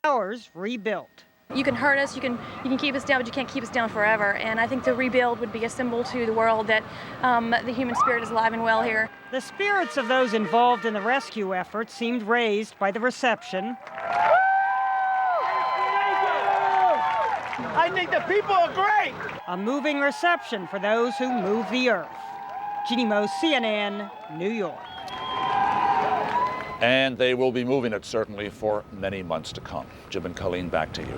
Towers rebuilt. You can hurt us, you can keep us down, but you can't keep us down forever. And I think the rebuild would be a symbol to the world that the human spirit is alive and well here. The spirits of those involved in the rescue effort seemed raised by the reception. I think the people are great. A moving reception for those who move the earth. Jeannie Moe, CNN, New York. And they will be moving it certainly for many months to come. Jim and Colleen, back to you.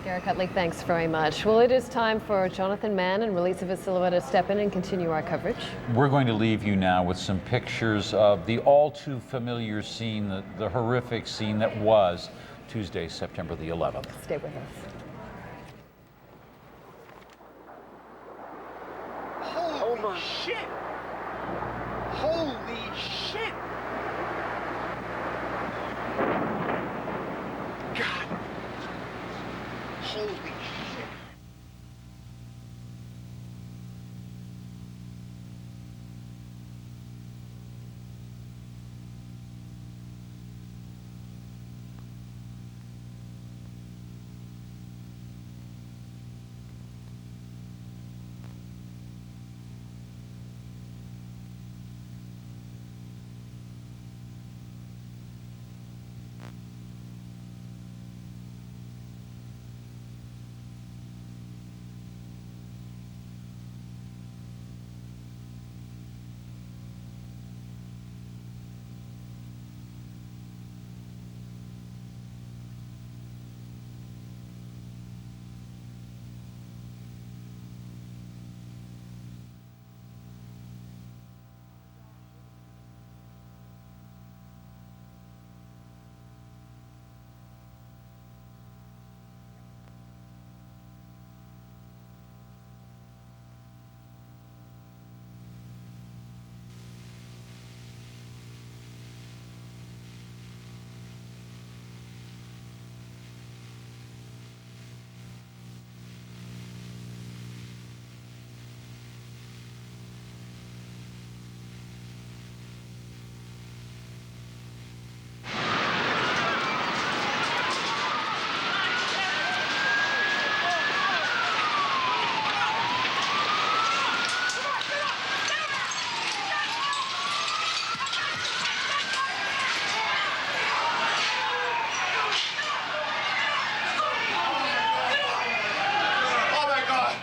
Garrett Cutley, thanks very much. Well, it is time for Jonathan Mann and Relisa Vasileva to step in and continue our coverage. We're going to leave you now with some pictures of the all too familiar scene, the horrific scene that was Tuesday, September the 11th. Stay with us. Holy shit! Holy shit! God! Holy shit!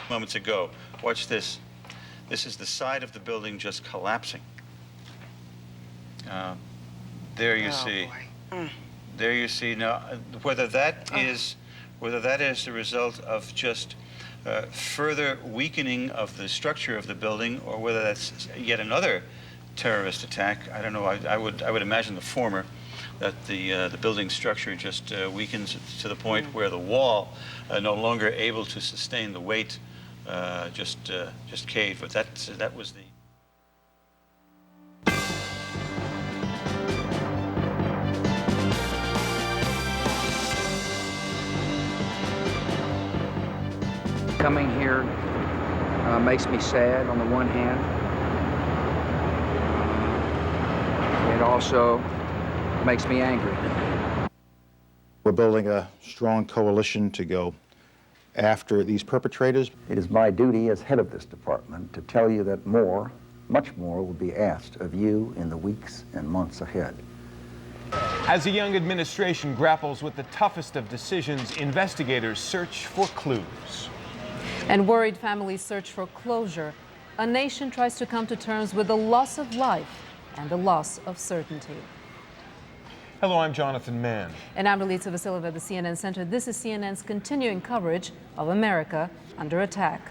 Moments ago. Watch this. This is the side of the building just collapsing. There you see. There you see. Now, whether that is the result of just further weakening of the structure of the building, or whether that's yet another terrorist attack, I don't know. I would imagine the former. That the building structure just weakens to the point where the wall no longer able to sustain the weight just caved. But that was the. Coming here makes me sad on the one hand. It also makes me angry. We're building a strong coalition to go after these perpetrators. It is my duty as head of this department to tell you that more, much more, will be asked of you in the weeks and months ahead. As the Young administration grapples with the toughest of decisions, investigators search for clues. And worried families search for closure. A nation tries to come to terms with the loss of life and the loss of certainty. Hello, I'm Jonathan Mann. And I'm Relisa Vasileva at the CNN Center. This is CNN's continuing coverage of America under attack.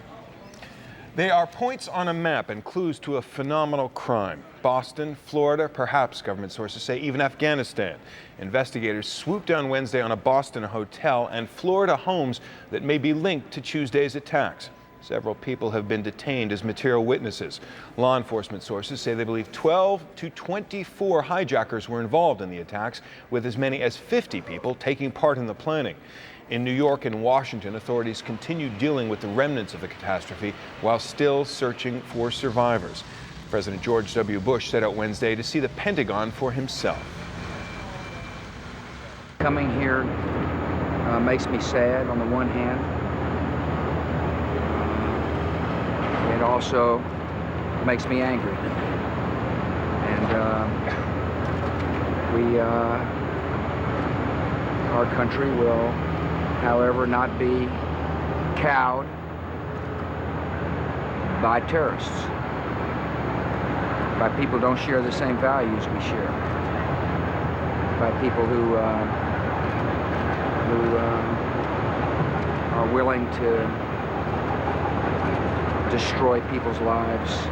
They are points on a map and clues to a phenomenal crime. Boston, Florida, perhaps, government sources say, even Afghanistan. Investigators swooped down Wednesday on a Boston hotel and Florida homes that may be linked to Tuesday's attacks. Several people have been detained as material witnesses. Law enforcement sources say they believe 12 to 24 hijackers were involved in the attacks, with as many as 50 people taking part in the planning. In New York and Washington, authorities continue dealing with the remnants of the catastrophe while still searching for survivors. President George W. Bush set out Wednesday to see the Pentagon for himself. Coming here makes me sad on the one hand. It also makes me angry. And our country will, however, not be cowed by terrorists, by people who don't share the same values we share, by people who are willing to destroy people's lives.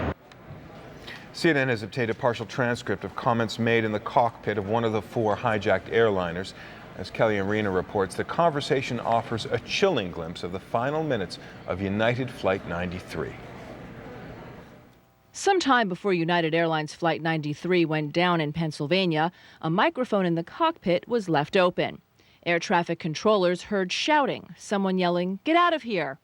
CNN has obtained a partial transcript of comments made in the cockpit of one of the 4 hijacked airliners. As Kelly Arena reports, the conversation offers a chilling glimpse of the final minutes of United Flight 93. Sometime before United Airlines Flight 93 went down in Pennsylvania, a microphone in the cockpit was left open. Air traffic controllers heard shouting, someone yelling, "Get out of here!"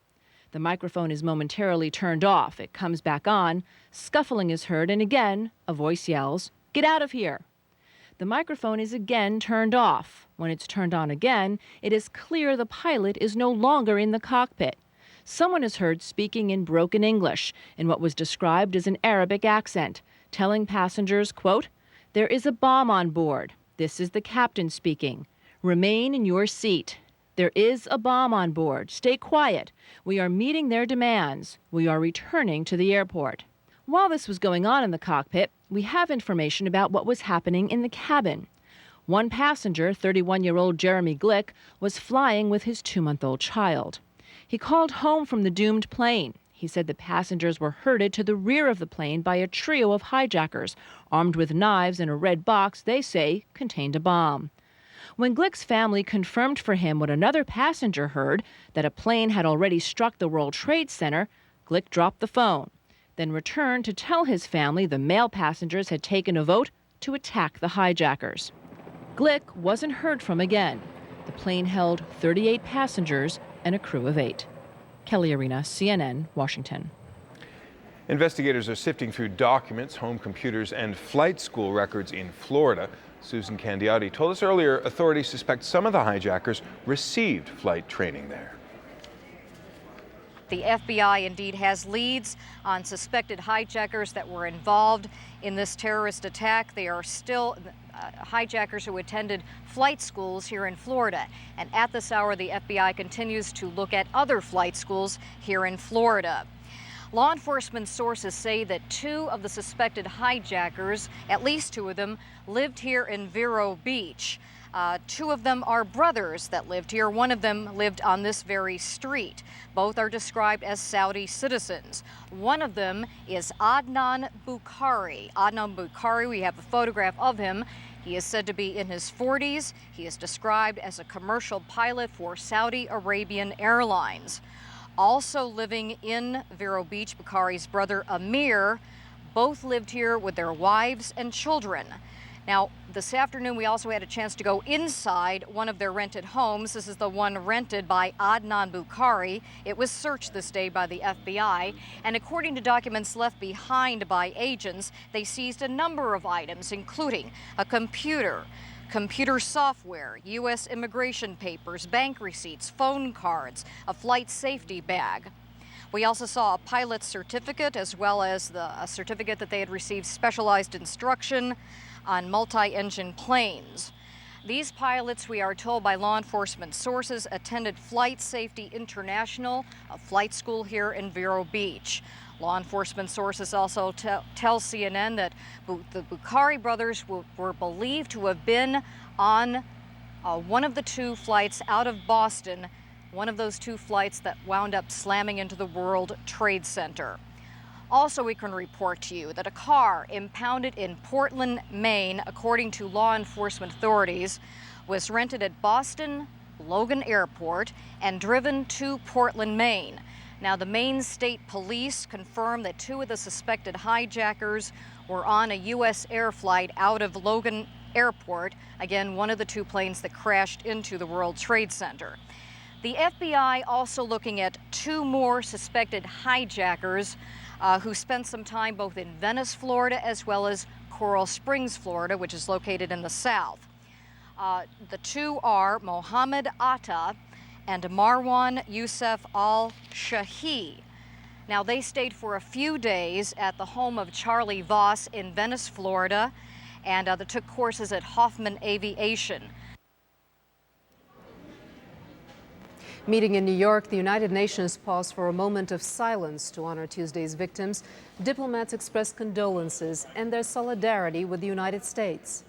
The microphone is momentarily turned off. It comes back on. Scuffling is heard, and again, a voice yells, "Get out of here!" The microphone is again turned off. When it's turned on again, it is clear the pilot is no longer in the cockpit. Someone is heard speaking in broken English, in what was described as an Arabic accent, telling passengers, quote, "There is a bomb on board. This is the captain speaking. Remain in your seat. There is a bomb on board. Stay quiet. We are meeting their demands. We are returning to the airport." While this was going on in the cockpit, we have information about what was happening in the cabin. One passenger, 31-year-old Jeremy Glick, was flying with his 2-month-old child. He called home from the doomed plane. He said the passengers were herded to the rear of the plane by a trio of hijackers, armed with knives and a red box they say contained a bomb. When Glick's family confirmed for him what another passenger heard, that a plane had already struck the World Trade Center, Glick dropped the phone, then returned to tell his family the male passengers had taken a vote to attack the hijackers. Glick wasn't heard from again. The plane held 38 passengers and a crew of 8. Kelly Arena, CNN, Washington. Investigators are sifting through documents, home computers, and flight school records in Florida. Susan Candiotti told us earlier authorities suspect some of the hijackers received flight training there. The FBI indeed has leads on suspected hijackers that were involved in this terrorist attack. They are still hijackers who attended flight schools here in Florida. And at this hour, the FBI continues to look at other flight schools here in Florida. Law enforcement sources say that 2 of the suspected hijackers, at least 2 of them, lived here in Vero Beach. 2 of them are brothers that lived here. One of them lived on this very street. Both are described as Saudi citizens. One of them is Adnan Bukhari. Adnan Bukhari, we have a photograph of him. He is said to be in his 40s. He is described as a commercial pilot for Saudi Arabian Airlines. Also living in Vero Beach, Bukhari's brother Amir. Both lived here with their wives and children. Now, this afternoon, we also had a chance to go inside one of their rented homes. This is the one rented by Adnan Bukhari. It was searched this day by the FBI, and according to documents left behind by agents, they seized a number of items, including a computer software, U.S. immigration papers, bank receipts, phone cards, a flight safety bag. We also saw a pilot's certificate, as well as a certificate that they had received specialized instruction on multi-engine planes. These pilots, we are told by law enforcement sources, attended Flight Safety International, a flight school here in Vero Beach. Law enforcement sources also tell CNN that the Bukhari brothers were believed to have been on one of the 2 flights out of Boston, one of those 2 flights that wound up slamming into the World Trade Center. Also, we can report to you that a car impounded in Portland, Maine, according to law enforcement authorities, was rented at Boston Logan Airport and driven to Portland, Maine. Now, the Maine State Police confirmed that 2 of the suspected hijackers were on a U.S. air flight out of Logan Airport, again, one of the 2 planes that crashed into the World Trade Center. The FBI also looking at 2 more suspected hijackers who spent some time both in Venice, Florida, as well as Coral Springs, Florida, which is located in the south. The two are Mohammed Atta and Marwan Youssef al-Shahi. Now, they stayed for a few days at the home of Charlie Voss in Venice, Florida, and they took courses at Hoffman Aviation. Meeting in New York, the United Nations paused for a moment of silence to honor Tuesday's victims. Diplomats expressed condolences and their solidarity with the United States.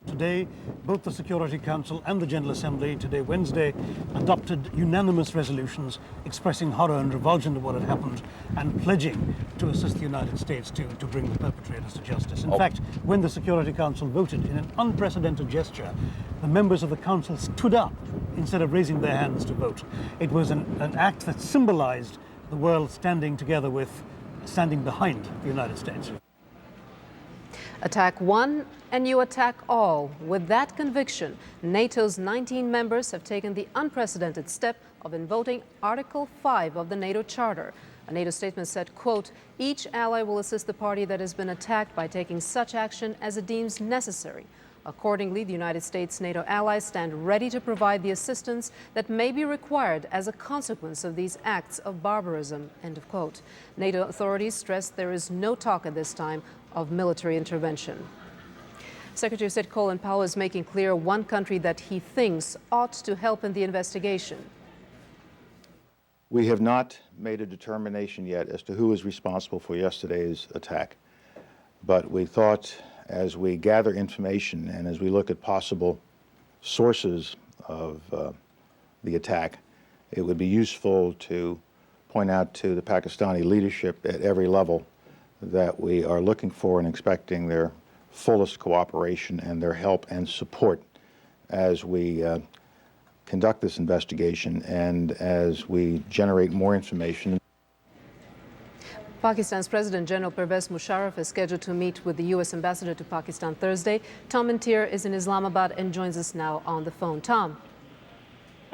Today, both the Security Council and the General Assembly, today Wednesday, adopted unanimous resolutions expressing horror and revulsion at what had happened and pledging to assist the United States to bring the perpetrators to justice. In fact, when the Security Council voted in an unprecedented gesture, the members of the Council stood up instead of raising their hands to vote. It was an act that symbolized the world standing together standing behind the United States. Attack one and you attack all. With that conviction, NATO's 19 members have taken the unprecedented step of invoking Article 5 of the NATO Charter. A NATO statement said, quote, each ally will assist the party that has been attacked by taking such action as it deems necessary. Accordingly, the United States NATO allies stand ready to provide the assistance that may be required as a consequence of these acts of barbarism, end of quote. NATO authorities stress there is no talk at this time of military intervention. Secretary of State Colin Powell is making clear one country that he thinks ought to help in the investigation. We have not made a determination yet as to who is responsible for yesterday's attack, but we thought as we gather information and as we look at possible sources of the attack, it would be useful to point out to the Pakistani leadership at every level that we are looking for and expecting their fullest cooperation and their help and support as we conduct this investigation and as we generate more information. Pakistan's President General Pervez Musharraf is scheduled to meet with the U.S. ambassador to Pakistan Thursday. Tom Mintier is in Islamabad and joins us now on the phone. Tom.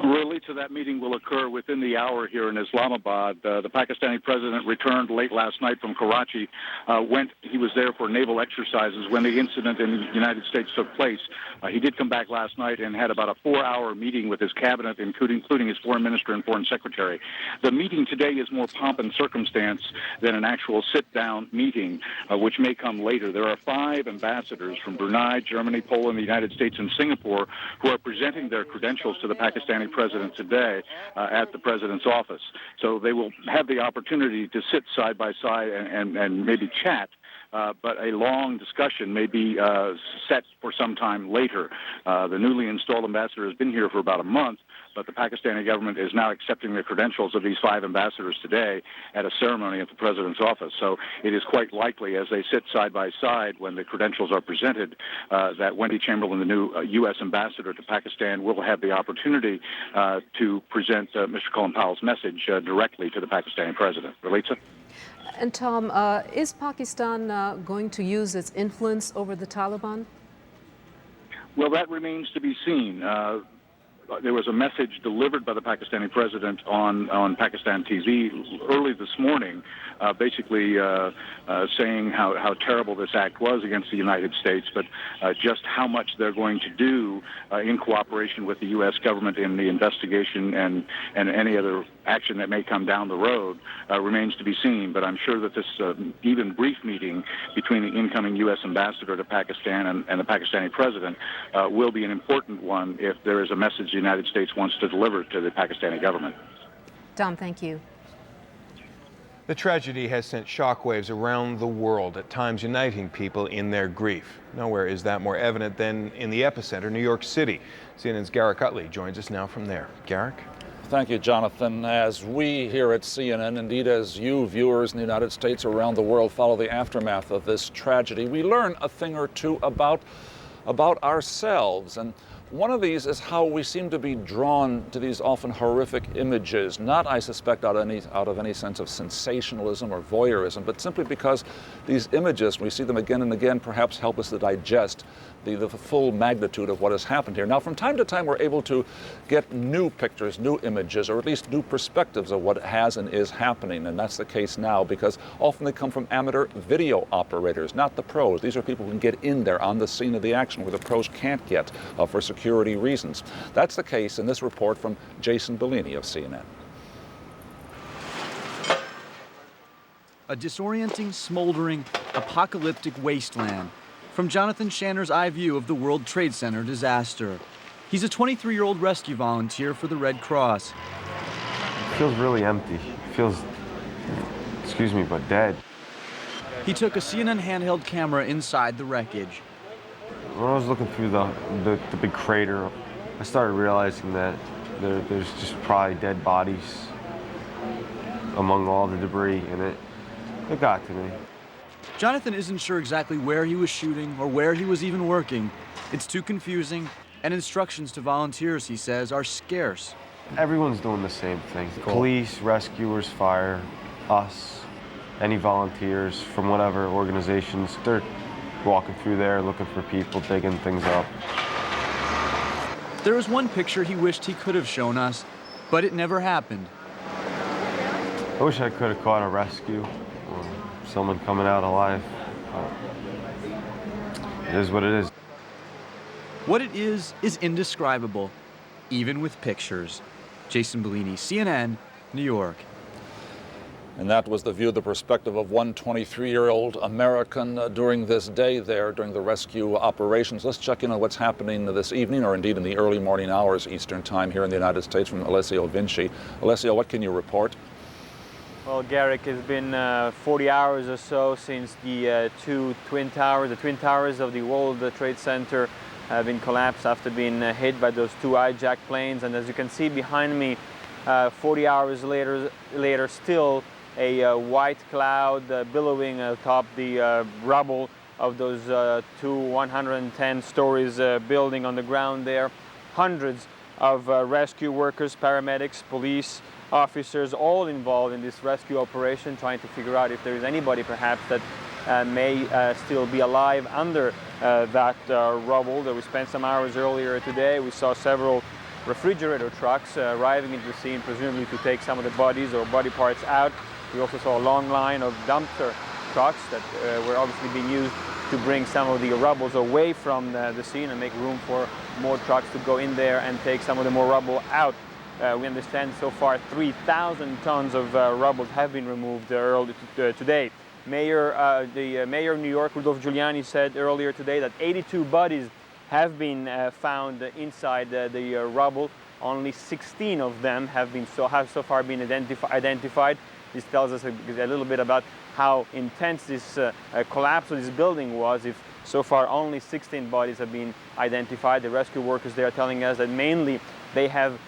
Release of that meeting will occur within the hour here in Islamabad. The Pakistani president returned late last night from Karachi. He was there for naval exercises when the incident in the United States took place. He did come back last night and had about a 4-hour meeting with his cabinet, including his foreign minister and foreign secretary. The meeting today is more pomp and circumstance than an actual sit-down meeting, which may come later. There are 5 ambassadors from Brunei, Germany, Poland, the United States, and Singapore who are presenting their credentials to the Pakistani president today at the president's office. So they will have the opportunity to sit side by side and maybe chat. But a long discussion may be set for some time later. The newly installed ambassador has been here for about a month, but the Pakistani government is now accepting the credentials of these 5 ambassadors today at a ceremony at the president's office. So it is quite likely, as they sit side by side when the credentials are presented, that Wendy Chamberlain, the new U.S. ambassador to Pakistan, will have the opportunity to present Mr. Colin Powell's message directly to the Pakistani president. Ralitza? And Tom, is Pakistan going to use its influence over the Taliban? Well, that remains to be seen. There was a message delivered by the Pakistani president on Pakistan TV early this morning, basically saying how terrible this act was against the United States, but just how much they're going to do in cooperation with the U.S. government in the investigation and any other action that may come down the road remains to be seen. But I'm sure that this even brief meeting between the incoming U.S. ambassador to Pakistan and the Pakistani president will be an important one if there is a message the United States wants to deliver to the Pakistani government. Tom, thank you. The tragedy has sent shockwaves around the world, at times uniting people in their grief. Nowhere is that more evident than in the epicenter, New York City. CNN's Garrick Utley joins us now from there. Garrick? Thank you, Jonathan. As we here at CNN, indeed as you viewers in the United States or around the world follow the aftermath of this tragedy, we learn a thing or two about ourselves. And one of these is how we seem to be drawn to these often horrific images, not, I suspect, out of any sense of sensationalism or voyeurism, but simply because these images, we see them again and again, perhaps help us to digest the full magnitude of what has happened here. Now, from time to time, we're able to get new pictures, new images, or at least new perspectives of what has and is happening. And that's the case now, because often they come from amateur video operators, not the pros. These are people who can get in there on the scene of the action where the pros can't get for security reasons. That's the case in this report from Jason Bellini of CNN. A disorienting, smoldering, apocalyptic wasteland. From Jonathan Shanner's eye view of the World Trade Center disaster. He's a 23-year-old rescue volunteer for the Red Cross. It feels really empty. It feels, excuse me, but dead. He took a CNN handheld camera inside the wreckage. When I was looking through the big crater, I started realizing that there's just probably dead bodies among all the debris, and it got to me. Jonathan isn't sure exactly where he was shooting or where he was even working. It's too confusing, and instructions to volunteers, he says, are scarce. Everyone's doing the same thing. Cool. Police, rescuers, fire, us, any volunteers from whatever organizations, they're walking through there looking for people, digging things up. There was one picture he wished he could have shown us, but it never happened. I wish I could have caught a rescue or someone coming out alive. It is what it is. What it is indescribable, even with pictures. Jason Bellini, CNN, New York. And that was the view, the perspective of one 23-year-old American during this day there, during the rescue operations. Let's check in on what's happening this evening, or indeed in the early morning hours Eastern time here in the United States, from Alessio Vinci. Alessio, what can you report? Well, Garrick, it's been 40 hours or so since the twin towers of the World Trade Center have been collapsed after being hit by those two hijacked planes. And as you can see behind me, 40 hours later still a white cloud billowing atop the rubble of those two 110 stories building on the ground there. Hundreds of rescue workers, paramedics, police officers, all involved in this rescue operation, trying to figure out if there is anybody perhaps that may still be alive under that rubble. We spent some hours earlier today. We saw several refrigerator trucks arriving into the scene, presumably to take some of the bodies or body parts out. We also saw a long line of dumpster trucks that were obviously being used to bring some of the rubbles away from the scene and make room for more trucks to go in there and take some of the more rubble out. We understand so far 3,000 tons of rubble have been removed early today. The mayor of New York, Rudolph Giuliani, said earlier today that 82 bodies have been found inside the rubble. Only 16 of them have so far been identified. This tells us a little bit about how intense this collapse of this building was. If so far only 16 bodies have been identified, the rescue workers there are telling us that mainly they have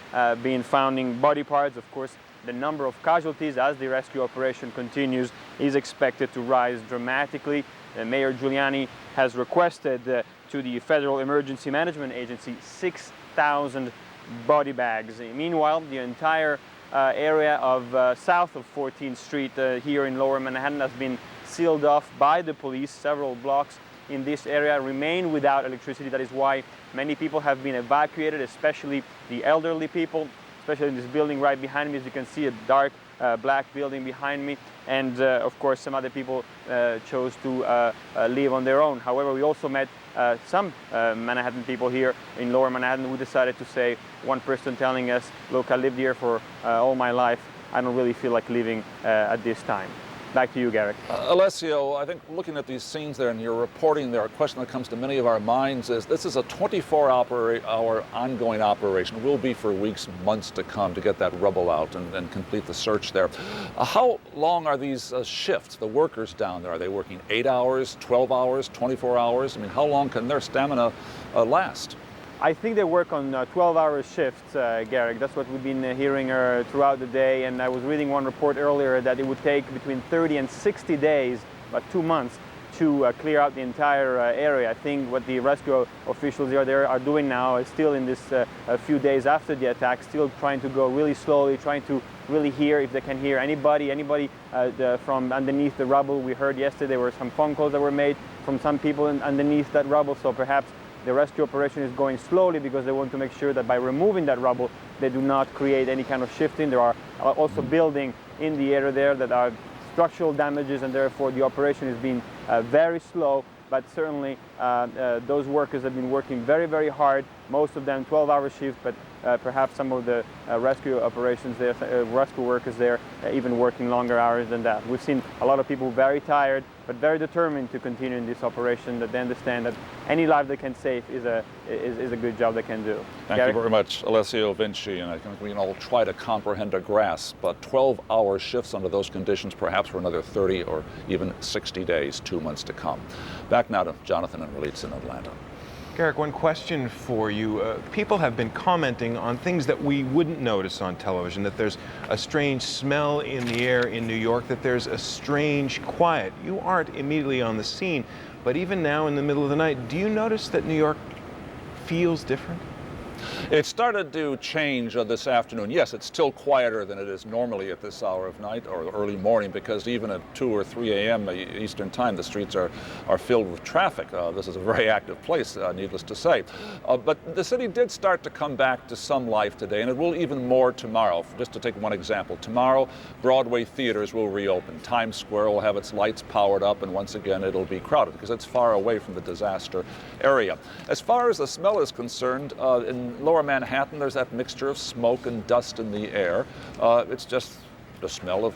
been finding body parts. Of course, the number of casualties as the rescue operation continues is expected to rise dramatically. Mayor Giuliani has requested to the Federal Emergency Management Agency 6,000 body bags. Meanwhile, the entire area of south of 14th Street here in Lower Manhattan has been sealed off by the police. Several blocks in this area remain without electricity. That is why many people have been evacuated, especially the elderly people, especially in this building right behind me. As you can see, a dark black building behind me. And of course, some other people chose to live on their own. However, we also met some Manhattan people here in Lower Manhattan who decided to say, one person telling us, look, I lived here for all my life. I don't really feel like living at this time. Back to you, Garrick. Alessio, I think looking at these scenes there and your reporting there, a question that comes to many of our minds is, this is a 24-hour ongoing operation. It will be for weeks, months to come to get that rubble out and complete the search there. How long are these shifts, the workers down there? Are they working 8 hours, 12 hours, 24 hours? I mean, how long can their stamina last? I think they work on 12-hour shifts, Garrick. That's what we've been hearing throughout the day. And I was reading one report earlier that it would take between 30 and 60 days, about 2 months, to clear out the entire area. I think what the rescue officials there are doing now is still in this a few days after the attack, still trying to go really slowly, trying to really hear if they can hear anybody from underneath the rubble. We heard yesterday there were some phone calls that were made from some people underneath that rubble, so perhaps The rescue operation is going slowly because they want to make sure that by removing that rubble, they do not create any kind of shifting. There are also buildings in the area there that are structural damages, and therefore the operation is being very slow. But certainly those workers have been working very, very hard, most of them 12-hour shifts, but perhaps some of the rescue operations there, rescue workers there, even working longer hours than that. We've seen a lot of people very tired, but very determined to continue in this operation, that they understand that any life they can save is a good job they can do. Thank you very much, Alessio Vinci, and I think we can all try to comprehend or grasp, but 12-hour shifts under those conditions, perhaps for another 30 or even 60 days, 2 months to come. Back now to Jonathan and Ralitz in Atlanta. Garrick, one question for you. People have been commenting on things that we wouldn't notice on television, that there's a strange smell in the air in New York, that there's a strange quiet. You aren't immediately on the scene, but even now in the middle of the night, do you notice that New York feels different? It started to change this afternoon. Yes, it's still quieter than it is normally at this hour of night or early morning, because even at 2 or 3 a.m. Eastern time, the streets are filled with traffic. This is a very active place, needless to say. But the city did start to come back to some life today, and it will even more tomorrow. Just to take one example, tomorrow Broadway theaters will reopen. Times Square will have its lights powered up, and once again it'll be crowded because it's far away from the disaster area. As far as the smell is concerned, in Lower Manhattan, there's that mixture of smoke and dust in the air. It's just the smell of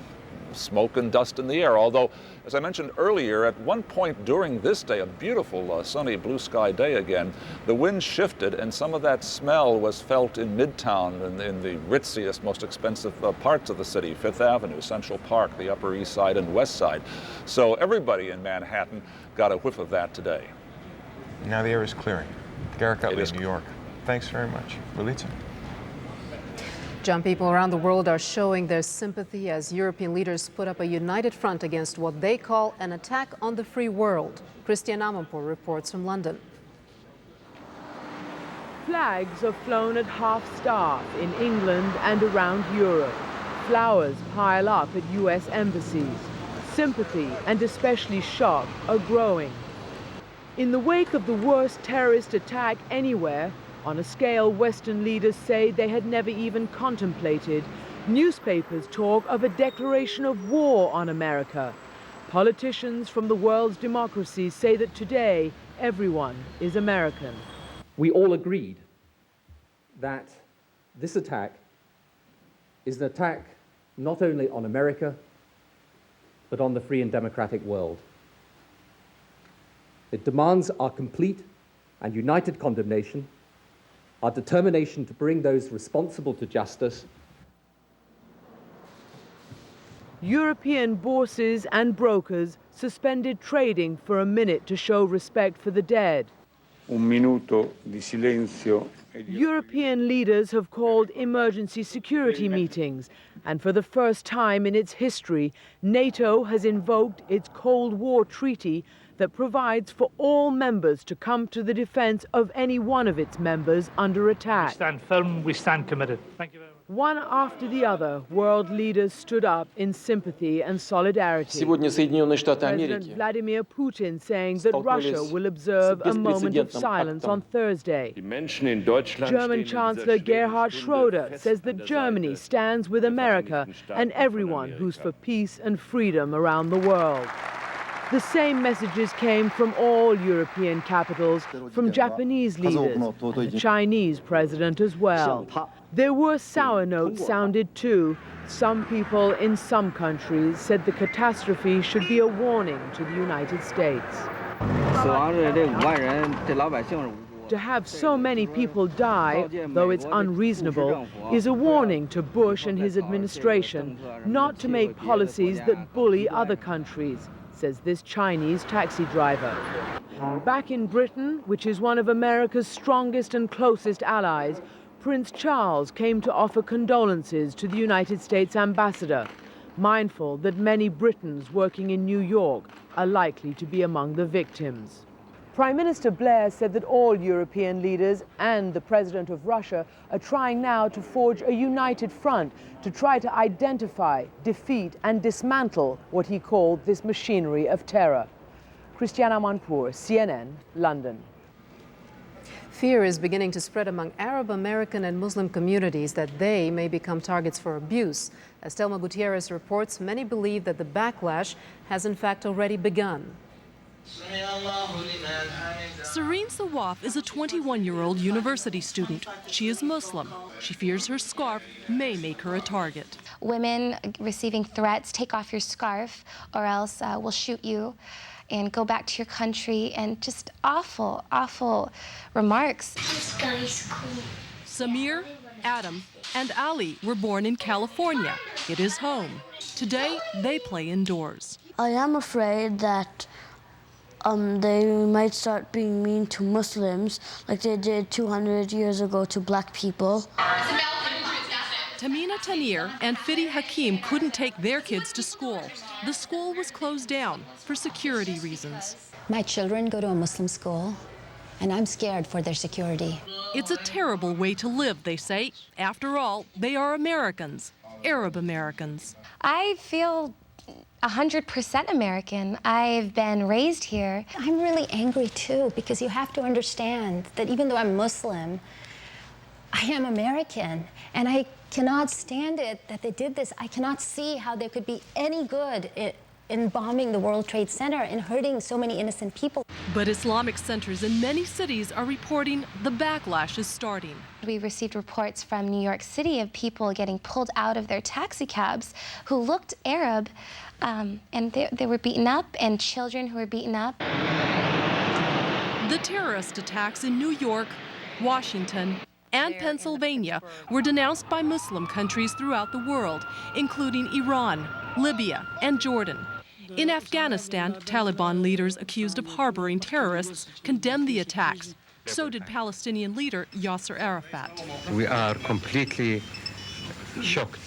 smoke and dust in the air. Although, as I mentioned earlier, at one point during this day, a beautiful sunny blue sky day again, the wind shifted and some of that smell was felt in Midtown, in the ritziest, most expensive parts of the city, Fifth Avenue, Central Park, the Upper East Side and West Side. So everybody in Manhattan got a whiff of that today. Now the air is clearing. Garrick Utley, New York. Thanks very much. Ralitza. John, people around the world are showing their sympathy as European leaders put up a united front against what they call an attack on the free world. Christian Amanpour reports from London. Flags are flown at half-staff in England and around Europe. Flowers pile up at US embassies. Sympathy and especially shock are growing. In the wake of the worst terrorist attack anywhere, on a scale Western leaders say they had never even contemplated, newspapers talk of a declaration of war on America. Politicians from the world's democracies say that today everyone is American. We all agreed that this attack is an attack not only on America, but on the free and democratic world. It demands our complete and united condemnation, our determination to bring those responsible to justice. European bosses and brokers suspended trading for a minute to show respect for the dead. Un minuto di silenzio. European leaders have called emergency security meetings, and for the first time in its history, NATO has invoked its Cold War treaty that provides for all members to come to the defense of any one of its members under attack. We stand firm, we stand committed. Thank you very much. One after the other, world leaders stood up in sympathy and solidarity. President Vladimir Putin saying that Russia will observe a moment of silence on Thursday. German Chancellor Gerhard Schroeder says that Germany stands with America and everyone who's for peace and freedom around the world. The same messages came from all European capitals, from Japanese leaders, and the Chinese president as well. There were sour notes sounded too. Some people in some countries said the catastrophe should be a warning to the United States. To have so many people die, though it's unreasonable, is a warning to Bush and his administration not to make policies that bully other countries, says this Chinese taxi driver. Back in Britain, which is one of America's strongest and closest allies, Prince Charles came to offer condolences to the United States ambassador, mindful that many Britons working in New York are likely to be among the victims. Prime Minister Blair said that all European leaders and the president of Russia are trying now to forge a united front to try to identify, defeat and dismantle what he called this machinery of terror. Christian Amanpour, CNN, London. Fear is beginning to spread among Arab American and Muslim communities that they may become targets for abuse. As Thelma Gutierrez reports, many believe that the backlash has in fact already begun. Serene Sawaf is a 21-year-old university student. She is Muslim. She fears her scarf may make her a target. Women receiving threats, take off your scarf or else we'll shoot you and go back to your country, and just awful, awful remarks. This guy's cool. Samir, Adam, and Ali were born in California. It is home. Today, they play indoors. I am afraid that they might start being mean to Muslims like they did 200 years ago to black people. Tamina Tanir and Fidi Hakim couldn't take their kids to school. The school was closed down for security reasons. My children go to a Muslim school, and I'm scared for their security. It's a terrible way to live, they say. After all, they are Americans, Arab Americans. I feel 100% American. I've been raised here. I'm really angry too, because you have to understand that even though I'm Muslim, I am American, and I cannot stand it that they did this. I cannot see how there could be any good in bombing the World Trade Center and hurting so many innocent people. But Islamic centers in many cities are reporting the backlash is starting. We received reports from New York City of people getting pulled out of their taxi cabs who looked Arab, and they were beaten up, and children who were beaten up. The terrorist attacks in New York, Washington, and Pennsylvania were denounced by Muslim countries throughout the world, including Iran, Libya, and Jordan. In Afghanistan, Taliban leaders accused of harboring terrorists condemned the attacks. So did Palestinian leader Yasser Arafat. We are completely shocked,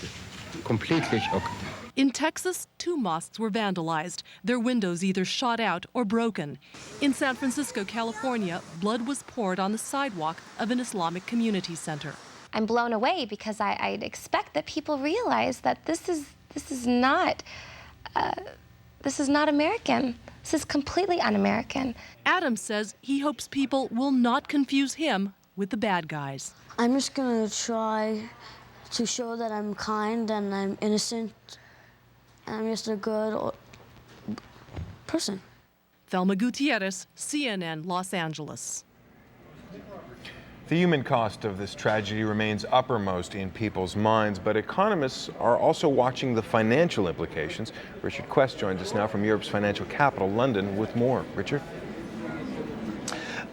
completely shocked. In Texas, 2 mosques were vandalized, their windows either shot out or broken. In San Francisco, California, blood was poured on the sidewalk of an Islamic community center. I'm blown away because I'd expect that people realize that this is not American. This is completely un-American. Adam says he hopes people will not confuse him with the bad guys. I'm just gonna try to show that I'm kind and I'm innocent. I'm just a good person. Thelma Gutierrez, CNN, Los Angeles. The human cost of this tragedy remains uppermost in people's minds, but economists are also watching the financial implications. Richard Quest joins us now from Europe's financial capital, London, with more. Richard?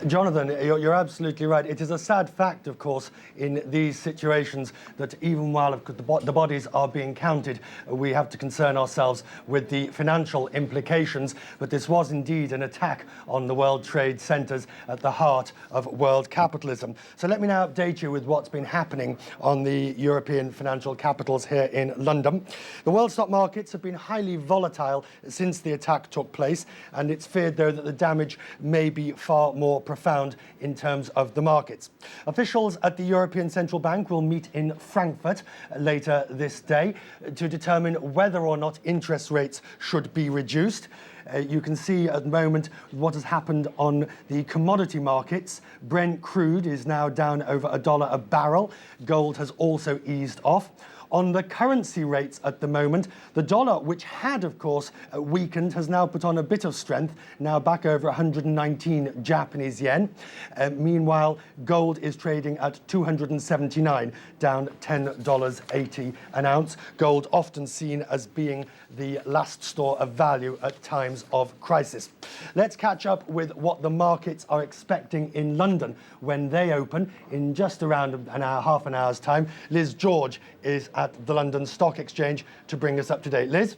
Jonathan, you're absolutely right. It is a sad fact, of course, in these situations that even while the bodies are being counted, we have to concern ourselves with the financial implications. But this was indeed an attack on the World Trade Centers at the heart of world capitalism. So let me now update you with what's been happening on the European financial capitals here in London. The world stock markets have been highly volatile since the attack took place, and it's feared, though, that the damage may be far more profound in terms of the markets. Officials at the European Central Bank will meet in Frankfurt later this day to determine whether or not interest rates should be reduced. You can see at the moment what has happened on the commodity markets. Brent crude is now down over $1 a barrel. Gold has also eased off. On the currency rates at the moment, the dollar, which had, of course, weakened, has now put on a bit of strength, now back over 119 Japanese yen. Meanwhile, gold is trading at 279, down $10.80 an ounce. Gold often seen as being the last store of value at times of crisis. Let's catch up with what the markets are expecting in London when they open in just around an hour, half an hour's time. Liz George is at the London Stock Exchange to bring us up to date. Liz?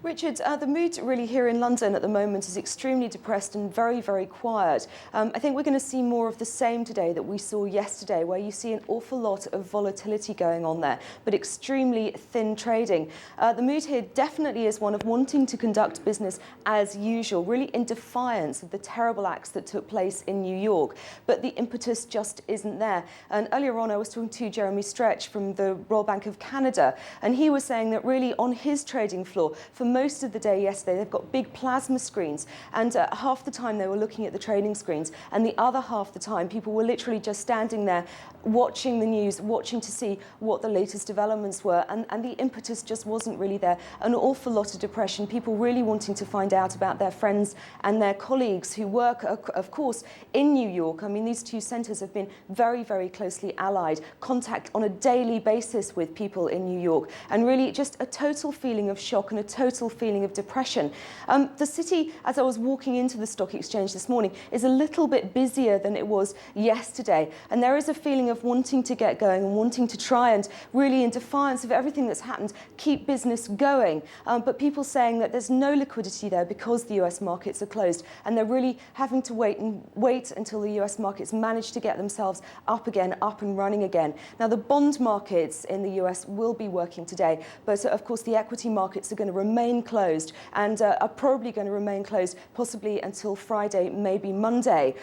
Richard, the mood really here in London at the moment is extremely depressed and very, very quiet. I think we're going to see more of the same today that we saw yesterday, where you see an awful lot of volatility going on there, but extremely thin trading. The mood here definitely is one of wanting to conduct business as usual, really in defiance of the terrible acts that took place in New York. But the impetus just isn't there. And earlier on, I was talking to Jeremy Stretch from the Royal Bank of Canada, and he was saying that really on his trading floor, for most of the day yesterday. They've got big plasma screens, and half the time they were looking at the trading screens, and the other half the time people were literally just standing there watching the news, watching to see what the latest developments were, and the impetus just wasn't really there. An awful lot of depression, people really wanting to find out about their friends and their colleagues who work, of course, in New York. I mean, these two centres have been very, very closely allied, contact on a daily basis with people in New York, and really just a total feeling of shock and a total feeling of depression. The city, as I was walking into the stock exchange this morning, is a little bit busier than it was yesterday, and there is a feeling of wanting to get going and wanting to try and really, in defiance of everything that's happened, keep business going. But people saying that there's no liquidity there because the US markets are closed, and they're really having to wait until the US markets manage to get themselves up again, up and running again. Now, the bond markets in the US will be working today, but of course the equity markets are going to remain closed, and are probably going to remain closed possibly until Friday, maybe Monday.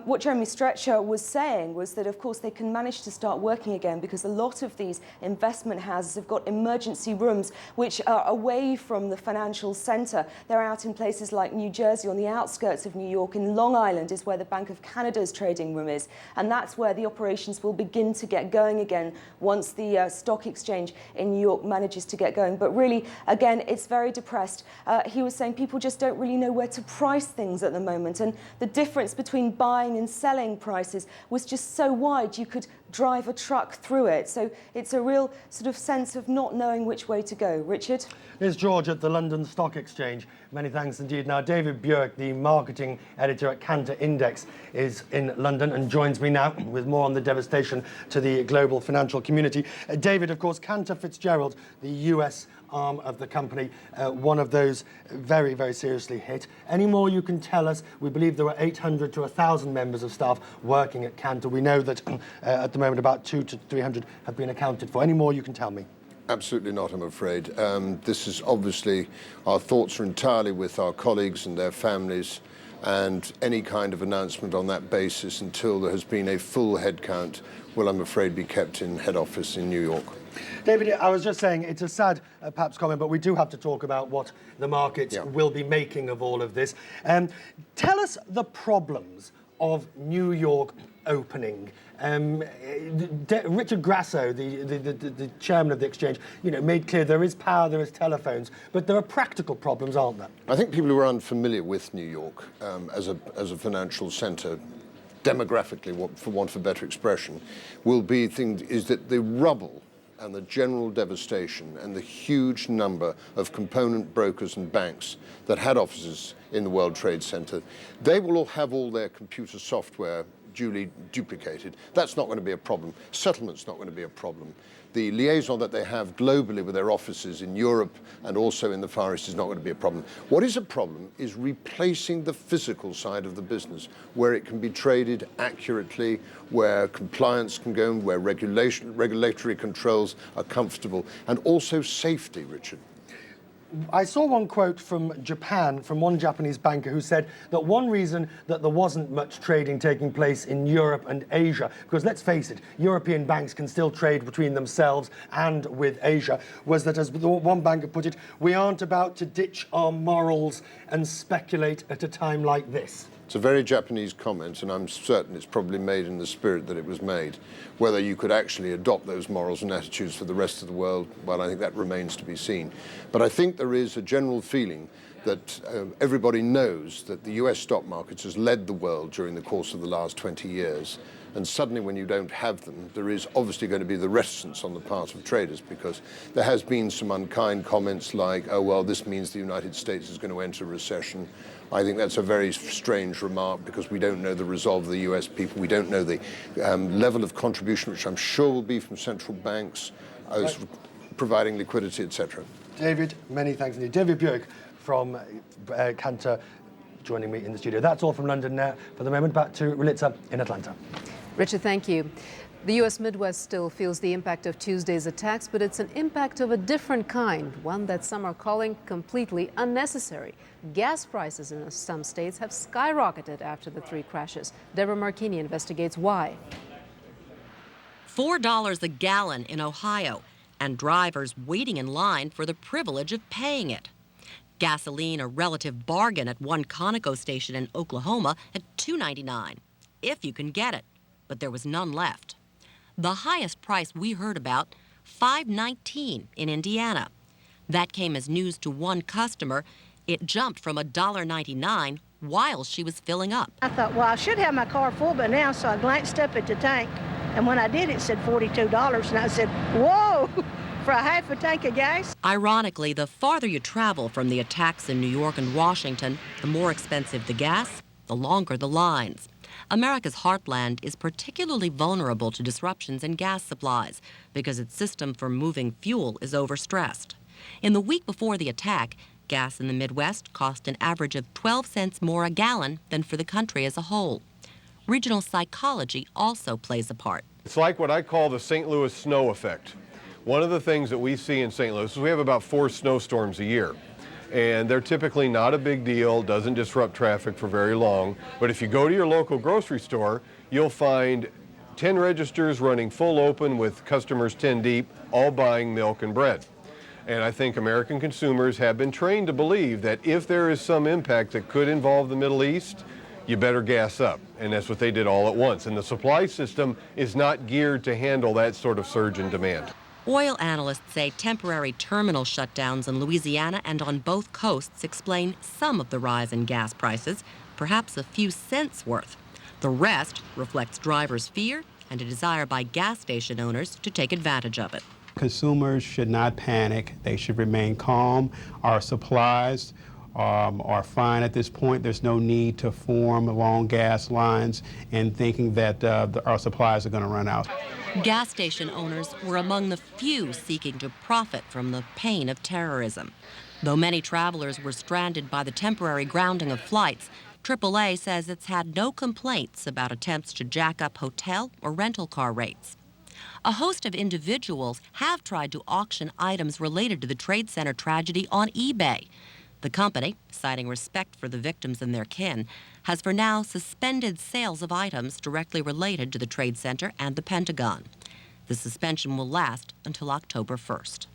What Jeremy Stretcher was saying was that, of course, they can manage to start working again because a lot of these investment houses have got emergency rooms which are away from the financial centre. They're out in places like New Jersey, on the outskirts of New York. In Long Island is where the Bank of Canada's trading room is, and that's where the operations will begin to get going again once the stock exchange in New York manages to get going. But really, again, it's very depressed. He was saying people just don't really know where to price things at the moment, and the difference between buying and selling prices was just so wide you could drive a truck through it. So it's a real sort of sense of not knowing which way to go. Richard? Here's George at the London Stock Exchange. Many thanks indeed. Now, David Björk, the marketing editor at Cantor Index, is in London and joins me now with more on the devastation to the global financial community. David, of course, Cantor Fitzgerald, the US arm of the company, one of those very, very seriously hit. Any more you can tell us? We believe there were 800 to 1,000 members of staff working at Cantor. We know that at the moment about 200 to 300 have been accounted for. Any more you can tell me? Absolutely not, I'm afraid. This is obviously, our thoughts are entirely with our colleagues and their families, and any kind of announcement on that basis until there has been a full head count will, I'm afraid, be kept in head office in New York. David, I was just saying, it's a sad, perhaps, comment, but we do have to talk about what the markets will be making of all of this. Tell us the problems of New York opening. Richard Grasso, the chairman of the exchange, made clear there is power, there is telephones, but there are practical problems, aren't there? I think people who are unfamiliar with New York as a financial centre, demographically, for want of a better expression, is that the rubble and the general devastation and the huge number of component brokers and banks that had offices in the World Trade Center, they will all have all their computer software duly duplicated. That's not going to be a problem. Settlement's not going to be a problem. The liaison that they have globally with their offices in Europe and also in the Far East is not going to be a problem. What is a problem is replacing the physical side of the business, where it can be traded accurately, where compliance can go, where regulatory controls are comfortable, and also safety, Richard. I saw one quote from Japan, from one Japanese banker, who said that one reason that there wasn't much trading taking place in Europe and Asia, because let's face it, European banks can still trade between themselves and with Asia, was that, as one banker put it, we aren't about to ditch our morals and speculate at a time like this. It's a very Japanese comment, and I'm certain it's probably made in the spirit that it was made. Whether you could actually adopt those morals and attitudes for the rest of the world, well, I think that remains to be seen. But I think there is a general feeling that everybody knows that the US stock markets has led the world during the course of the last 20 years. And suddenly, when you don't have them, there is obviously going to be the reticence on the part of traders, because there has been some unkind comments like, oh, well, this means the United States is going to enter recession. I think that's a very strange remark, because we don't know the resolve of the US people. We don't know the level of contribution, which I'm sure will be from central banks, providing liquidity, etc. David, many thanks indeed. David Björk from Cantor joining me in the studio. That's all from London now. For the moment, back to Relitza in Atlanta. Richard, thank you. The U.S. Midwest still feels the impact of Tuesday's attacks, but it's an impact of a different kind, one that some are calling completely unnecessary. Gas prices in some states have skyrocketed after the three crashes. Deborah Marchini investigates why. $4 a gallon in Ohio, and drivers waiting in line for the privilege of paying it. Gasoline, a relative bargain at one Conoco station in Oklahoma at $2.99, if you can get it, but there was none left. The highest price we heard about, $5.19 in Indiana. That came as news to one customer. It jumped from $1.99 while she was filling up. I thought, well, I should have my car full by now, so I glanced up at the tank, and when I did, it said $42, and I said, whoa, for a half a tank of gas? Ironically, the farther you travel from the attacks in New York and Washington, the more expensive the gas, the longer the lines. America's heartland is particularly vulnerable to disruptions in gas supplies because its system for moving fuel is overstressed. In the week before the attack, gas in the Midwest cost an average of 12 cents more a gallon than for the country as a whole. Regional psychology also plays a part. It's like what I call the St. Louis snow effect. One of the things that we see in St. Louis is we have about 4 snowstorms a year. And they're typically not a big deal, doesn't disrupt traffic for very long. But if you go to your local grocery store, you'll find 10 registers running full open with customers 10 deep, all buying milk and bread. And I think American consumers have been trained to believe that if there is some impact that could involve the Middle East, you better gas up. And that's what they did all at once. And the supply system is not geared to handle that sort of surge in demand. Oil analysts say temporary terminal shutdowns in Louisiana and on both coasts explain some of the rise in gas prices, perhaps a few cents worth. The rest reflects drivers' fear and a desire by gas station owners to take advantage of it. Consumers should not panic. They should remain calm. Our supplies are fine at this point. There's no need to form long gas lines and thinking that our supplies are going to run out. Gas station owners were among the few seeking to profit from the pain of terrorism. Though many travelers were stranded by the temporary grounding of flights, AAA says it's had no complaints about attempts to jack up hotel or rental car rates. A host of individuals have tried to auction items related to the Trade Center tragedy on eBay. The company, citing respect for the victims and their kin, has for now suspended sales of items directly related to the Trade Center and the Pentagon. The suspension will last until October 1st.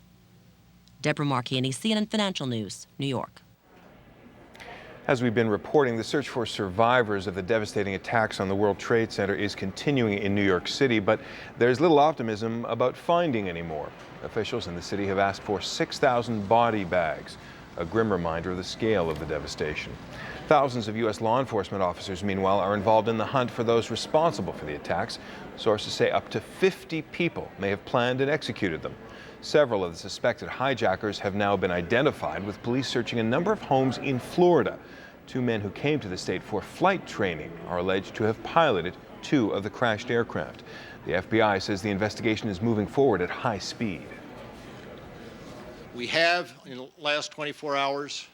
Deborah Marchini, CNN Financial News, New York. As we've been reporting, the search for survivors of the devastating attacks on the World Trade Center is continuing in New York City, but there's little optimism about finding any more. Officials in the city have asked for 6,000 body bags, a grim reminder of the scale of the devastation. Thousands of U.S. law enforcement officers, meanwhile, are involved in the hunt for those responsible for the attacks. Sources say up to 50 people may have planned and executed them. Several of the suspected hijackers have now been identified, with police searching a number of homes in Florida. 2 men who came to the state for flight training are alleged to have piloted 2 of the crashed aircraft. The FBI says the investigation is moving forward at high speed. We have, in the last 24 hours,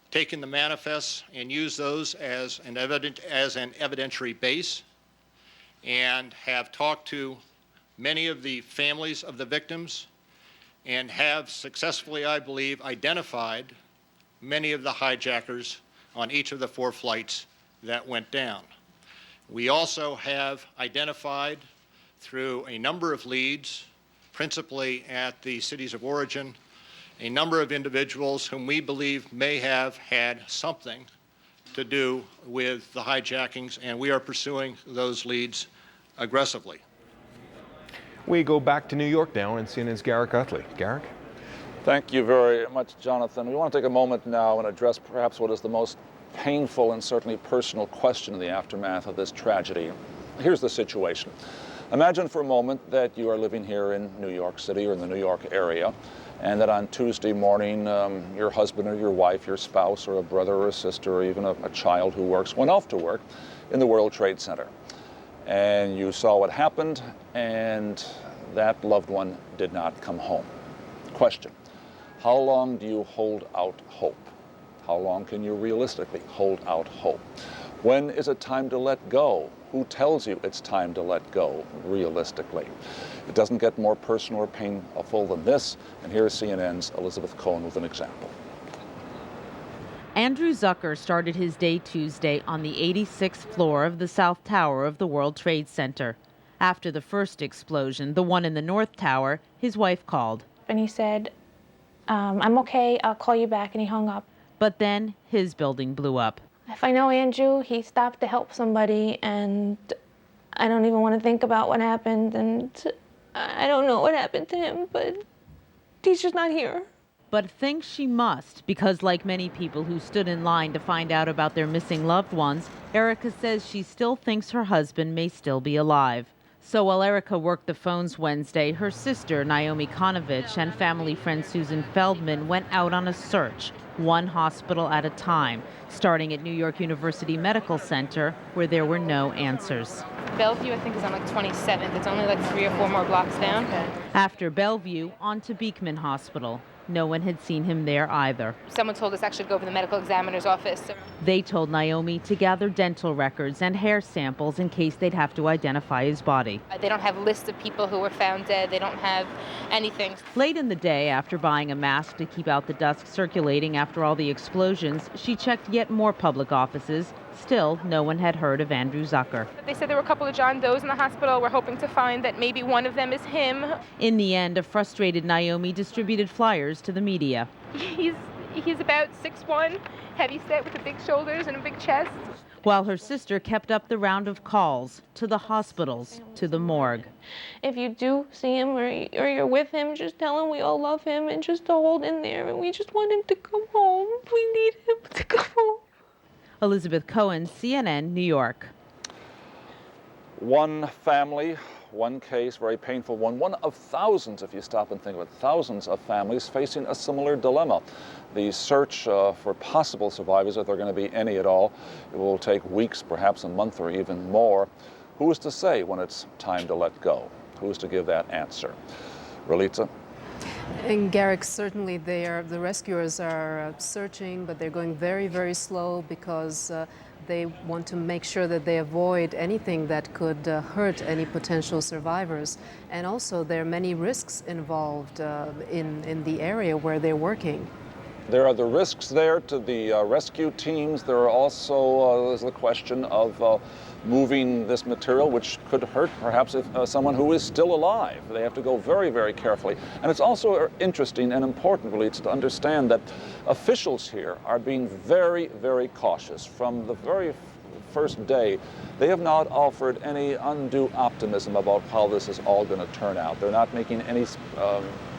taken the manifests and used those as an evidentiary base, and have talked to many of the families of the victims, and have successfully, I believe, identified many of the hijackers on each of the 4 flights that went down. We also have identified, through a number of leads, principally at the cities of origin, a number of individuals whom we believe may have had something to do with the hijackings, and we are pursuing those leads aggressively. We go back to New York now, and CNN's Garrick Utley. Garrick? Thank you very much, Jonathan. We want to take a moment now and address perhaps what is the most painful and certainly personal question in the aftermath of this tragedy. Here's the situation. Imagine for a moment that you are living here in New York City or in the New York area, and that on Tuesday morning, your husband or your wife, your spouse or a brother or a sister or even a child who works went off to work in the World Trade Center. And you saw what happened, and that loved one did not come home. Question: how long do you hold out hope? How long can you realistically hold out hope? When is it time to let go? Who tells you it's time to let go realistically? It doesn't get more personal or painful than this, and here's CNN's Elizabeth Cohen with an example. Andrew Zucker started his day Tuesday on the 86th floor of the South Tower of the World Trade Center. After the first explosion, the one in the North Tower, his wife called. And he said, I'm okay, I'll call you back, and he hung up. But then his building blew up. If I know Andrew, he stopped to help somebody, and I don't even want to think about what happened, and I don't know what happened to him, but he's just not here. But thinks she must, because like many people who stood in line to find out about their missing loved ones, Erica says she still thinks her husband may still be alive. So while Erica worked the phones Wednesday, her sister, Naomi Konovich, and family friend Susan Feldman went out on a search, one hospital at a time, starting at New York University Medical Center, where there were no answers. Bellevue, I think, is on like 27th. It's only like 3 or 4 more blocks down. After Bellevue, on to Beekman Hospital. No one had seen him there either. Someone told us actually to go over to the medical examiner's office. They told Naomi to gather dental records and hair samples in case they'd have to identify his body. They don't have lists of people who were found dead. They don't have anything. Late in the day, after buying a mask to keep out the dust circulating after all the explosions, she checked yet more public offices. Still, no one had heard of Andrew Zucker. They said there were a couple of John Does in the hospital. We're hoping to find that maybe one of them is him. In the end, a frustrated Naomi distributed flyers to the media. He's about 6'1", heavy set with the big shoulders and a big chest. While her sister kept up the round of calls to the hospitals, to the morgue. If you do see him or you're with him, just tell him we all love him and just to hold in there, and we just want him to come home. We need him to come home. Elizabeth Cohen, CNN, New York. One family, one case, very painful one of thousands, if you stop and think of it, thousands of families facing a similar dilemma. The search for possible survivors, if there are going to be any at all, it will take weeks, perhaps a month or even more. Who is to say when it's time to let go? Who is to give that answer? Relitza? And Garrick, certainly the rescuers are searching, but they're going very, very slow because they want to make sure that they avoid anything that could hurt any potential survivors. And also, there are many risks involved in the area where they're working. There are the risks there to the rescue teams. There are also there's the question of moving this material, which could hurt perhaps if someone who is still alive. They have to go very, very carefully. And it's also interesting and important, really, to understand that officials here are being very, very cautious. From the very first day, they have not offered any undue optimism about how this is all going to turn out. They're not making any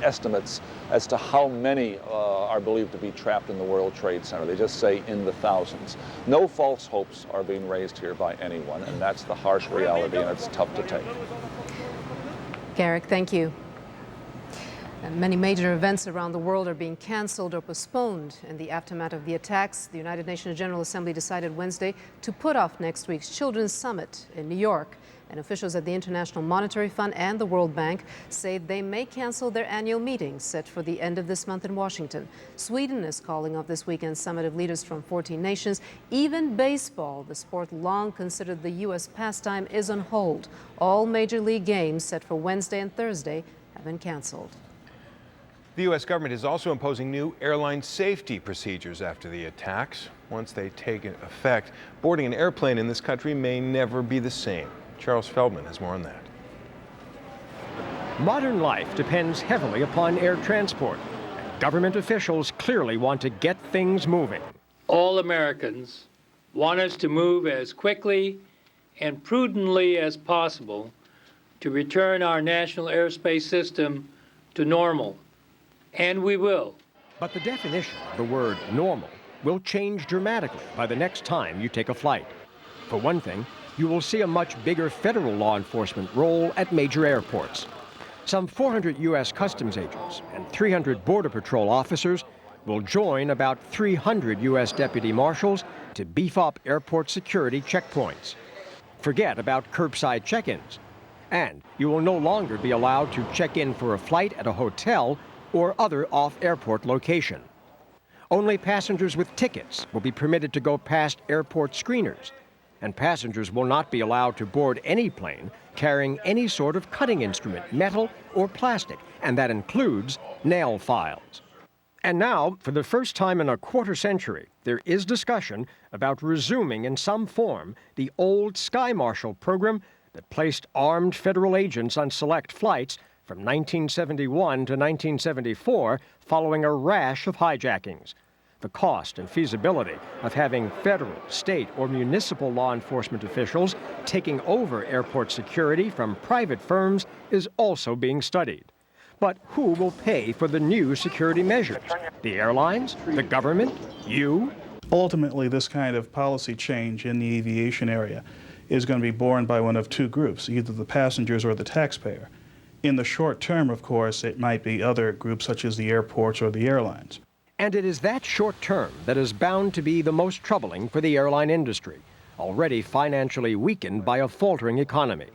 estimates as to how many are believed to be trapped in the World Trade Center. They just say in the thousands. No false hopes are being raised here by anyone, and that's the harsh reality, and it's tough to take. Garrick, thank you. And many major events around the world are being canceled or postponed in the aftermath of the attacks. The United Nations General Assembly decided Wednesday to put off next week's Children's Summit in New York. And officials at the International Monetary Fund and the World Bank say they may cancel their annual meetings set for the end of this month in Washington. Sweden is calling off this weekend's summit of leaders from 14 nations. Even baseball, the sport long considered the U.S. pastime, is on hold. All major league games set for Wednesday and Thursday have been canceled. The U.S. government is also imposing new airline safety procedures after the attacks. Once they take effect, boarding an airplane in this country may never be the same. Charles Feldman has more on that. Modern life depends heavily upon air transport. Government officials clearly want to get things moving. All Americans want us to move as quickly and prudently as possible to return our national airspace system to normal. And we will. But the definition of the word normal will change dramatically by the next time you take a flight. For one thing, you will see a much bigger federal law enforcement role at major airports. Some 400 U.S. Customs agents and 300 Border Patrol officers will join about 300 U.S. deputy marshals to beef up airport security checkpoints. Forget about curbside check-ins. And you will no longer be allowed to check in for a flight at a hotel or other off-airport location. Only passengers with tickets will be permitted to go past airport screeners, and passengers will not be allowed to board any plane carrying any sort of cutting instrument, metal or plastic, and that includes nail files. And now, for the first time in a quarter century, there is discussion about resuming in some form the old Sky Marshal program that placed armed federal agents on select flights from 1971 to 1974 following a rash of hijackings. The cost and feasibility of having federal, state, or municipal law enforcement officials taking over airport security from private firms is also being studied. But who will pay for the new security measures? The airlines? The government? You? Ultimately, this kind of policy change in the aviation area is going to be borne by one of two groups, either the passengers or the taxpayer. In the short term, of course, it might be other groups such as the airports or the airlines. And it is that short term that is bound to be the most troubling for the airline industry, already financially weakened by a faltering economy.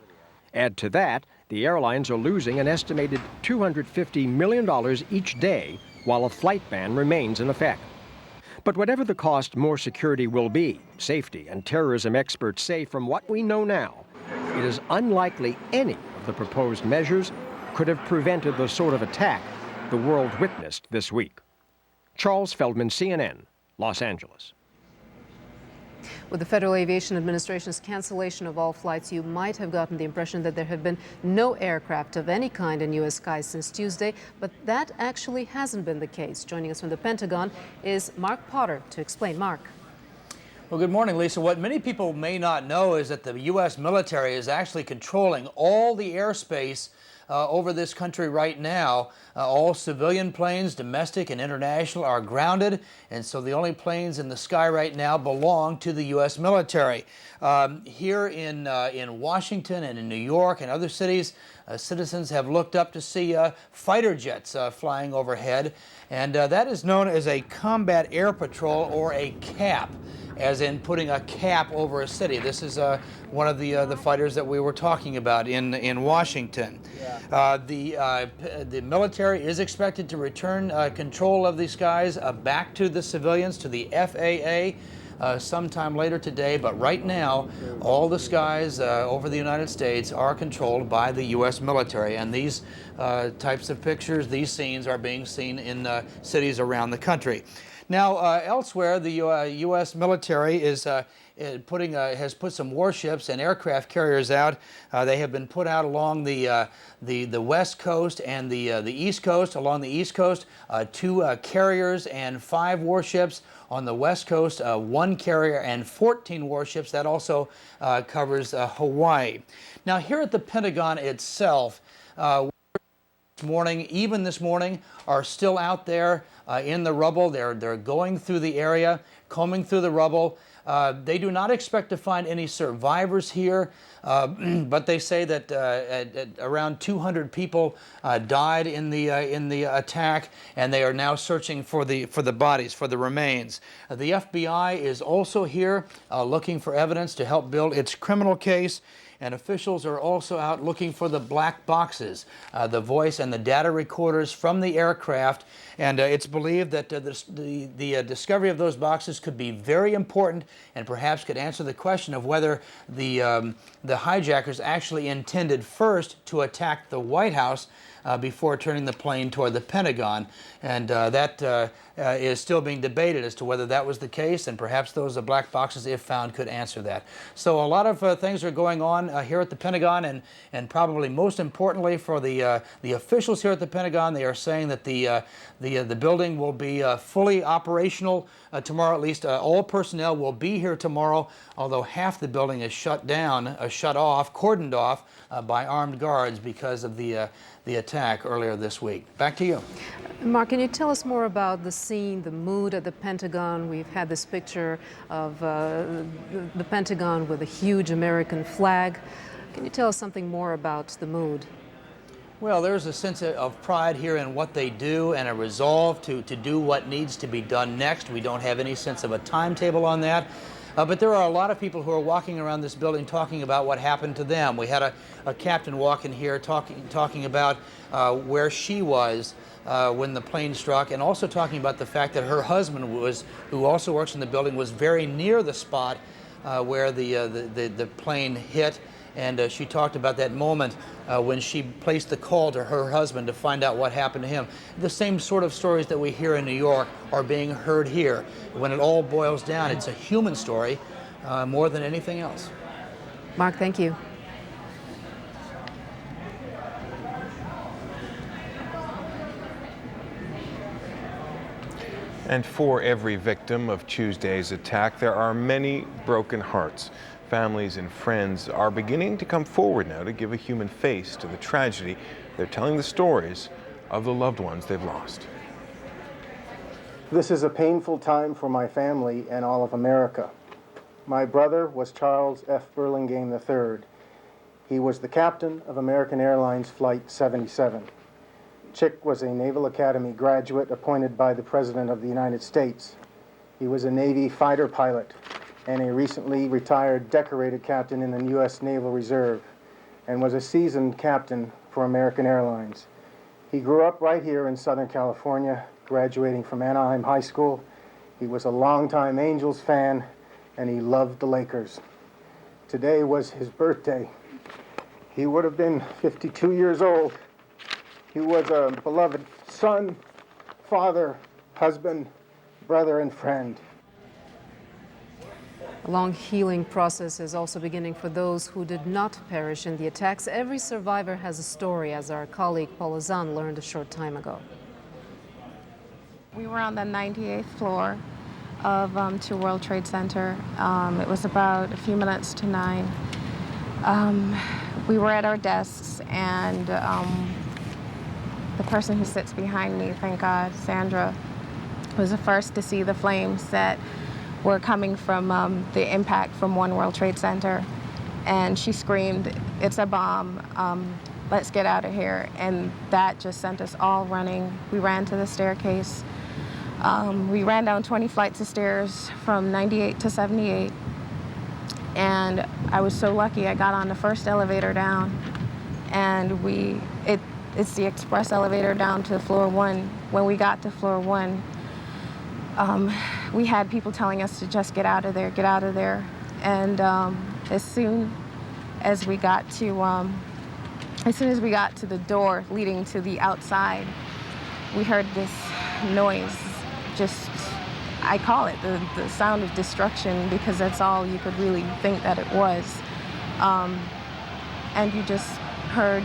Add to that, the airlines are losing an estimated $250 million each day while a flight ban remains in effect. But whatever the cost more security will be, safety and terrorism experts say from what we know now, it is unlikely any of the proposed measures could have prevented the sort of attack the world witnessed this week. Charles Feldman, CNN, Los Angeles. With the Federal Aviation Administration's cancellation of all flights, you might have gotten the impression that there have been no aircraft of any kind in U.S. skies since Tuesday, but that actually hasn't been the case. Joining us from the Pentagon is Mark Potter to explain. Mark. Well, good morning, Lisa. What many people may not know is that the U.S. military is actually controlling all the airspace over this country right now. All civilian planes, domestic and international, are grounded, and so the only planes in the sky right now belong to the U.S. military. Here in Washington and in New York and other cities, citizens have looked up to see fighter jets flying overhead, and that is known as a combat air patrol, or a CAP, as in putting a cap over a city. This is one of the fighters that we were talking about in Washington. The military is expected to return control of these skies back to the civilians, to the FAA, sometime later today. But right now, all the skies over the United States are controlled by the U.S. military. And these types of pictures, these scenes, are being seen in cities around the country. Now, elsewhere, the U.S. military has put some warships and aircraft carriers out. They have been put out along the West Coast and the East Coast. Along the East Coast, 2 carriers and 5 warships. On the West Coast, 1 carrier and 14 warships. That also covers Hawaii. Now, here at the Pentagon itself, even this morning, are still out there in the rubble. They're going through the area, combing through the rubble. They do not expect to find any survivors here, but they say that around 200 people died in the attack, and they are now searching for the bodies, for the remains. The FBI is also here looking for evidence to help build its criminal case. And officials are also out looking for the black boxes, the voice and the data recorders from the aircraft. And it's believed that the discovery of those boxes could be very important and perhaps could answer the question of whether the hijackers actually intended first to attack the White House before turning the plane toward the Pentagon. And that is still being debated as to whether that was the case, and perhaps those black boxes, if found, could answer that. So a lot of things are going on here at the Pentagon, and probably most importantly for the officials here at the Pentagon, they are saying that the building will be fully operational tomorrow. At least all personnel will be here tomorrow, although half the building is shut down, shut off, cordoned off by armed guards because of the attack earlier this week. Back to you. Mark, can you tell us more about the scene, the mood at the Pentagon? We've had this picture of the Pentagon with a huge American flag. Can you tell us something more about the mood? Well, there's a sense of pride here in what they do and a resolve to do what needs to be done next. We don't have any sense of a timetable on that. But there are a lot of people who are walking around this building talking about what happened to them. We had a captain walk in here talking about where she was when the plane struck, and also talking about the fact that her husband, who also works in the building, was very near the spot where the plane hit. And she talked about that moment when she placed the call to her husband to find out what happened to him. The same sort of stories that we hear in New York are being heard here. When it all boils down, it's a human story more than anything else. Mark, thank you. And for every victim of Tuesday's attack, there are many broken hearts. Families and friends are beginning to come forward now to give a human face to the tragedy. They're telling the stories of the loved ones they've lost. This is a painful time for my family and all of America. My brother was Charles F. Burlingame III. He was the captain of American Airlines Flight 77. Chick was a Naval Academy graduate appointed by the President of the United States. He was a Navy fighter pilot and a recently retired decorated captain in the U.S. Naval Reserve, and was a seasoned captain for American Airlines. He grew up right here in Southern California, graduating from Anaheim High School. He was a longtime Angels fan, and he loved the Lakers. Today was his birthday. He would have been 52 years old. He was a beloved son, father, husband, brother, and friend. A long healing process is also beginning for those who did not perish in the attacks. Every survivor has a story, as our colleague Paula Zahn learned a short time ago. We were on the 98th floor of 2 World Trade Center. It was about a few minutes to 9. We were at our desks, and the person who sits behind me, thank God, Sandra, was the first to see the flames that were coming from the impact from 1 World Trade Center. And she screamed, "It's a bomb, let's get out of here." And that just sent us all running. We ran to the staircase. We ran down 20 flights of stairs from 98 to 78. And I was so lucky I got on the first elevator down. And it's the express elevator down to floor 1. When we got to floor 1, we had people telling us to just get out of there, get out of there. And as soon as we got to the door leading to the outside, we heard this noise. I call it the sound of destruction, because that's all you could really think that it was. And you just heard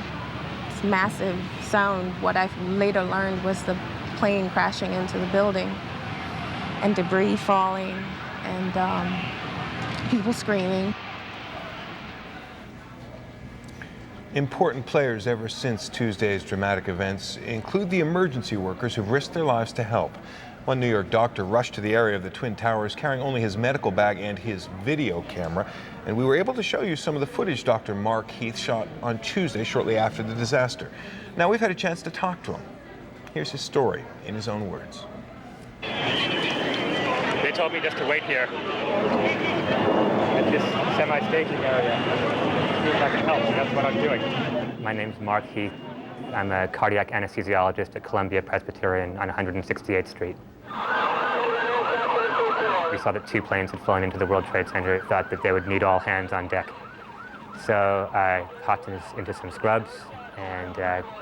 this massive sound. What I later learned was the plane crashing into the building, and debris falling, and people screaming. Important players ever since Tuesday's dramatic events include the emergency workers who've risked their lives to help. One New York doctor rushed to the area of the Twin Towers carrying only his medical bag and his video camera, and we were able to show you some of the footage Dr. Mark Heath shot on Tuesday shortly after the disaster. Now we've had a chance to talk to him. Here's his story in his own words. They told me just to wait here at this semi-staging area. See if I can help, so that's what I'm doing. My name's Mark Heath. I'm a cardiac anesthesiologist at Columbia Presbyterian on 168th Street. We saw that 2 planes had flown into the World Trade Center. Thought that they would need all hands on deck. So I hopped into some scrubs and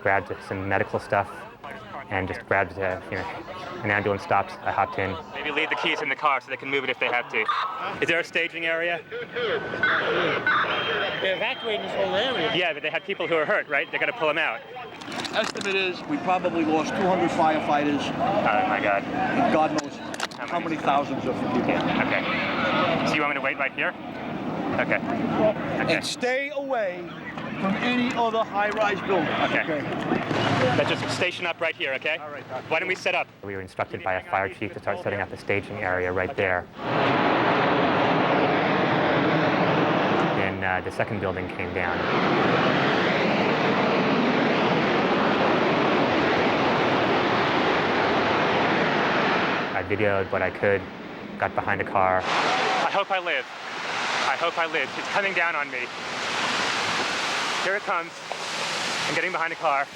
grabbed some medical stuff and just grabbed, an ambulance stopped. I hopped in. Maybe leave the keys in the car so they can move it if they have to. Is there a staging area? They're evacuating this whole area. Yeah, but they have people who are hurt, right? They're going to pull them out. Estimate is we probably lost 200 firefighters. Oh my God. And God knows how many thousands of people. Yeah, okay. So you want me to wait right here? Okay. And stay away from any other high-rise building. Okay. Let's just station up right here, okay? All right. Why don't we set up? We were instructed by a fire chief to start setting up the staging area right there. Then the second building came down. I videoed what I could, got behind a car. I hope I live. I hope I live. It's coming down on me. Here it comes. I'm getting behind a car.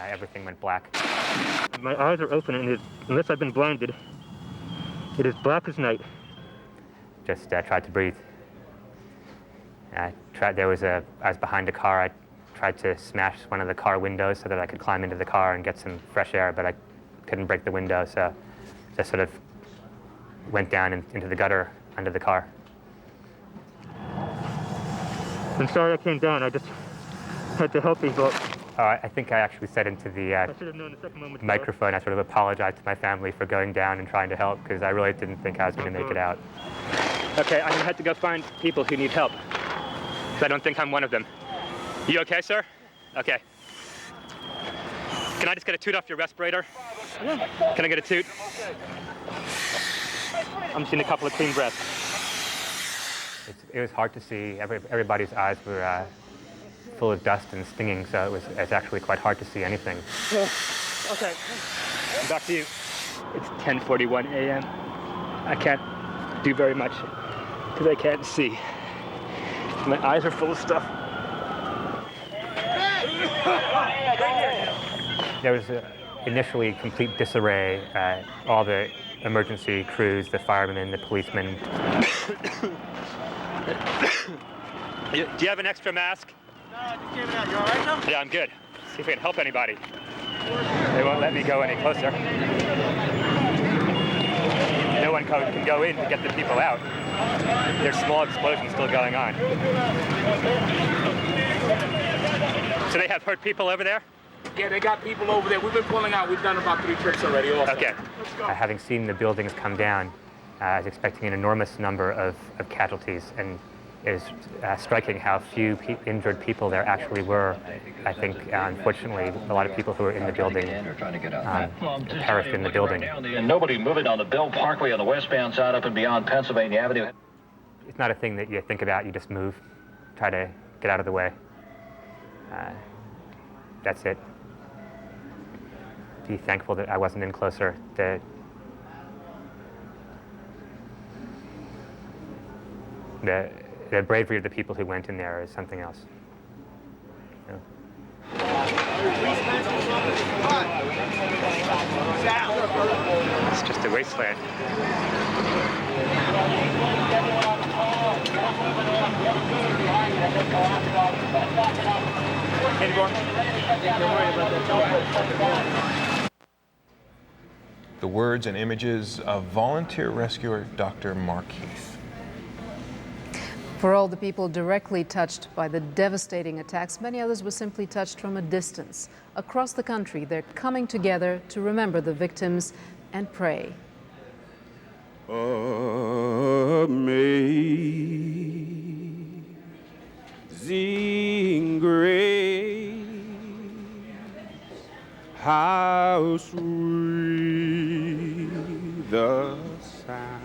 Everything went black. My eyes are open, and unless I've been blinded, it is black as night. Just tried to breathe. I was behind a car. I tried to smash one of the car windows so that I could climb into the car and get some fresh air, but I couldn't break the window, so just sort of went down into the gutter under the car. I'm sorry I came down. I just to help people. I think I actually said into the microphone, I sort of apologized to my family for going down and trying to help, because I really didn't think I was going to make it out. Okay, I'm going to have to go find people who need help. I don't think I'm one of them. You okay, sir? Okay. Can I just get a toot off your respirator? Can I get a toot? I'm seeing a couple of clean breaths. It was hard to see. Everybody's eyes were full of dust and stinging, so it's actually quite hard to see anything. Okay. Back to you. It's 10:41 a.m. I can't do very much because I can't see. My eyes are full of stuff. There was initially complete disarray. All the emergency crews, the firemen, the policemen. Do you have an extra mask? No, I just gave it out. You all right, though? Yeah, I'm good. See if we can help anybody. They won't let me go any closer. No one can go in to get the people out. There's small explosions still going on. So they have hurt people over there? Yeah, they got people over there. We've been pulling out. We've done about 3 trips already also. Okay. Having seen the buildings come down, I was expecting an enormous number of casualties, and it is striking how few injured people there actually were. I think, unfortunately, a lot of people who were in the building perished in the building. And nobody moving on the Bell Parkway on the westbound side up and beyond Pennsylvania Avenue. It's not a thing that you think about. You just move, try to get out of the way. That's it. Be thankful that I wasn't in closer. The bravery of the people who went in there is something else. You know? It's just a wasteland. The words and images of volunteer rescuer Dr. Mark Heath. For all the people directly touched by the devastating attacks, many others were simply touched from a distance. Across the country, they're coming together to remember the victims and pray. Amazing grace, how sweet the sound.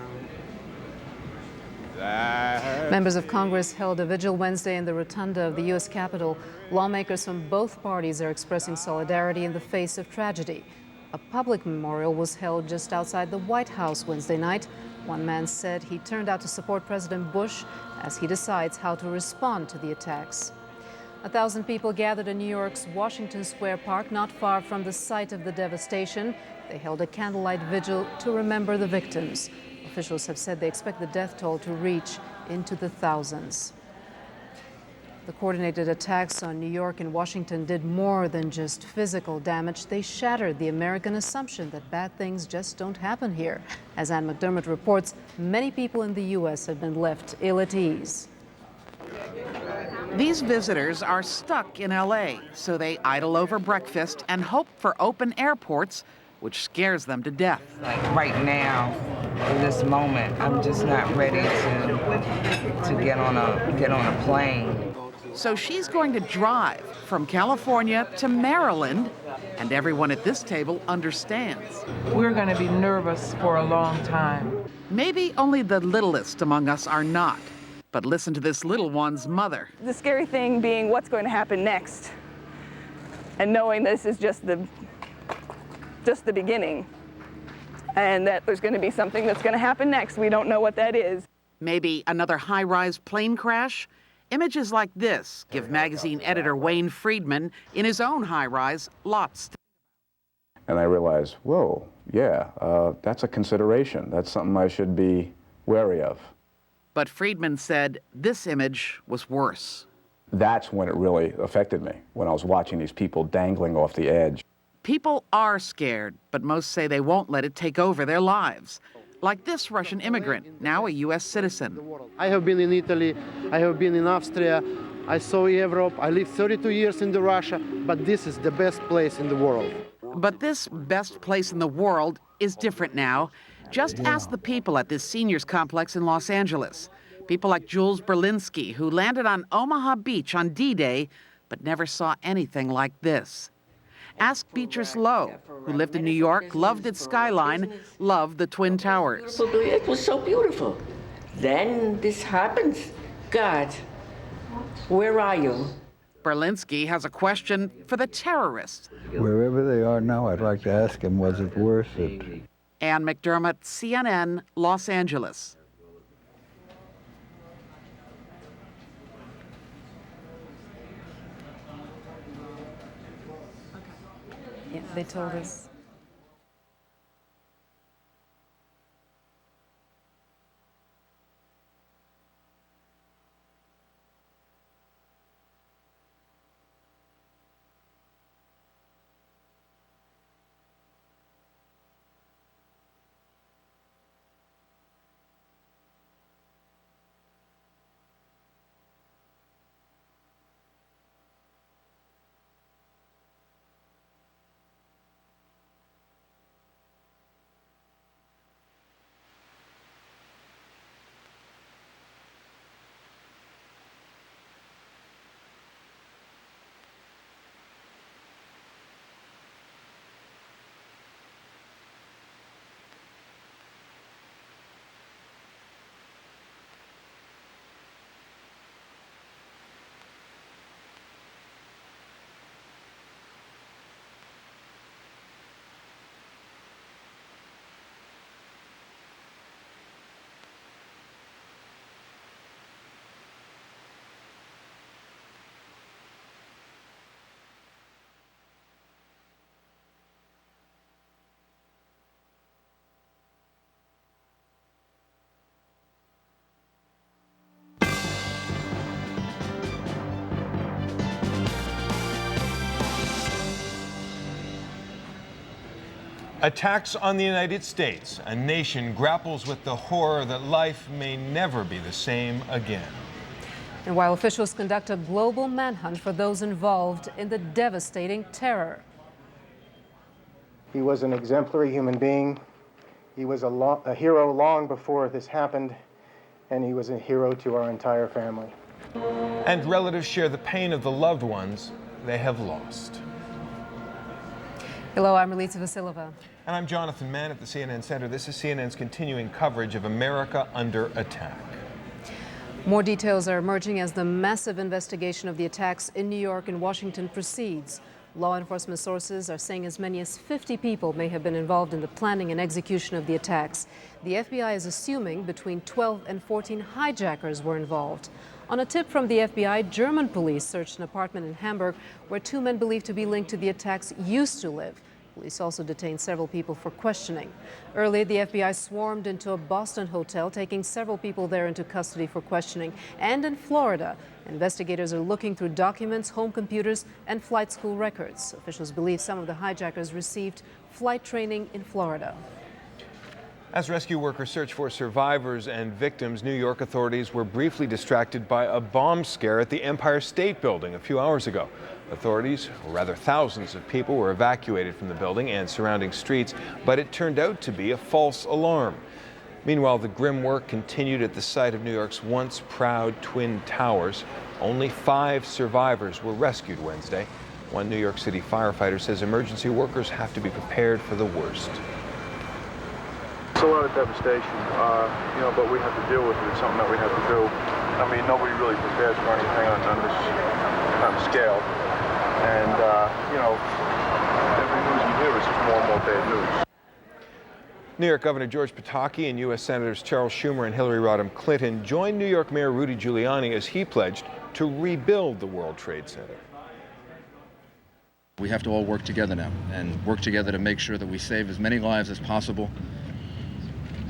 Members of Congress held a vigil Wednesday in the rotunda of the U.S. Capitol. Lawmakers from both parties are expressing solidarity in the face of tragedy. A public memorial was held just outside the White House Wednesday night. One man said he turned out to support President Bush as he decides how to respond to the attacks. 1,000 people gathered in New York's Washington Square Park, not far from the site of the devastation. They held a candlelight vigil to remember the victims. Officials have said they expect the death toll to reach into the thousands. The coordinated attacks on New York and Washington did more than just physical damage. They shattered the American assumption that bad things just don't happen here. As Ann McDermott reports, many people in the U.S. have been left ill at ease. These visitors are stuck in L.A., so they idle over breakfast and hope for open airports, which scares them to death. Like right now, in this moment, I'm just not ready to get on a plane. So she's going to drive from California to Maryland, and everyone at this table understands. We're going to be nervous for a long time. Maybe only the littlest among us are not, but listen to this little one's mother. The scary thing being what's going to happen next, and knowing this is just the beginning, and that there's going to be something that's going to happen next. We don't know what that is. Maybe another high-rise plane crash? Images like this give magazine editor Wayne Friedman, in his own high-rise, lots. And I realized, whoa, yeah, that's a consideration. That's something I should be wary of. But Friedman said this image was worse. That's when it really affected me, when I was watching these people dangling off the edge. People are scared, but most say they won't let it take over their lives. Like this Russian immigrant, now a U.S. citizen. I have been in Italy, I have been in Austria, I saw Europe. I lived 32 years in Russia, but this is the best place in the world. But this best place in the world is different now. Just ask the people at this seniors complex in Los Angeles. People like Jules Berlinski, who landed on Omaha Beach on D-Day, but never saw anything like this. Ask Beatrice Lowe, who lived in New York, loved its skyline, loved the Twin Towers. It was so beautiful. Then this happens. God, where are you? Berlinski has a question for the terrorists. Wherever they are now, I'd like to ask them, was it worth it? Ann McDermott, CNN, Los Angeles. Yeah, they told us. Attacks on the United States. A nation grapples with the horror that life may never be the same again. And while officials conduct a global manhunt for those involved in the devastating terror. He was an exemplary human being. He was a hero long before this happened, and he was a hero to our entire family. And relatives share the pain of the loved ones they have lost. Hello, I'm Relisa Vasilova. And I'm Jonathan Mann at the CNN Center. This is CNN's continuing coverage of America under attack. More details are emerging as the massive investigation of the attacks in New York and Washington proceeds. Law enforcement sources are saying as many as 50 people may have been involved in the planning and execution of the attacks. The FBI is assuming between 12 and 14 hijackers were involved. On a tip from the FBI, German police searched an apartment in Hamburg where two men believed to be linked to the attacks used to live. Police also detained several people for questioning. Earlier, the FBI swarmed into a Boston hotel, taking several people there into custody for questioning. And in Florida, investigators are looking through documents, home computers, and flight school records. Officials believe some of the hijackers received flight training in Florida. As rescue workers search for survivors and victims, New York authorities were briefly distracted by a bomb scare at the Empire State Building a few hours ago. Authorities, or rather thousands of people, were evacuated from the building and surrounding streets, but it turned out to be a false alarm. Meanwhile, the grim work continued at the site of New York's once proud Twin Towers. Only 5 survivors were rescued Wednesday. One New York City firefighter says emergency workers have to be prepared for the worst. It's a lot of devastation, but we have to deal with it. It's something that we have to do. I mean, nobody really prepares for anything on this kind of scale. And, every news you hear is just more and more bad news. New York Governor George Pataki and U.S. Senators Charles Schumer and Hillary Rodham Clinton joined New York Mayor Rudy Giuliani as he pledged to rebuild the World Trade Center. We have to all work together now and work together to make sure that we save as many lives as possible,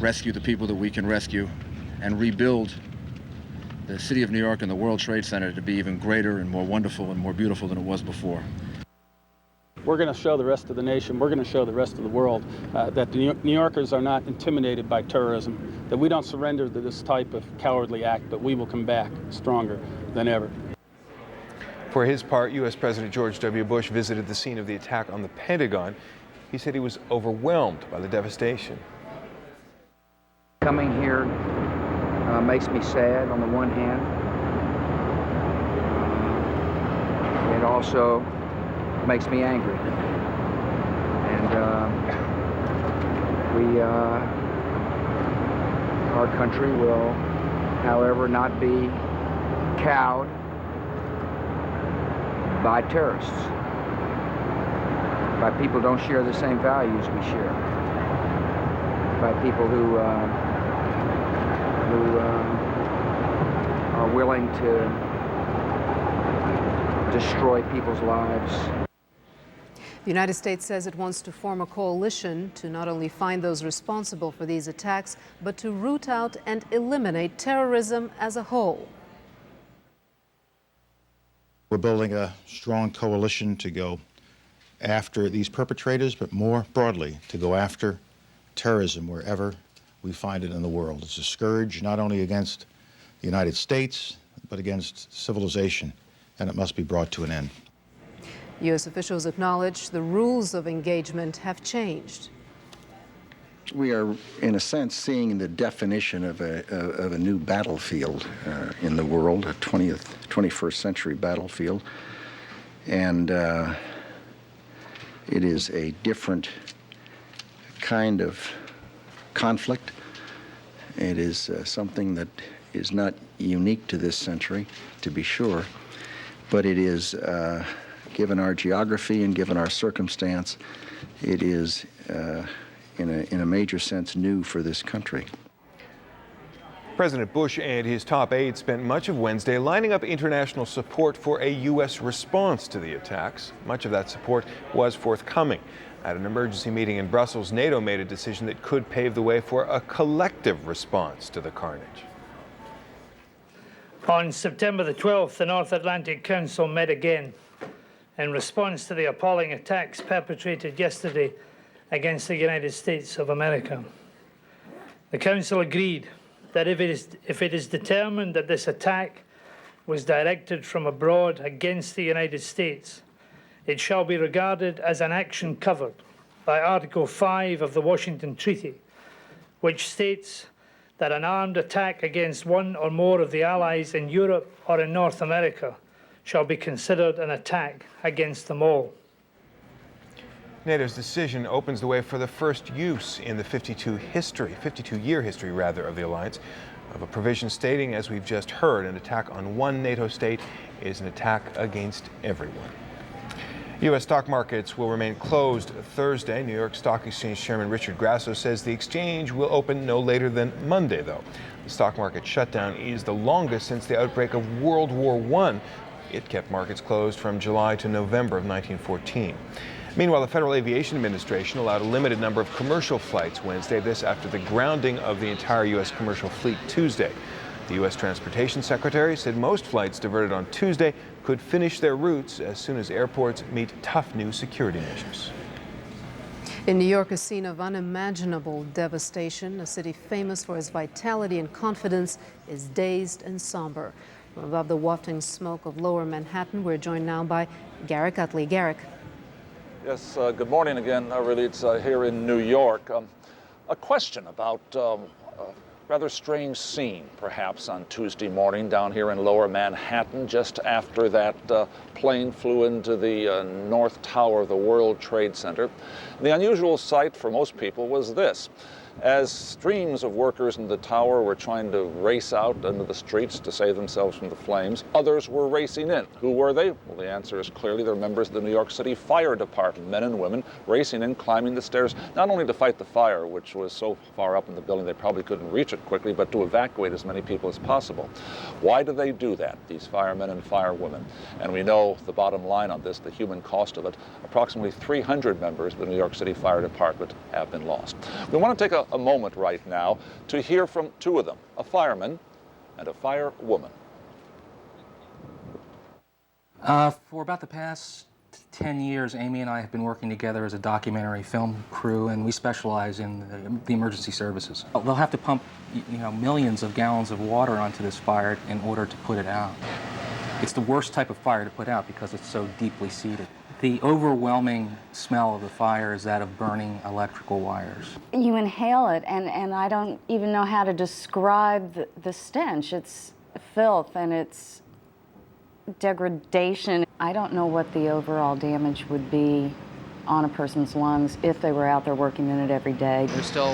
rescue the people that we can rescue, and rebuild the city of New York and the World Trade Center to be even greater and more wonderful and more beautiful than it was before. We're going to show the rest of the nation, we're going to show the rest of the world that the New Yorkers are not intimidated by terrorism, that we don't surrender to this type of cowardly act, but we will come back stronger than ever. For his part, U.S. President George W. Bush visited the scene of the attack on the Pentagon. He said he was overwhelmed by the devastation. Coming here makes me sad on the one hand. It also makes me angry. And our country will, however, not be cowed by terrorists, by people who don't share the same values we share, by people who are willing to destroy people's lives. The United States says it wants to form a coalition to not only find those responsible for these attacks, but to root out and eliminate terrorism as a whole. We're building a strong coalition to go after these perpetrators, but more broadly, to go after terrorism wherever we find it in the world. It's a scourge not only against the United States, but against civilization, and it must be brought to an end. U.S. officials acknowledge the rules of engagement have changed. We are, in a sense, seeing the definition of a new battlefield in the world, a 21st century battlefield. And it is a different kind of conflict. It is something that is not unique to this century, to be sure, but it is, given our geography and given our circumstance, it is in a major sense new for this country. President Bush and his top aides spent much of Wednesday lining up international support for a U.S. response to the attacks. Much of that support was forthcoming. At an emergency meeting in Brussels, NATO made a decision that could pave the way for a collective response to the carnage. On September the 12th, the North Atlantic Council met again in response to the appalling attacks perpetrated yesterday against the United States of America. The Council agreed that if it is determined that this attack was directed from abroad against the United States, it shall be regarded as an action covered by Article 5 of the Washington Treaty, which states that an armed attack against one or more of the allies in Europe or in North America shall be considered an attack against them all. NATO's decision opens the way for the first use in the 52-year history of the alliance, of a provision stating, as we've just heard, an attack on one NATO state is an attack against everyone. U.S. stock markets will remain closed Thursday. New York Stock Exchange Chairman Richard Grasso says the exchange will open no later than Monday, though. The stock market shutdown is the longest since the outbreak of World War I. It kept markets closed from July to November of 1914. Meanwhile, the Federal Aviation Administration allowed a limited number of commercial flights Wednesday, this after the grounding of the entire U.S. commercial fleet Tuesday. The U.S. Transportation Secretary said most flights diverted on Tuesday could finish their routes as soon as airports meet tough new security measures. In New York, a scene of unimaginable devastation. A city famous for its vitality and confidence is dazed and somber. From above the wafting smoke of lower Manhattan, we're joined now by Garrick Utley. Garrick. Yes, good morning again, really. It's here in New York. A question about a rather strange scene, perhaps, on Tuesday morning down here in lower Manhattan, just after that plane flew into the North Tower of the World Trade Center. The unusual sight for most people was this. As streams of workers in the tower were trying to race out into the streets to save themselves from the flames, others were racing in. Who were they? Well, the answer is clearly they're members of the New York City Fire Department, men and women racing in, climbing the stairs, not only to fight the fire, which was so far up in the building they probably couldn't reach it quickly, but to evacuate as many people as possible. Why do they do that, these firemen and firewomen? And we know the bottom line on this, the human cost of it. Approximately 300 members of the New York City Fire Department have been lost. We want to take a moment right now to hear from two of them, a fireman and a firewoman. For about the past 10 years, Amy and I have been working together as a documentary film crew, and we specialize in the emergency services. They'll have to pump, millions of gallons of water onto this fire in order to put it out. It's the worst type of fire to put out because it's so deeply seated. The overwhelming smell of the fire is that of burning electrical wires. You inhale it, and I don't even know how to describe the stench. It's filth and it's degradation. I don't know what the overall damage would be on a person's lungs if they were out there working in it every day. We're still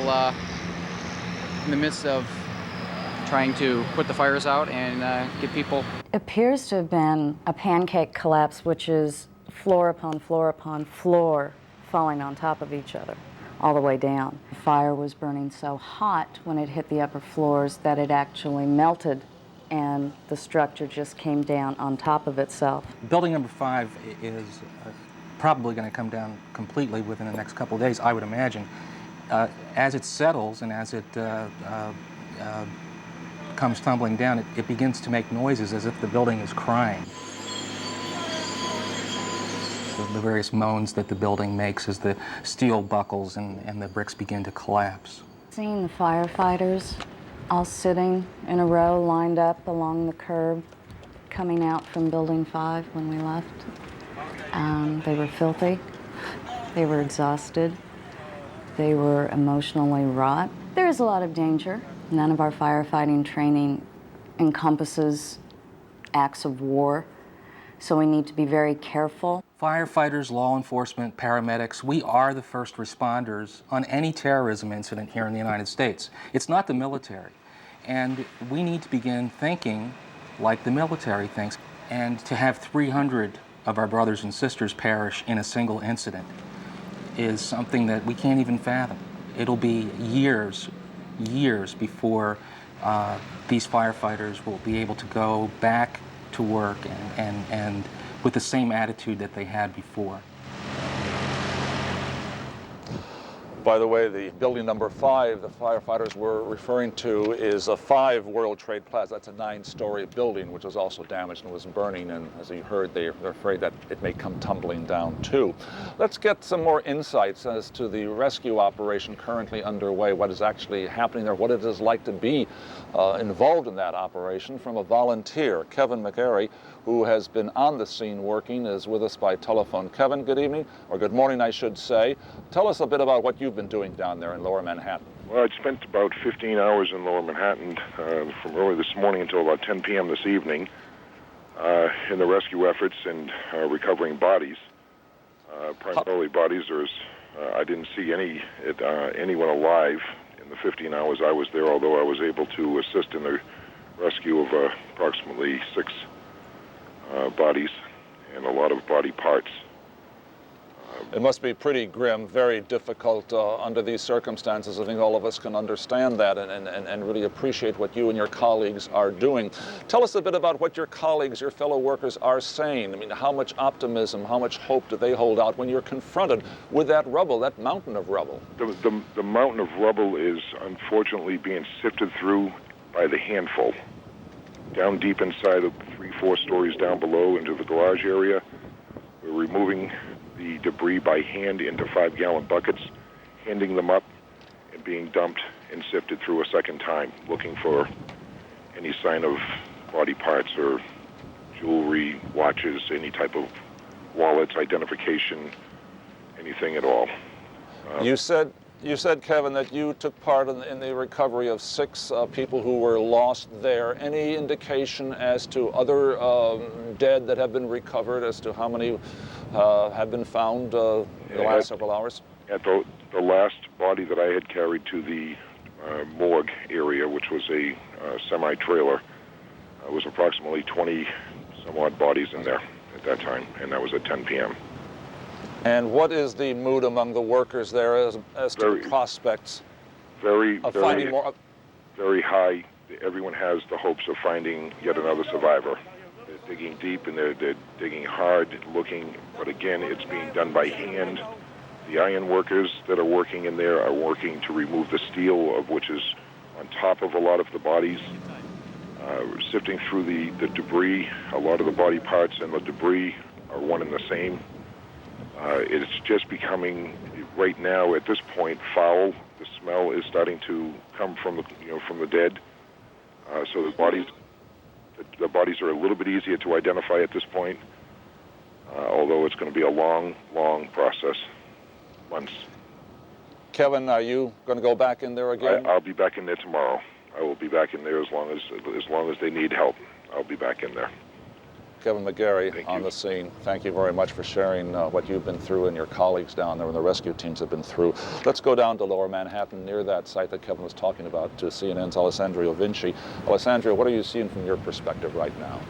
in the midst of trying to put the fires out and get people. It appears to have been a pancake collapse, which is floor upon floor upon floor falling on top of each other all the way down. The fire was burning so hot when it hit the upper floors that it actually melted and the structure just came down on top of itself. Building number 5 is probably going to come down completely within the next couple of days, I would imagine. As it settles and as it comes tumbling down, it begins to make noises as if the building is crying. The various moans that the building makes as the steel buckles and the bricks begin to collapse. Seeing the firefighters all sitting in a row lined up along the curb coming out from Building 5 when we left. They were filthy, they were exhausted, they were emotionally wrought. There is a lot of danger. None of our firefighting training encompasses acts of war, so we need to be very careful. Firefighters, law enforcement, paramedics, we are the first responders on any terrorism incident here in the United States. It's not the military. And we need to begin thinking like the military thinks. And to have 300 of our brothers and sisters perish in a single incident is something that we can't even fathom. It'll be years before these firefighters will be able to go back to work and with the same attitude that they had before. By the way, the building number 5 the firefighters were referring to is a 5 World Trade Plaza. That's a 9-story building, which was also damaged and was burning. And as you heard, they're afraid that it may come tumbling down too. Let's get some more insights as to the rescue operation currently underway, what is actually happening there, what it is like to be involved in that operation from a volunteer. Kevin McGarry, who has been on the scene working, is with us by telephone. Kevin, good evening, or good morning, I should say. Tell us a bit about what you've been doing down there in Lower Manhattan. Well, I'd spent about 15 hours in Lower Manhattan from early this morning until about 10 p.m. this evening in the rescue efforts and recovering bodies, primarily bodies. I didn't see anyone alive in the 15 hours I was there, although I was able to assist in the rescue of approximately 6 bodies and a lot of body parts. It must be pretty grim, very difficult under these circumstances. I think all of us can understand that and really appreciate what you and your colleagues are doing. Tell us a bit about what your colleagues, your fellow workers are saying. I mean, how much optimism, how much hope do they hold out when you're confronted with that rubble, that mountain of rubble? The mountain of rubble is unfortunately being sifted through by the handful. Down deep inside of 3-4 stories down below into the garage area, we're removing the debris by hand into 5-gallon buckets, handing them up and being dumped and sifted through a second time, looking for any sign of body parts or jewelry, watches, any type of wallets, identification, anything at all. You said, Kevin, that you took part in the recovery of 6 people who were lost there. Any indication as to other dead that have been recovered, as to how many have been found in the last several hours? At the last body that I had carried to the morgue area, which was a semi-trailer, was approximately 20-some-odd bodies in there at that time, and that was at 10 p.m. And what is the mood among the workers there as to the prospects of finding more? Very high. Everyone has the hopes of finding yet another survivor. They're digging deep and they're digging hard, looking, but again, it's being done by hand. The iron workers that are working in there are working to remove the steel, of which is on top of a lot of the bodies. Sifting through the debris, a lot of the body parts and the debris are one and the same. It's just becoming, right now, at this point, foul. The smell is starting to come from the dead. So the bodies The bodies are a little bit easier to identify at this point, although it's going to be a long, long process, months. Kevin, are you going to go back in there again? I'll be back in there tomorrow. I will be back in there as long as they need help. I'll be back in there. Kevin McGarry on the scene. Thank you very much for sharing what you've been through and your colleagues down there and the rescue teams have been through. Let's go down to Lower Manhattan near that site that Kevin was talking about to CNN's Alessandro Vinci. Alessandro, what are you seeing from your perspective right now?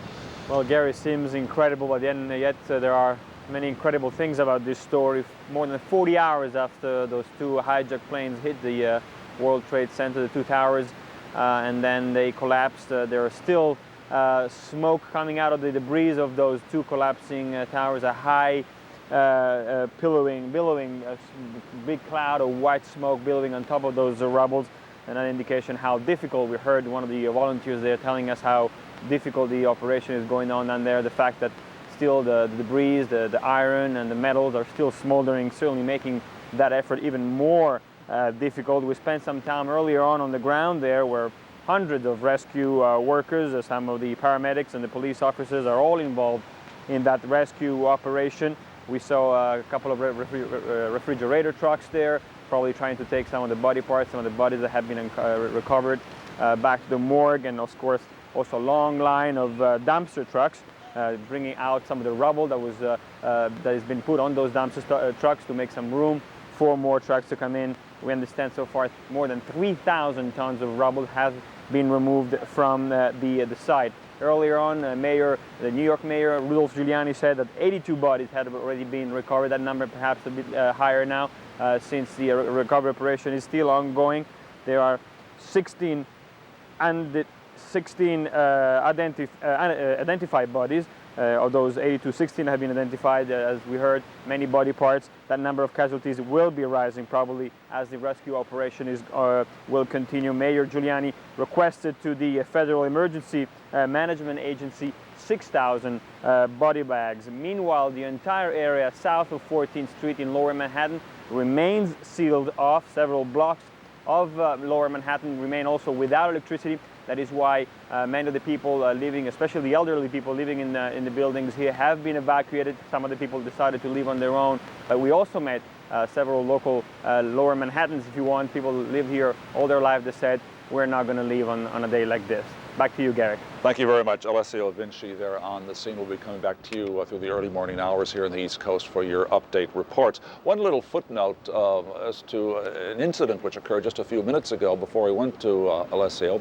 Well, Gary, seems incredible, but yet there are many incredible things about this story. More than 40 hours after those two hijacked planes hit the World Trade Center, the two towers, and then they collapsed. There are still smoke coming out of the debris of those two collapsing towers, a high billowing, a big cloud of white smoke billowing on top of those rubbles, and an indication how difficult. We heard one of the volunteers there telling us how difficult the operation is going on down there, the fact that still the debris, the iron and the metals are still smoldering, certainly making that effort even more difficult. We spent some time earlier on the ground there where hundreds of rescue workers, some of the paramedics and the police officers are all involved in that rescue operation. We saw a couple of refrigerator trucks there, probably trying to take some of the body parts, some of the bodies that have been recovered back to the morgue, and of course also a long line of dumpster trucks bringing out some of the rubble that has been put on those dumpster trucks to make some room for more trucks to come in. We understand so far more than 3,000 tons of rubble has been removed from the site. Earlier on, the New York Mayor Rudolph Giuliani said that 82 bodies had already been recovered. That number perhaps a bit higher now, since the recovery operation is still ongoing. There are 16 identified bodies. Of those 82, 16 have been identified, as we heard, many body parts. That number of casualties will be rising probably as the rescue operation will continue. Mayor Giuliani requested to the Federal Emergency Management Agency 6,000 body bags. Meanwhile, the entire area south of 14th Street in Lower Manhattan remains sealed off. Several blocks of Lower Manhattan remain also without electricity. That is why many of the people living, especially the elderly people living in the buildings here, have been evacuated. Some of the people decided to leave on their own. But we also met several local Lower Manhattans, if you want. People who live here all their life. They said, we're not going to leave on a day like this. Back to you, Garrick. Thank you very much. Alessio Vinci there on the scene. We'll be coming back to you through the early morning hours here in the East Coast for your update reports. One little footnote as to an incident which occurred just a few minutes ago before we went to Alessio.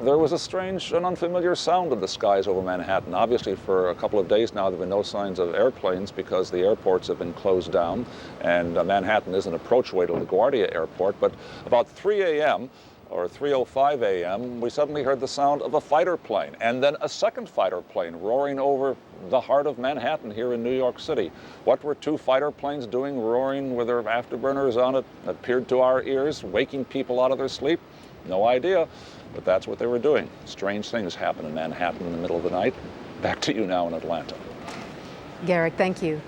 There was a strange and unfamiliar sound in the skies over Manhattan. Obviously, for a couple of days now, there have been no signs of airplanes because the airports have been closed down, and Manhattan is an approachway to LaGuardia Airport. But about 3 a.m., or 3:05 a.m., we suddenly heard the sound of a fighter plane, and then a second fighter plane roaring over the heart of Manhattan here in New York City. What were two fighter planes doing, roaring with their afterburners on it, appeared to our ears, waking people out of their sleep? No idea, but that's what they were doing. Strange things happen in Manhattan in the middle of the night. Back to you now in Atlanta. Garrick, thank you.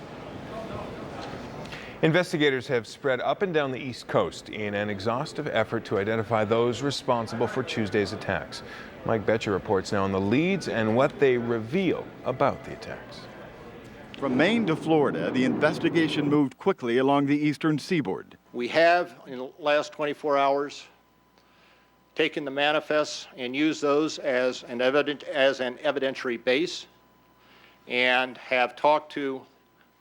Investigators have spread up and down the East Coast in an exhaustive effort to identify those responsible for Tuesday's attacks. Mike Betcher reports now on the leads and what they reveal about the attacks. From Maine to Florida, the investigation moved quickly along the eastern seaboard. We have, in the last 24 hours, taken the manifests and used those as an evidentiary base, and have talked to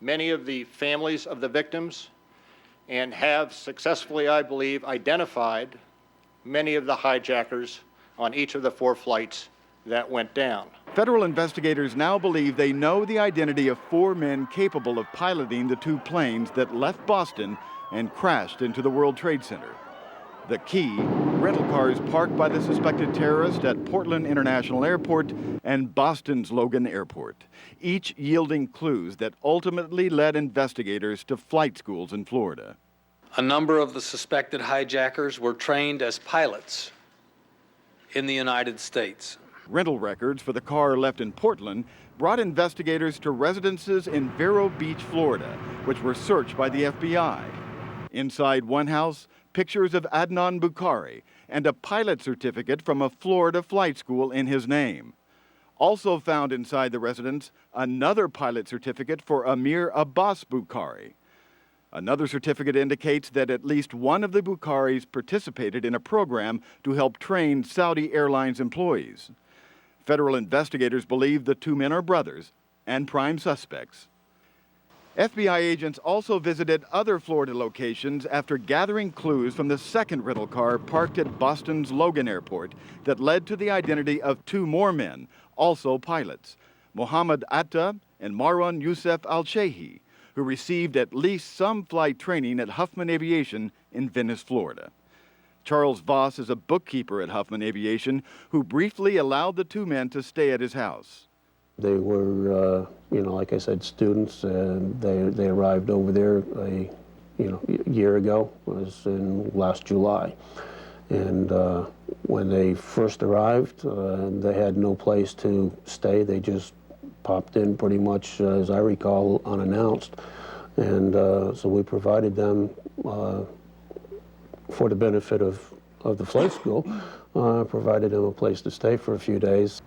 many of the families of the victims, and have successfully, I believe, identified many of the hijackers on each of the 4 flights that went down. Federal investigators now believe they know the identity of 4 men capable of piloting the 2 planes that left Boston and crashed into the World Trade Center. The key, rental cars parked by the suspected terrorist at Portland International Airport and Boston's Logan Airport, each yielding clues that ultimately led investigators to flight schools in Florida. A number of the suspected hijackers were trained as pilots in the United States. Rental records for the car left in Portland brought investigators to residences in Vero Beach, Florida, which were searched by the FBI. Inside one house, pictures of Adnan Bukhari and a pilot certificate from a Florida flight school in his name. Also found inside the residence, another pilot certificate for Amir Abbas Bukhari. Another certificate indicates that at least one of the Bukharis participated in a program to help train Saudi Airlines employees. Federal investigators believe the two men are brothers and prime suspects. FBI agents also visited other Florida locations after gathering clues from the second rental car parked at Boston's Logan Airport that led to the identity of two more men, also pilots, Mohammed Atta and Marwan Youssef Al-Shehi, who received at least some flight training at Huffman Aviation in Venice, Florida. Charles Voss is a bookkeeper at Huffman Aviation who briefly allowed the two men to stay at his house. They were, like I said, students, and they arrived over there a year ago. It was in last July. And when they first arrived, they had no place to stay. They just popped in pretty much, as I recall, unannounced. And so we provided them, for the benefit of the flight school, provided them a place to stay for a few days.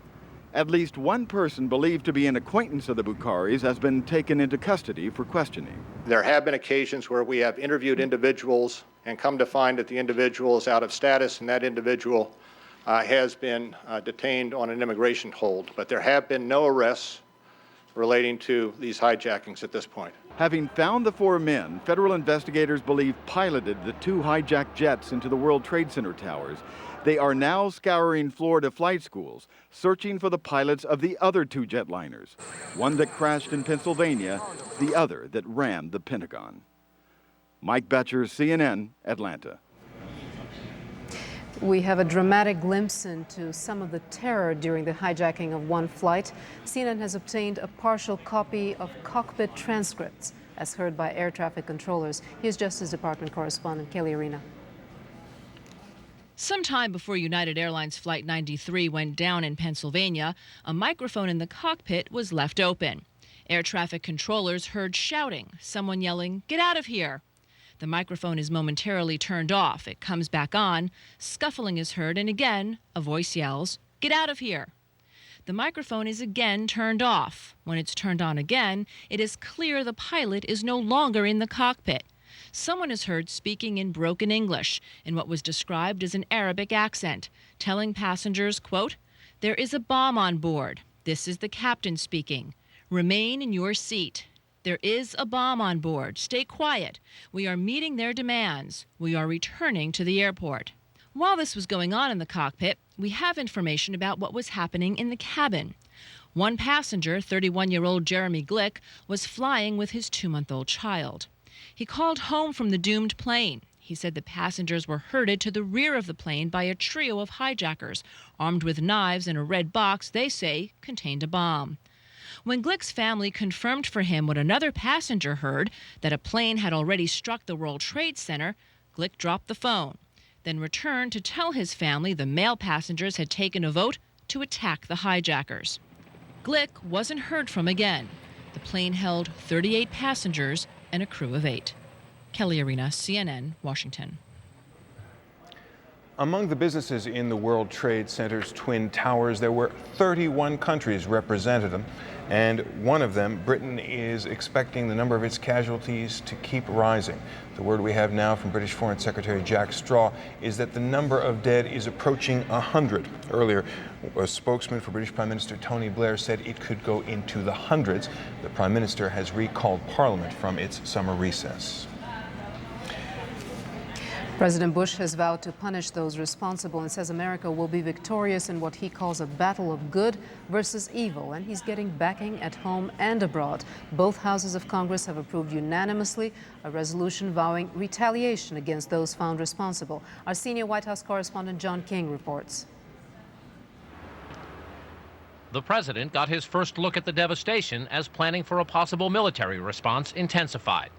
At least one person believed to be an acquaintance of the Bukharis has been taken into custody for questioning. There have been occasions where we have interviewed individuals and come to find that the individual is out of status and that individual has been detained on an immigration hold. But there have been no arrests relating to these hijackings at this point. Having found the four men, federal investigators believe piloted the two hijacked jets into the World Trade Center towers. They are now scouring Florida flight schools, searching for the pilots of the other two jetliners, one that crashed in Pennsylvania, the other that rammed the Pentagon. Mike Betcher, CNN, Atlanta. We have a dramatic glimpse into some of the terror during the hijacking of one flight. CNN has obtained a partial copy of cockpit transcripts as heard by air traffic controllers. Here's Justice Department correspondent Kelly Arena. Sometime before United Airlines Flight 93 went down in Pennsylvania, a microphone in the cockpit was left open. Air traffic controllers heard shouting, someone yelling, "Get out of here!" The microphone is momentarily turned off. It comes back on. Scuffling is heard, and again, a voice yells, "Get out of here!" The microphone is again turned off. When it's turned on again, it is clear the pilot is no longer in the cockpit. Someone is heard speaking in broken English, in what was described as an Arabic accent, telling passengers, quote, "There is a bomb on board. This is the captain speaking. Remain in your seat. There is a bomb on board. Stay quiet. We are meeting their demands. We are returning to the airport." While this was going on in the cockpit, we have information about what was happening in the cabin. One passenger, 31-year-old Jeremy Glick, was flying with his 2-month-old child. He called home from the doomed plane. He said the passengers were herded to the rear of the plane by a trio of hijackers, armed with knives and a red box they say contained a bomb. When Glick's family confirmed for him what another passenger heard, that a plane had already struck the World Trade Center, Glick dropped the phone, then returned to tell his family the male passengers had taken a vote to attack the hijackers. Glick wasn't heard from again. The plane held 38 passengers and a crew of 8. Kelly Arena, CNN, Washington. Among the businesses in the World Trade Center's Twin Towers, there were 31 countries represented them, and one of them, Britain, is expecting the number of its casualties to keep rising. The word we have now from British Foreign Secretary Jack Straw is that the number of dead is approaching 100. Earlier, a spokesman for British Prime Minister Tony Blair said it could go into the hundreds. The Prime Minister has recalled Parliament from its summer recess. President Bush has vowed to punish those responsible and says America will be victorious in what he calls a battle of good versus evil, and he's getting backing at home and abroad. Both houses of Congress have approved unanimously a resolution vowing retaliation against those found responsible. Our senior White House correspondent John King reports. The president got his first look at the devastation as planning for a possible military response intensified.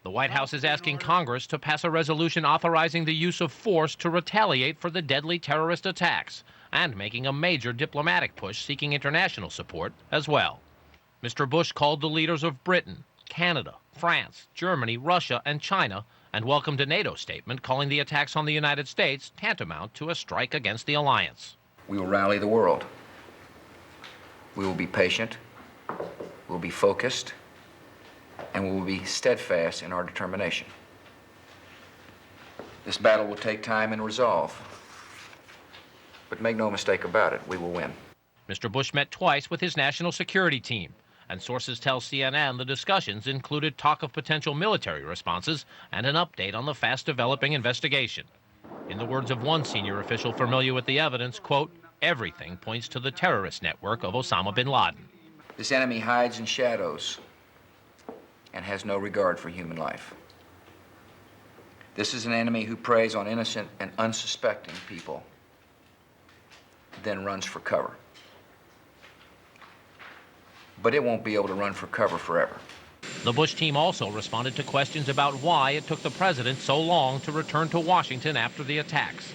The White House is asking Congress to pass a resolution authorizing the use of force to retaliate for the deadly terrorist attacks and making a major diplomatic push seeking international support as well. Mr. Bush called the leaders of Britain, Canada, France, Germany, Russia, and China and welcomed a NATO statement calling the attacks on the United States tantamount to a strike against the alliance. We will rally the world. We will be patient, we'll be focused, and we will be steadfast in our determination. This battle will take time and resolve, but make no mistake about it, we will win. Mr. Bush met twice with his national security team, and sources tell CNN the discussions included talk of potential military responses and an update on the fast-developing investigation. In the words of one senior official familiar with the evidence, quote, everything points to the terrorist network of Osama bin Laden. This enemy hides in shadows and has no regard for human life. This is an enemy who preys on innocent and unsuspecting people, then runs for cover. But it won't be able to run for cover forever. The Bush team also responded to questions about why it took the president so long to return to Washington after the attacks.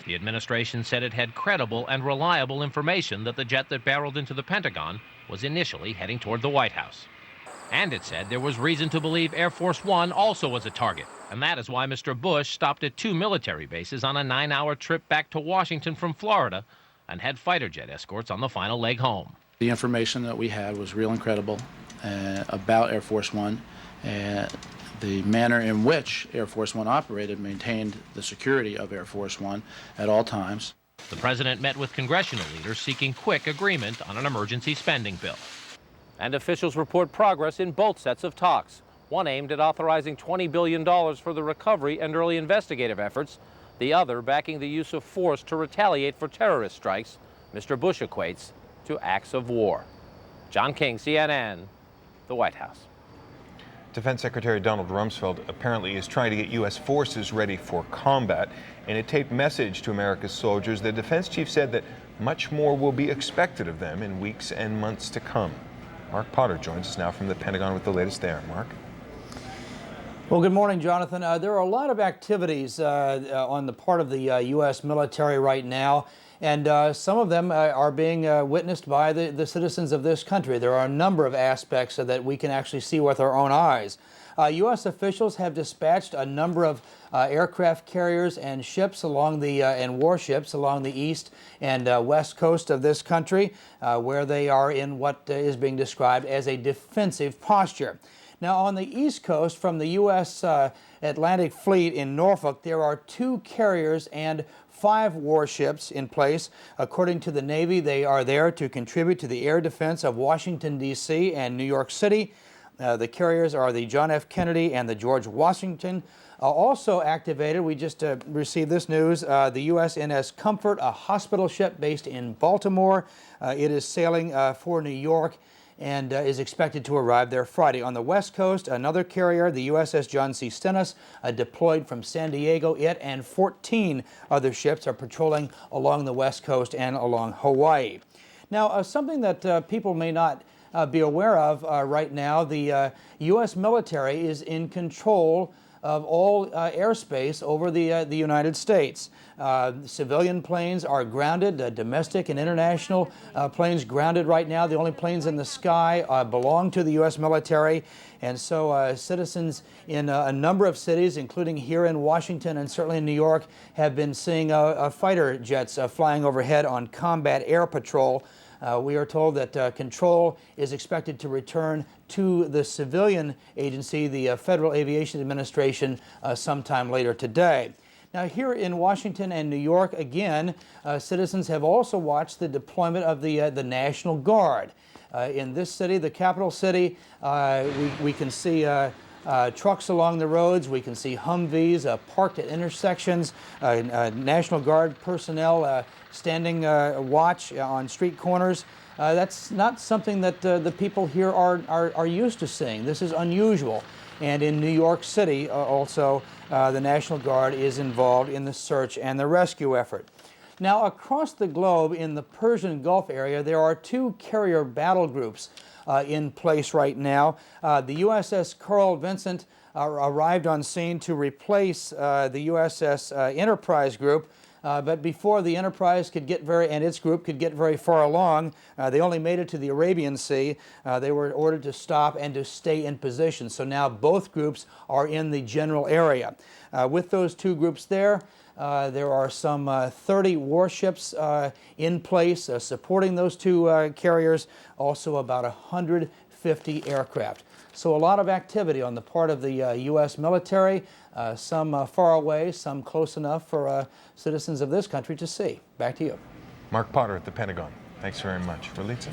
The administration said it had credible and reliable information that the jet that barreled into the Pentagon was initially heading toward the White House. And it said there was reason to believe Air Force One also was a target, and that is why Mr. Bush stopped at 2 military bases on a 9-hour trip back to Washington from Florida and had fighter jet escorts on the final leg home. The information that we had was real and credible about Air Force One, and the manner in which Air Force One operated maintained the security of Air Force One at all times. The president met with congressional leaders seeking quick agreement on an emergency spending bill. And officials report progress in both sets of talks, one aimed at authorizing $20 billion for the recovery and early investigative efforts, the other backing the use of force to retaliate for terrorist strikes Mr. Bush equates to acts of war. John King, CNN, the White House. Defense Secretary Donald Rumsfeld apparently is trying to get U.S. forces ready for combat. In a taped message to America's soldiers, the defense chief said that much more will be expected of them in weeks and months to come. Mark Potter joins us now from the Pentagon with the latest there. Mark? Well, good morning, Jonathan. There are a lot of activities on the part of the U.S. military right now, and some of them are being witnessed by the citizens of this country. There are a number of aspects that we can actually see with our own eyes. U.S. officials have dispatched a number of aircraft carriers and ships along the and warships along the east and west coast of this country, where they are in what is being described as a defensive posture. Now, on the east coast, from the U.S. Atlantic Fleet in Norfolk, there are 2 carriers and 5 warships in place. According to the Navy, they are there to contribute to the air defense of Washington, D.C. and New York City. The carriers are the John F. Kennedy and the George Washington. Also activated, we just received this news, the USNS Comfort, a hospital ship based in Baltimore. It is sailing for New York and is expected to arrive there Friday. On the west coast, another carrier, the USS John C. Stennis, deployed from San Diego. It and 14 other ships are patrolling along the west coast and along Hawaii. Now, something that people may not be aware of right now, the U.S. military is in control of all airspace over the United States. Civilian planes are grounded, domestic and international planes grounded right now. The only planes in the sky belong to the U.S. military. And so citizens in a number of cities, including here in Washington and certainly in New York, have been seeing fighter jets flying overhead on combat air patrol. We are told that control is expected to return to the civilian agency, the Federal Aviation Administration, sometime later today. Now, here in Washington and New York, again, citizens have also watched the deployment of the National Guard. In this city, the capital city, we can see trucks along the roads. We can see Humvees parked at intersections, National Guard personnel standing watch on street corners. That's not something that the people here are used to seeing. This is unusual. And in New York City also, the National Guard is involved in the search and the rescue effort. Now, across the globe in the Persian Gulf area, there are 2 carrier battle groups in place right now. The USS Carl Vinson arrived on scene to replace the USS Enterprise Group. But before the Enterprise could get and its group could get very far along, they only made it to the Arabian Sea. They were ordered to stop and to stay in position. So now both groups are in the general area. With those two groups there are some 30 warships in place supporting those two carriers, also about 150 aircraft. So a lot of activity on the part of the U.S. military, some far away, some close enough for citizens of this country to see. Back to you. Mark Potter at the Pentagon. Thanks very much. Ralitza.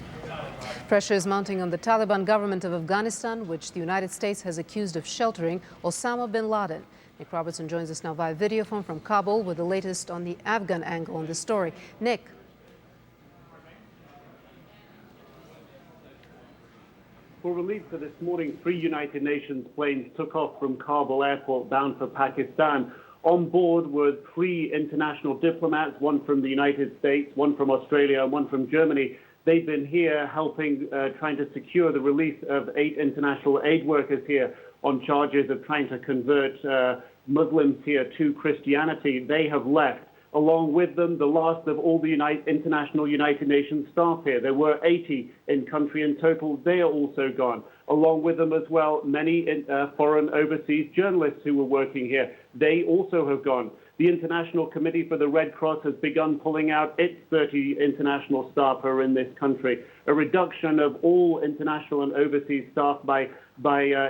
Pressure is mounting on the Taliban government of Afghanistan, which the United States has accused of sheltering Osama bin Laden. Nick Robertson joins us now via video phone from Kabul with the latest on the Afghan angle on this story. Nick. For relief for this morning, 3 United Nations planes took off from Kabul airport bound for Pakistan. On board were 3 international diplomats, one from the United States, one from Australia, and one from Germany. They've been here helping, trying to secure the release of 8 international aid workers here on charges of trying to convert Muslims here to Christianity. They have left. Along with them, the last of all the international United Nations staff here. There were 80 in country in total. They are also gone. Along with them as well, many foreign overseas journalists who were working here. They also have gone. The International Committee for the Red Cross has begun pulling out its 30 international staff who are in this country. A reduction of all international and overseas staff by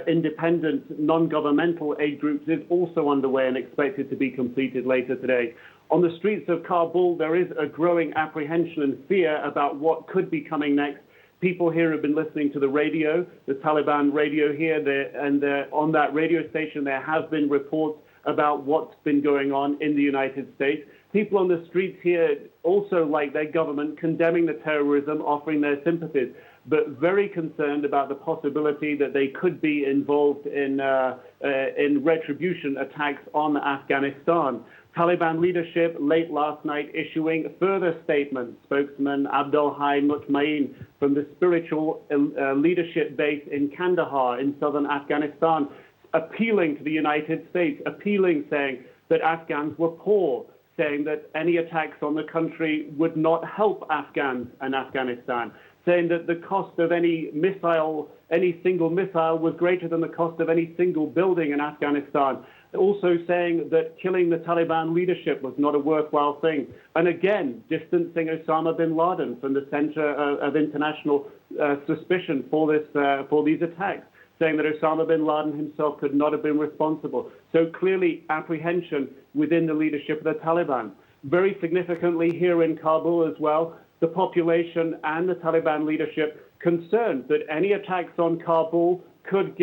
independent, non-governmental aid groups is also underway and expected to be completed later today. On the streets of Kabul, there is a growing apprehension and fear about what could be coming next. People here have been listening to the radio, the Taliban radio here, and on that radio station there have been reports about what's been going on in the United States. People on the streets here also, like their government, condemning the terrorism, offering their sympathies, but very concerned about the possibility that they could be involved in retribution attacks on Afghanistan. Taliban leadership late last night issuing further statements. Spokesman Abdul Hai Mutmain from the spiritual leadership base in Kandahar in southern Afghanistan, appealing to the United States, saying that Afghans were poor, saying that any attacks on the country would not help Afghans and Afghanistan, saying that the cost of any single missile was greater than the cost of any single building in Afghanistan. Also saying that killing the Taliban leadership was not a worthwhile thing. And again, distancing Osama bin Laden from the center of international suspicion for these attacks, saying that Osama bin Laden himself could not have been responsible. So clearly apprehension within the leadership of the Taliban. Very significantly here in Kabul as well, the population and the Taliban leadership concerned that any attacks on Kabul could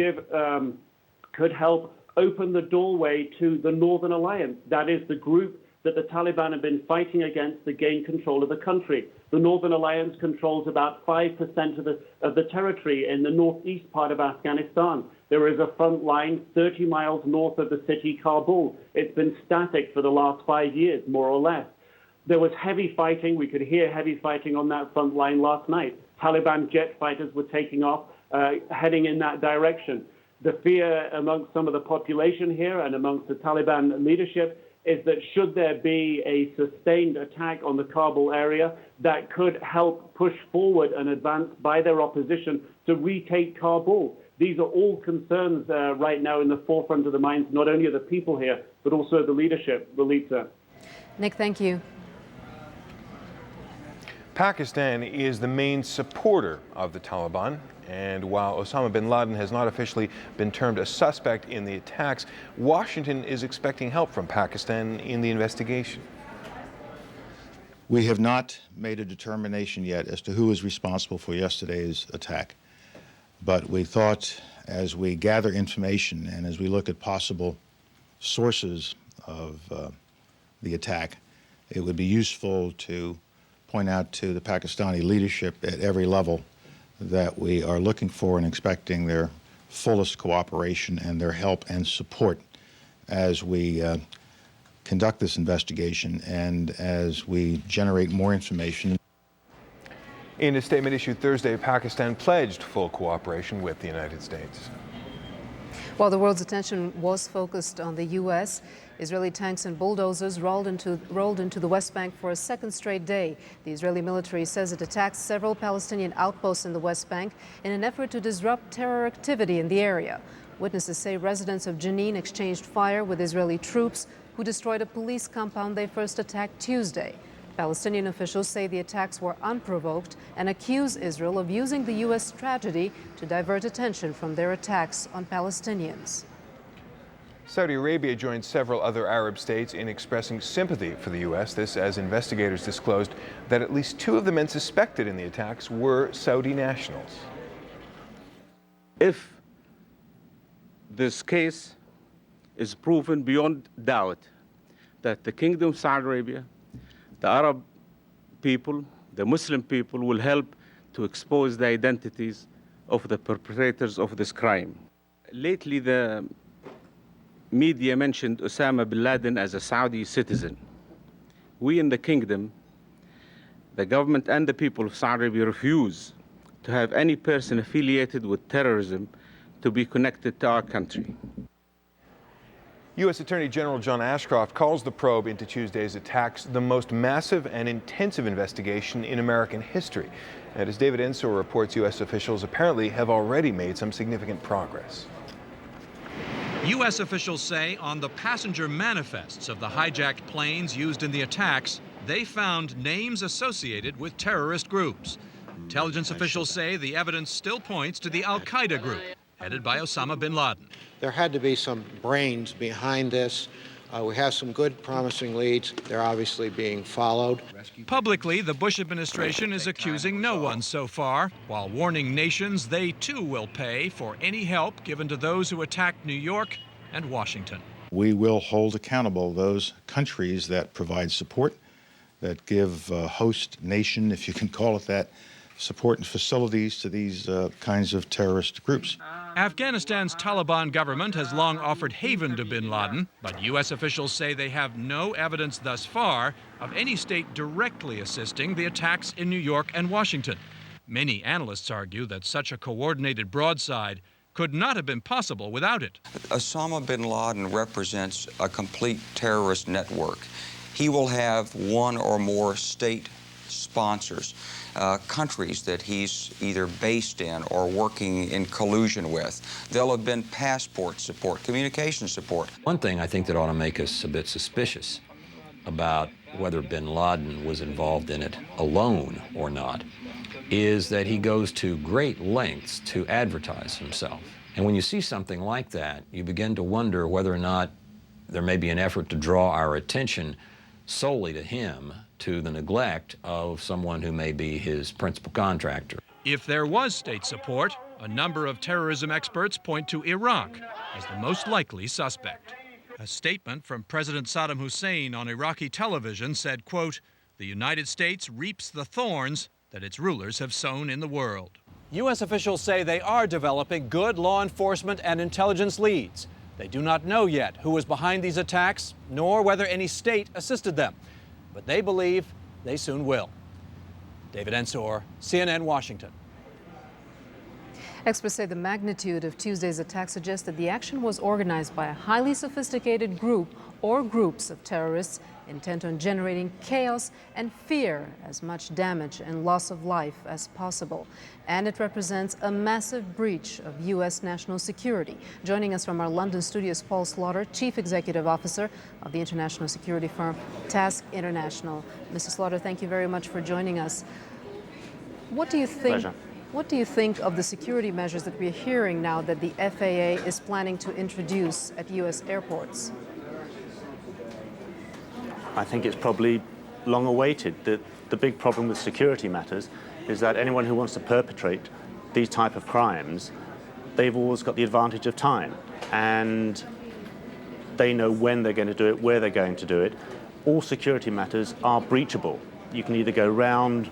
help open the doorway to the Northern Alliance. That is the group that the Taliban have been fighting against to gain control of the country. The Northern Alliance controls about 5% of the territory in the northeast part of Afghanistan. There is a front line 30 miles north of the city, Kabul. It's been static for the last 5 years, more or less. There was heavy fighting. We could hear heavy fighting on that front line last night. Taliban jet fighters were taking off, heading in that direction. The fear amongst some of the population here and amongst the Taliban leadership is that should there be a sustained attack on the Kabul area, that could help push forward an advance by their opposition to retake Kabul. These are all concerns right now in the forefront of the minds, not only of the people here, but also the leadership. Ralitza. Nick, thank you. Pakistan is the main supporter of the Taliban, and while Osama bin Laden has not officially been termed a suspect in the attacks, Washington is expecting help from Pakistan in the investigation. We have not made a determination yet as to who is responsible for yesterday's attack, but we thought as we gather information and as we look at possible sources of the attack, it would be useful to point out to the Pakistani leadership at every level that we are looking for and expecting their fullest cooperation and their help and support as we conduct this investigation and as we generate more information. In a statement issued Thursday, Pakistan pledged full cooperation with the United States. While the world's attention was focused on the U.S., Israeli tanks and bulldozers rolled into the West Bank for a second straight day. The Israeli military says it attacked several Palestinian outposts in the West Bank in an effort to disrupt terror activity in the area. Witnesses say residents of Jenin exchanged fire with Israeli troops who destroyed a police compound they first attacked Tuesday. Palestinian officials say the attacks were unprovoked and accuse Israel of using the U.S. tragedy to divert attention from their attacks on Palestinians. Saudi Arabia joined several other Arab states in expressing sympathy for the U.S. This as investigators disclosed that at least 2 of the men suspected in the attacks were Saudi nationals. If this case is proven beyond doubt that the Kingdom of Saudi Arabia, the Arab people, the Muslim people will help to expose the identities of the perpetrators of this crime. Lately, the media mentioned Osama bin Laden as a Saudi citizen. We in the kingdom, the government and the people of Saudi Arabia refuse to have any person affiliated with terrorism to be connected to our country. U.S. Attorney General John Ashcroft calls the probe into Tuesday's attacks the most massive and intensive investigation in American history. And as David Ensor reports, U.S. officials apparently have already made some significant progress. U.S. officials say on the passenger manifests of the hijacked planes used in the attacks, they found names associated with terrorist groups. Intelligence officials say the evidence still points to the al-Qaeda group, headed by Osama bin Laden. There had to be some brains behind this. We have some good, promising leads. They're obviously being followed. Publicly, the Bush administration is accusing no one so far, while warning nations they too will pay for any help given to those who attacked New York and Washington. We will hold accountable those countries that provide support, that give host nation, if you can call it that, support and facilities to these kinds of terrorist groups. Afghanistan's Taliban government has long offered haven to bin Laden, but U.S. officials say they have no evidence thus far of any state directly assisting the attacks in New York and Washington. Many analysts argue that such a coordinated broadside could not have been possible without it. Osama bin Laden represents a complete terrorist network. He will have one or more state sponsors, countries that he's either based in or working in collusion with. There'll have been passport support, communication support. One thing I think that ought to make us a bit suspicious about whether bin Laden was involved in it alone or not is that he goes to great lengths to advertise himself. And when you see something like that, you begin to wonder whether or not there may be an effort to draw our attention solely to him, to the neglect of someone who may be his principal contractor. If there was state support, a number of terrorism experts point to Iraq as the most likely suspect. A statement from President Saddam Hussein on Iraqi television said, quote, "The United States reaps the thorns that its rulers have sown in the world." U.S. officials say they are developing good law enforcement and intelligence leads. They do not know yet who was behind these attacks, nor whether any state assisted them. But they believe they soon will. David Ensor, CNN, Washington. Experts say the magnitude of Tuesday's attack suggests that the action was organized by a highly sophisticated group or groups of terrorists intent on generating chaos and fear, as much damage and loss of life as possible. And it represents a massive breach of U.S. national security. Joining us from our London studios, Paul Slaughter, Chief Executive Officer of the international security firm Task International. Mr. Slaughter, thank you very much for joining us. What do you think? Pleasure. What do you think of the security measures that we're hearing now that the FAA is planning to introduce at U.S. airports? I think it's probably long awaited. The big problem with security matters is that anyone who wants to perpetrate these type of crimes, they've always got the advantage of time. And they know when they're going to do it, where they're going to do it. All security matters are breachable. You can either go round,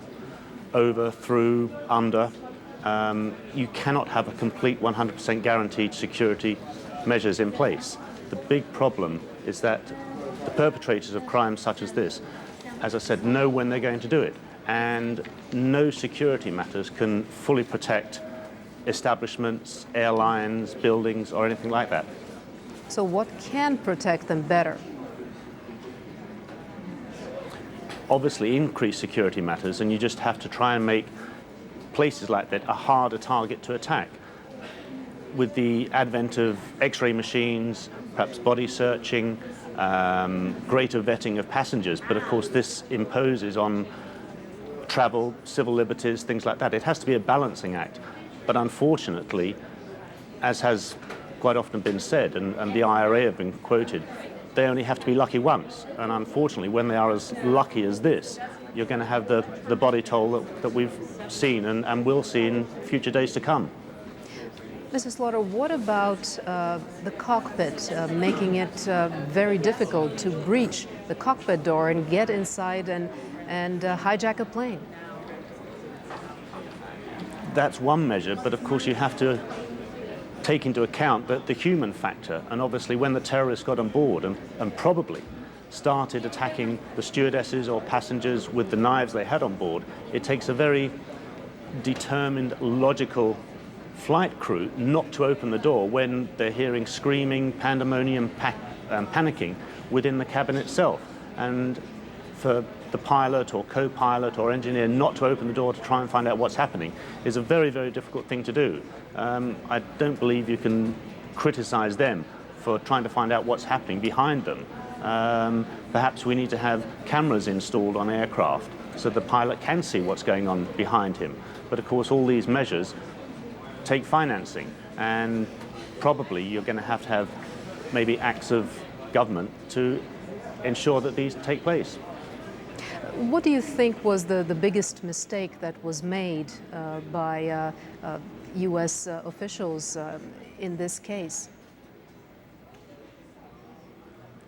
over, through, under. You cannot have a complete 100% guaranteed security measures in place. The big problem is that the perpetrators of crimes such as this, as I said, know when they're going to do it. And no security matters can fully protect establishments, airlines, buildings, or anything like that. So what can protect them better? Obviously, increased security matters, and you just have to try and make places like that a harder target to attack. With the advent of X-ray machines, perhaps body searching, greater vetting of passengers, but of course this imposes on travel, civil liberties, things like that. It has to be a balancing act. But unfortunately, as has quite often been said, and the IRA have been quoted, they only have to be lucky once. And unfortunately, when they are as lucky as this, you're going to have the body toll that we've seen and will see in future days to come. Mr. Slaughter, what about the cockpit, making it very difficult to breach the cockpit door and get inside and hijack a plane? That's one measure, but of course you have to take into account the human factor. And obviously when the terrorists got on board and probably started attacking the stewardesses or passengers with the knives they had on board, it takes a very determined, logical flight crew not to open the door when they're hearing screaming, pandemonium, panicking within the cabin itself. And for the pilot or co-pilot or engineer not to open the door to try and find out what's happening is a very, very difficult thing to do. I don't believe you can criticize them for trying to find out what's happening behind them. Perhaps we need to have cameras installed on aircraft so the pilot can see what's going on behind him. But of course all these measures take financing, and probably you're going to have maybe acts of government to ensure that these take place. What do you think was the biggest mistake that was made by U.S. officials in this case?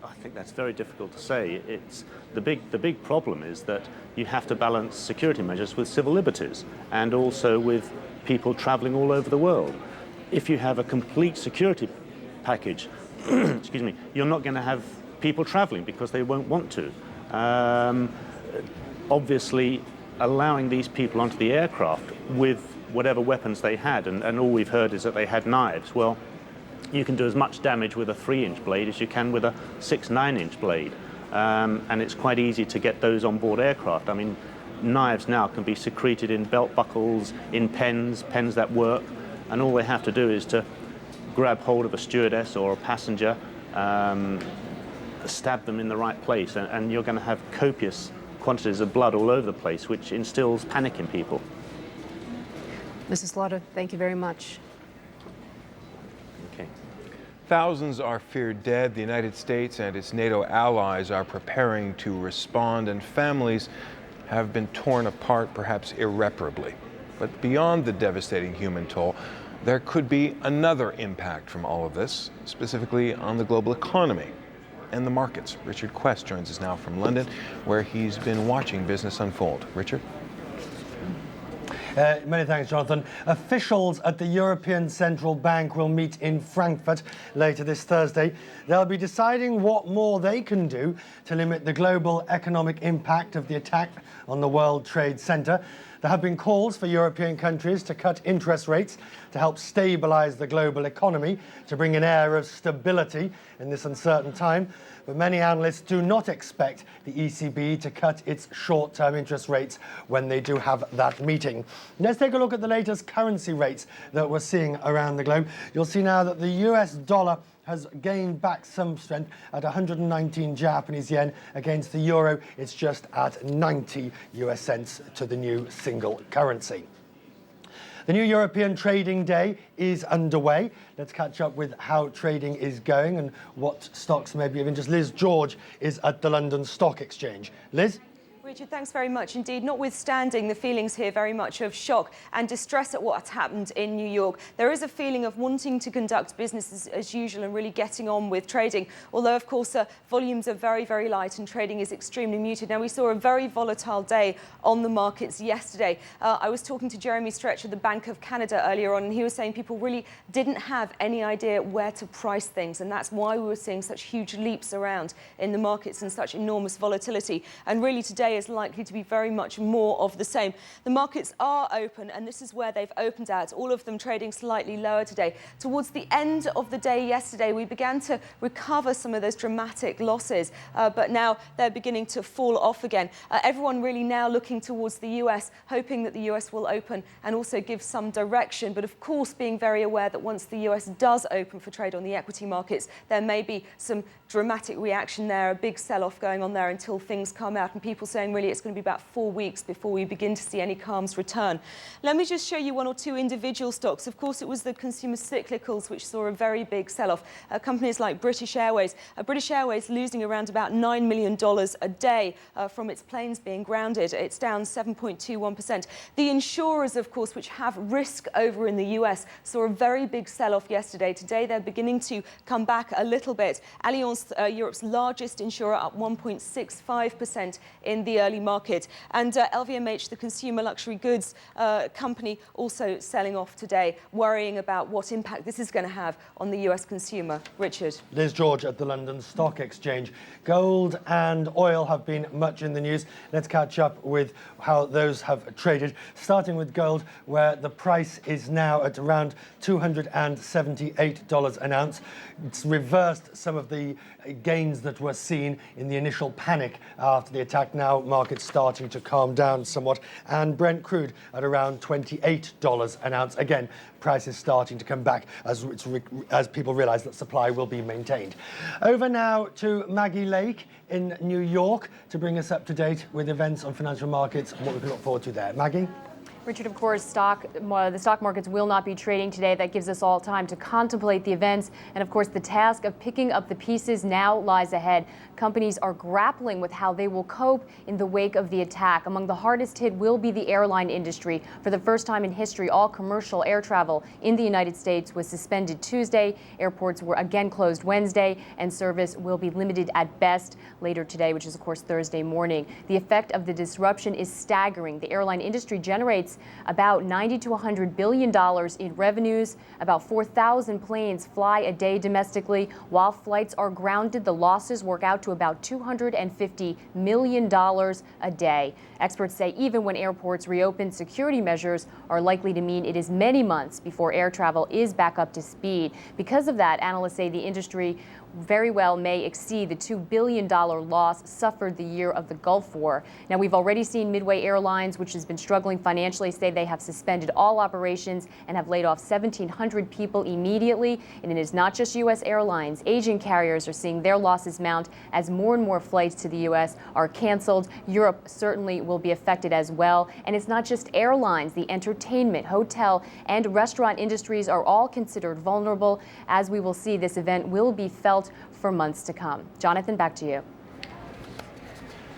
I think that's very difficult to say. It's the big problem is that you have to balance security measures with civil liberties and also with people traveling all over the world. If you have a complete security package, excuse me, you're not going to have people traveling because they won't want to. Obviously, allowing these people onto the aircraft with whatever weapons they had, and all we've heard is that they had knives. Well, you can do as much damage with a 3-inch blade as you can with a 6-9-inch blade. And it's quite easy to get those on board aircraft. I mean, knives now can be secreted in belt buckles, in pens that work, and all they have to do is to grab hold of a stewardess or a passenger, stab them in the right place, and you're going to have copious quantities of blood all over the place, which instills panic in people. Mrs. Slaughter, thank you very much. Okay. Thousands are feared dead. The United States and its NATO allies are preparing to respond, and families have been torn apart, perhaps irreparably. But beyond the devastating human toll, there could be another impact from all of this, specifically on the global economy and the markets. Richard Quest joins us now from London, where he's been watching business unfold. Richard? Many thanks, Jonathan. Officials at the European Central Bank will meet in Frankfurt later this Thursday. They'll be deciding what more they can do to limit the global economic impact of the attack on the World Trade Center. There have been calls for European countries to cut interest rates to help stabilize the global economy, to bring an air of stability in this uncertain time. But many analysts do not expect the ECB to cut its short-term interest rates when they do have that meeting. Let's take a look at the latest currency rates that we're seeing around the globe. You'll see now that the US dollar has gained back some strength at 119 Japanese yen against the euro. It's just at 90 US cents to the new single currency. The new European trading day is underway. Let's catch up with how trading is going and what stocks may be of interest. Liz George is at the London Stock Exchange. Liz? Richard, thanks very much indeed. Notwithstanding the feelings here very much of shock and distress at what happened in New York, there is a feeling of wanting to conduct business as usual and really getting on with trading. Although, of course, volumes are very, very light and trading is extremely muted. Now, we saw a very volatile day on the markets yesterday. I was talking to Jeremy Stretch of the Bank of Canada earlier on, and he was saying people really didn't have any idea where to price things. And that's why we were seeing such huge leaps around in the markets and such enormous volatility. And really today, day is likely to be very much more of the same. The markets are open, and this is where they've opened at, all of them trading slightly lower today. Towards the end of the day yesterday, we began to recover some of those dramatic losses, but now they're beginning to fall off again. Everyone really now looking towards the US, hoping that the US will open and also give some direction, but of course being very aware that once the US does open for trade on the equity markets, there may be some dramatic reaction there, a big sell-off going on there until things calm out, and people saying really it's going to be about 4 weeks before we begin to see any calms return. Let me just show you one or two individual stocks. Of course, it was the consumer cyclicals which saw a very big sell-off. Companies like British Airways. British Airways losing around about $9 million a day from its planes being grounded. It's down 7.21%. The insurers, of course, which have risk over in the US, saw a very big sell-off yesterday. Today, they're beginning to come back a little bit. Allianz, Europe's largest insurer, up 1.65% in the early market. And LVMH, the consumer luxury goods company, also selling off today, worrying about what impact this is going to have on the US consumer. Richard. Liz George at the London Stock Exchange. Gold and oil have been much in the news. Let's catch up with how those have traded, starting with gold, where the price is now at around $278 an ounce. It's reversed some of the gains that were seen in the initial panic after the attack. Now markets starting to calm down somewhat. And Brent crude at around $28 an ounce. Again, prices starting to come back as people realise that supply will be maintained. Over now to Maggie Lake in New York to bring us up to date with events on financial markets and what we can look forward to there. Maggie? Richard, of course, the stock markets will not be trading today. That gives us all time to contemplate the events. And of course, the task of picking up the pieces now lies ahead. Companies are grappling with how they will cope in the wake of the attack. Among the hardest hit will be the airline industry. For the first time in history, all commercial air travel in the United States was suspended Tuesday. Airports were again closed Wednesday, and service will be limited at best later today, which is, of course, Thursday morning. The effect of the disruption is staggering. The airline industry generates about $90 to $100 billion in revenues. About 4,000 planes fly a day domestically. While flights are grounded, the losses work out to about $250 million a day. Experts say even when airports reopen, security measures are likely to mean it is many months before air travel is back up to speed. Because of that, analysts say the industry very well may exceed the $2 billion loss suffered the year of the Gulf War. Now, we've already seen Midway Airlines, which has been struggling financially, say they have suspended all operations and have laid off 1,700 people immediately. And it is not just U.S. airlines. Asian carriers are seeing their losses mount as more and more flights to the U.S. are canceled. Europe certainly will be affected as well. And it's not just airlines. The entertainment, hotel, and restaurant industries are all considered vulnerable. As we will see, this event will be felt for months to come. Jonathan, back to you.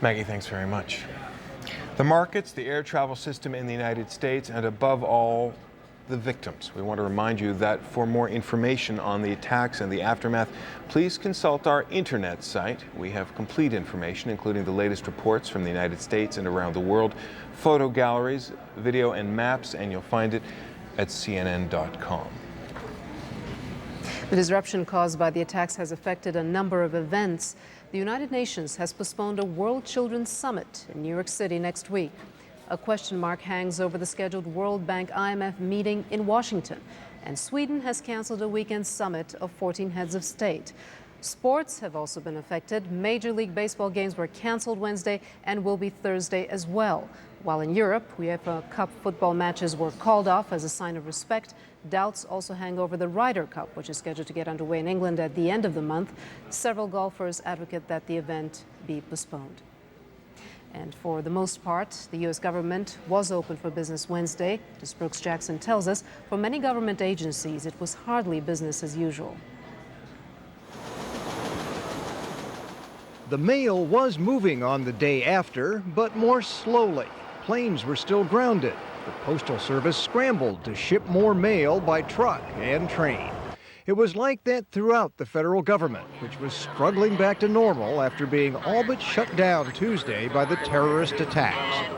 Maggie, thanks very much. The markets, the air travel system in the United States, and above all, the victims. We want to remind you that for more information on the attacks and the aftermath, please consult our internet site. We have complete information, including the latest reports from the United States and around the world, photo galleries, video and maps, and you'll find it at CNN.com. The disruption caused by the attacks has affected a number of events. The United Nations has postponed a World Children's Summit in New York City next week. A question mark hangs over the scheduled World Bank IMF meeting in Washington. And Sweden has canceled a weekend summit of 14 heads of state. Sports have also been affected. Major League Baseball games were canceled Wednesday and will be Thursday as well. While in Europe, UEFA Cup football matches were called off as a sign of respect. Doubts also hang over the Ryder Cup, which is scheduled to get underway in England at the end of the month. Several golfers advocate that the event be postponed. And for the most part, the U.S. government was open for business Wednesday. As Brooks Jackson tells us, for many government agencies, it was hardly business as usual. The mail was moving on the day after, but more slowly. Planes were still grounded. The Postal Service scrambled to ship more mail by truck and train. It was like that throughout the federal government, which was struggling back to normal after being all but shut down Tuesday by the terrorist attacks.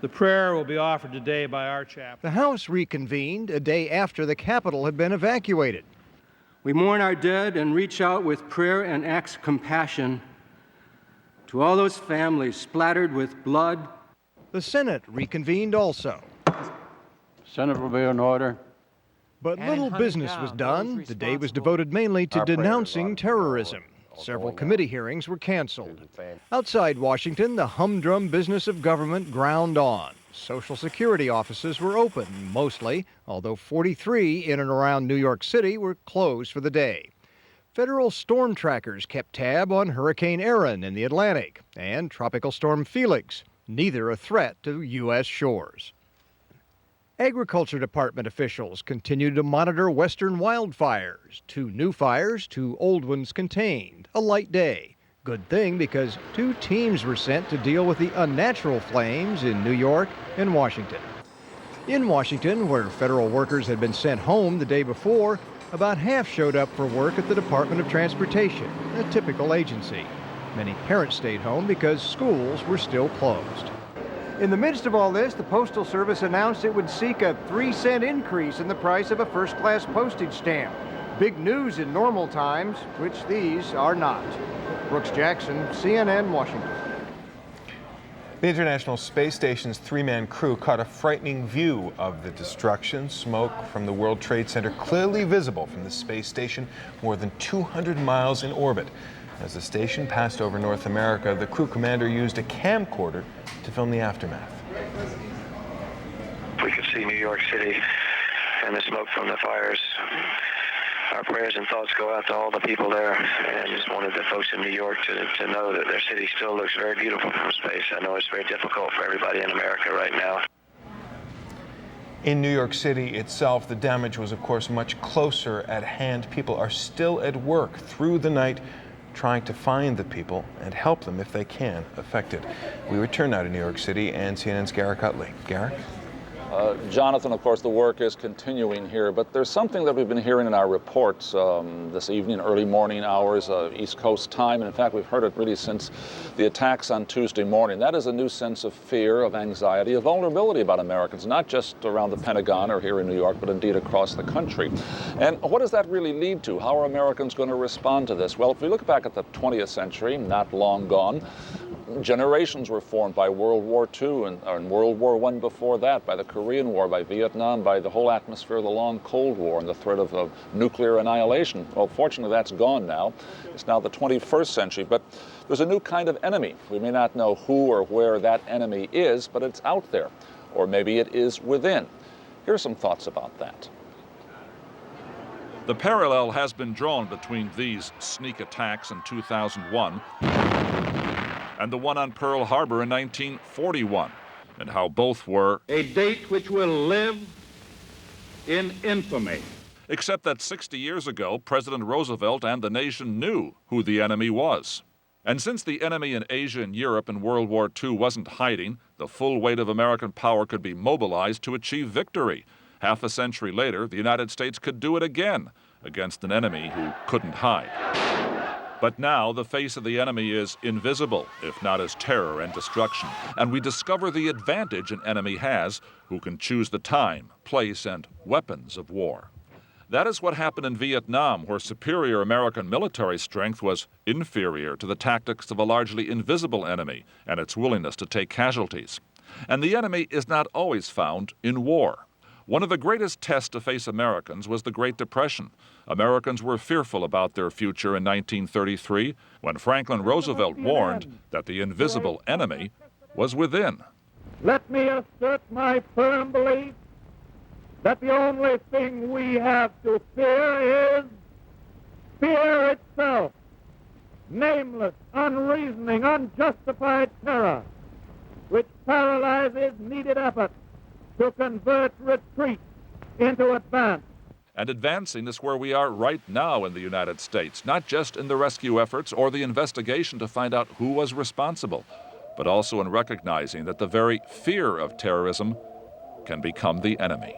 The prayer will be offered today by our chapel. The House reconvened a day after the Capitol had been evacuated. We mourn our dead and reach out with prayer and acts of compassion To all those families splattered with blood. The Senate reconvened also. Senate will be in order. But little business was done. The day was devoted mainly to denouncing terrorism. Several committee hearings were canceled. Outside Washington, the humdrum business of government ground on. Social Security offices were open, mostly, although 43 in and around New York City were closed for the day. Federal storm trackers kept tab on Hurricane Erin in the Atlantic and Tropical Storm Felix, neither a threat to U.S. shores. Agriculture Department officials continue to monitor western wildfires. 2 new fires, 2 old ones contained. A light day. Good thing because 2 teams were sent to deal with the unnatural flames in New York and Washington. In Washington, where federal workers had been sent home the day before, about half showed up for work at the Department of Transportation, a typical agency. Many parents stayed home because schools were still closed. In the midst of all this, the Postal Service announced it would seek a 3-cent increase in the price of a first-class postage stamp. Big news in normal times, which these are not. Brooks Jackson, CNN, Washington. The International Space Station's 3-man crew caught a frightening view of the destruction. Smoke from the World Trade Center clearly visible from the space station more than 200 miles in orbit. As the station passed over North America, the crew commander used a camcorder to film the aftermath. We could see New York City and the smoke from the fires. Our prayers and thoughts go out to all the people there, and just wanted the folks in New York to know that their city still looks very beautiful from space. I know it's very difficult for everybody in America right now. In New York City itself, the damage was, of course, much closer at hand. People are still at work through the night trying to find the people and help them, if they can, affected. We return now to New York City and CNN's Garrick Utley. Garrick? Jonathan, of course, the work is continuing here, but there's something that we've been hearing in our reports this evening, early morning hours, East Coast time, and in fact, we've heard it really since the attacks on Tuesday morning. That is a new sense of fear, of anxiety, of vulnerability about Americans, not just around the Pentagon or here in New York, but indeed across the country. And what does that really lead to? How are Americans going to respond to this? Well, if we look back at the 20th century, not long gone, generations were formed by World War II and World War I before that, by the Korean War, by Vietnam, by the whole atmosphere of the long Cold War and the threat of nuclear annihilation. Well, fortunately, that's gone now. It's now the 21st century, but there's a new kind of enemy. We may not know who or where that enemy is, but it's out there, or maybe it is within. Here are some thoughts about that. The parallel has been drawn between these sneak attacks in 2001 and the one on Pearl Harbor in 1941, and how both were a date which will live in infamy. Except that 60 years ago, President Roosevelt and the nation knew who the enemy was. And since the enemy in Asia and Europe in World War II wasn't hiding, the full weight of American power could be mobilized to achieve victory. Half a century later, the United States could do it again against an enemy who couldn't hide. But now the face of the enemy is invisible, if not as terror and destruction. And we discover the advantage an enemy has who can choose the time, place, and weapons of war. That is what happened in Vietnam, where superior American military strength was inferior to the tactics of a largely invisible enemy and its willingness to take casualties. And the enemy is not always found in war. One of the greatest tests to face Americans was the Great Depression. Americans were fearful about their future in 1933 when Franklin Roosevelt warned that the invisible enemy was within. Let me assert my firm belief that the only thing we have to fear is fear itself. Nameless, unreasoning, unjustified terror, which paralyzes needed effort to convert retreat into advance. And advancing is where we are right now in the United States, not just in the rescue efforts or the investigation to find out who was responsible, but also in recognizing that the very fear of terrorism can become the enemy.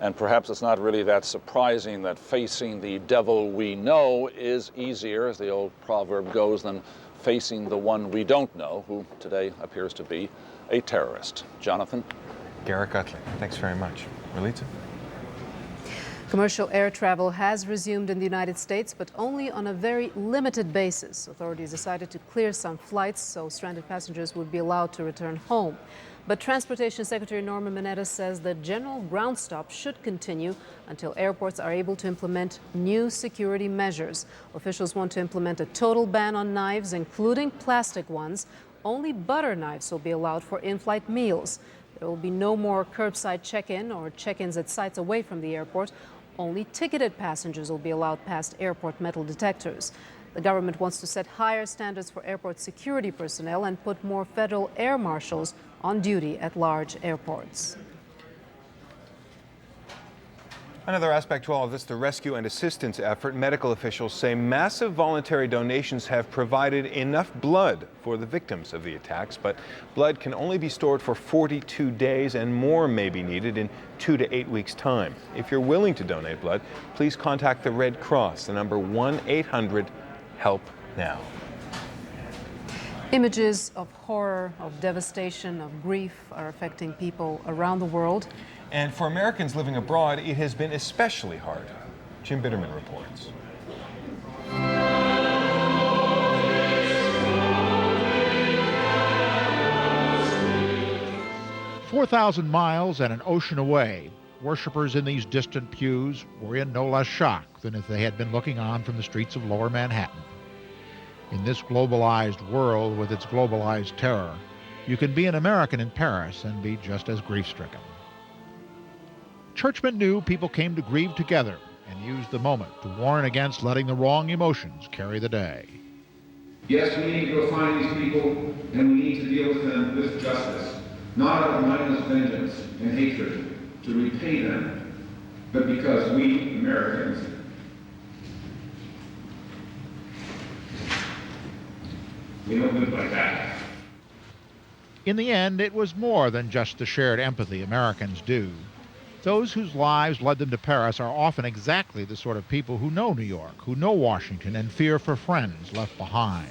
And perhaps it's not really that surprising that facing the devil we know is easier, as the old proverb goes, than facing the one we don't know, who today appears to be a terrorist. Jonathan? Garrick Utley, thanks very much. Relita? Commercial air travel has resumed in the United States, but only on a very limited basis. Authorities decided to clear some flights so stranded passengers would be allowed to return home. But Transportation Secretary Norman Mineta says the general ground stop should continue until airports are able to implement new security measures. Officials want to implement a total ban on knives, including plastic ones. Only butter knives will be allowed for in-flight meals. There will be no more curbside check-in or check-ins at sites away from the airport. Only ticketed passengers will be allowed past airport metal detectors. The government wants to set higher standards for airport security personnel and put more federal air marshals on duty at large airports. Another aspect to all of this, the rescue and assistance effort. Medical officials say massive voluntary donations have provided enough blood for the victims of the attacks, but blood can only be stored for 42 days and more may be needed in 2 to 8 weeks' time. If you're willing to donate blood, please contact the Red Cross, the number 1-800-HELP-NOW. Images of horror, of devastation, of grief are affecting people around the world. And for Americans living abroad, it has been especially hard. Jim Bitterman reports. 4,000 miles and an ocean away, worshippers in these distant pews were in no less shock than if they had been looking on from the streets of Lower Manhattan. In this globalized world with its globalized terror, you can be an American in Paris and be just as grief-stricken. Churchmen knew people came to grieve together and used the moment to warn against letting the wrong emotions carry the day. Yes, we need to go find these people, and we need to deal with them with justice, not out of mindless vengeance and hatred to repay them, but because we, Americans, we don't live like that. In the end, it was more than just the shared empathy Americans do. Those whose lives led them to Paris are often exactly the sort of people who know New York, who know Washington, and fear for friends left behind.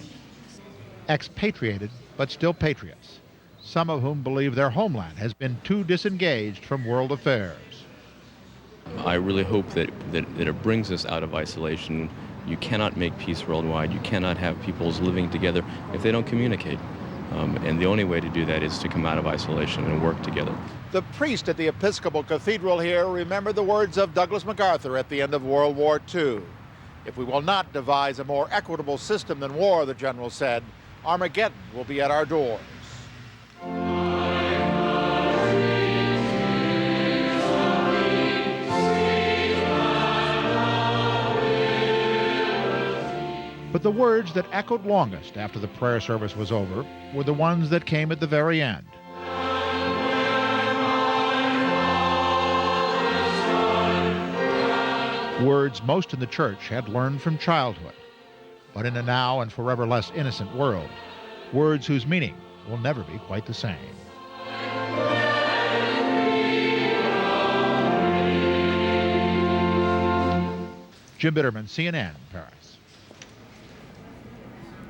Expatriated, but still patriots, some of whom believe their homeland has been too disengaged from world affairs. I really hope that it brings us out of isolation. You cannot make peace worldwide. You cannot have peoples living together if they don't communicate. And the only way to do that is to come out of isolation and work together. The priest at the Episcopal Cathedral here remembered the words of Douglas MacArthur at the end of World War II. If we will not devise a more equitable system than war, the general said, Armageddon will be at our doors. But the words that echoed longest after the prayer service was over were the ones that came at the very end. Words most in the church had learned from childhood, but in a now and forever less innocent world, words whose meaning will never be quite the same. Jim Bitterman, CNN, Paris.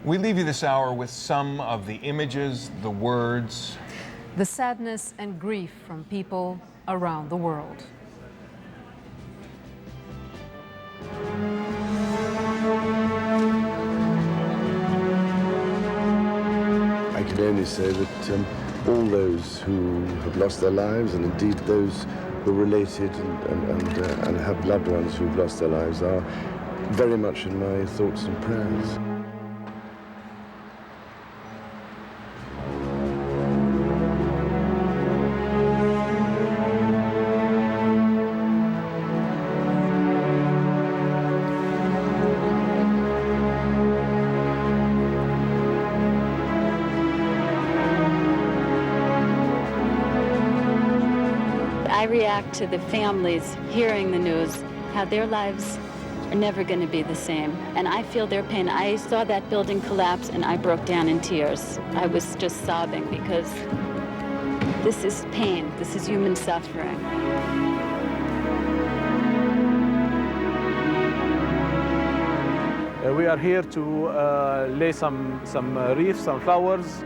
We leave you this hour with some of the images, the words, the sadness and grief from people around the world. I can only say that all those who have lost their lives, and indeed those who are related and have loved ones who've lost their lives, are very much in my thoughts and prayers. I react to the families hearing the news, how their lives are never going to be the same. And I feel their pain. I saw that building collapse and I broke down in tears. I was just sobbing because this is pain. This is human suffering. We are here to lay some wreaths, some flowers,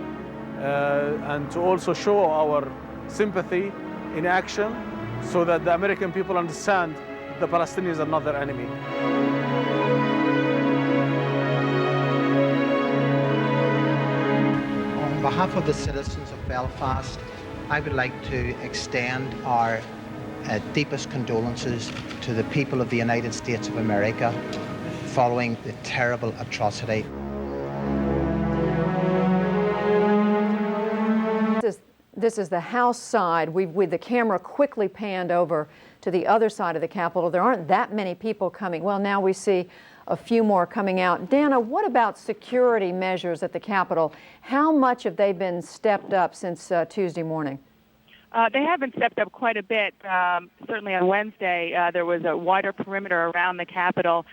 and to also show our sympathy in action so that the American people understand the Palestinians are not their enemy. On behalf of the citizens of Belfast, I would like to extend our deepest condolences to the people of the United States of America following the terrible atrocity. This is the House side. With the camera quickly panned over to the other side of the Capitol. There aren't that many people coming. Well, now we see a few more coming out. Dana, what about security measures at the Capitol? How much have they been stepped up since Tuesday morning? They have been stepped up quite a bit. Certainly on Wednesday, there was a wider perimeter around the Capitol.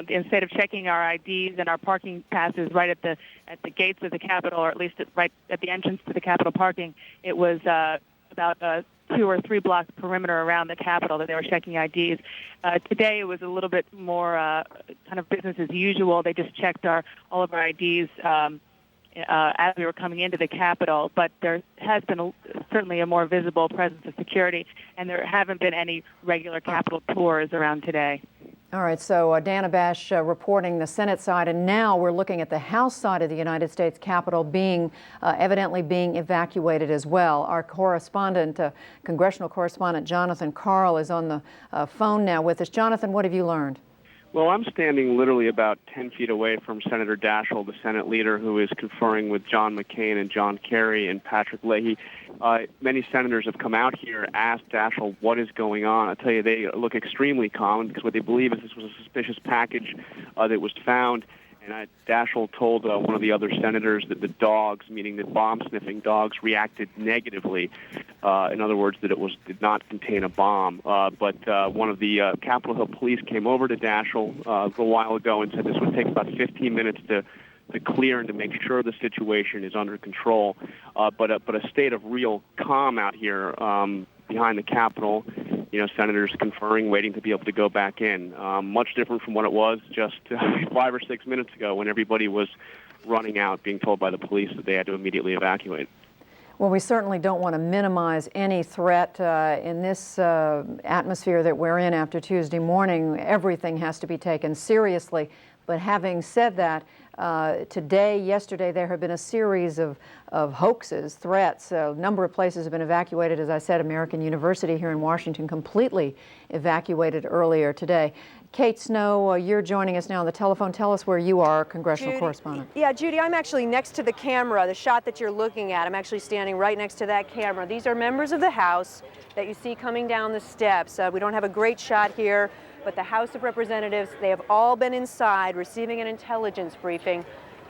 Instead of checking our IDs and our parking passes right at the gates of the Capitol, or at least right at the entrance to the Capitol parking, it was about a 2 or 3 block perimeter around the Capitol that they were checking IDs. Today it was a little bit more kind of business as usual. They just checked all of our IDs as we were coming into the Capitol, but there has been certainly a more visible presence of security, and there haven't been any regular Capitol tours around today. All right, so Dana Bash reporting the Senate side, and now we're looking at the House side of the United States Capitol being evidently being evacuated as well. Our correspondent, congressional correspondent Jonathan Karl is on the phone now with us. Jonathan, what have you learned? Well, I'm standing literally about 10 feet away from Senator Daschle, the Senate leader, who is conferring with John McCain and John Kerry and Patrick Leahy. Many senators have come out here, asked Daschle what is going on. I tell you, they look extremely calm because what they believe is this was a suspicious package that was found. And Daschle told one of the other senators that the dogs, meaning the bomb-sniffing dogs, reacted negatively. In other words, that it did not contain a bomb. But one of the Capitol Hill police came over to Daschle a little while ago and said this would take about 15 minutes to clear and to make sure the situation is under control. But a state of real calm out here behind the Capitol. You know, senators conferring, waiting to be able to go back in. Much different from what it was just 5 or 6 minutes ago when everybody was running out, being told by the police that they had to immediately evacuate. Well, we certainly don't want to minimize any threat in this atmosphere that we're in after Tuesday morning. Everything has to be taken seriously. But having said that, yesterday, there have been a series of hoaxes, threats. A number of places have been evacuated. As I said, American University here in Washington completely evacuated earlier today. Kate Snow, you're joining us now on the telephone. Tell us where you are, congressional correspondent. Yeah, Judy, I'm actually next to the camera, the shot that you're looking at. I'm actually standing right next to that camera. These are members of the House that you see coming down the steps. We don't have a great shot here, but the House of Representatives, they have all been inside receiving an intelligence briefing.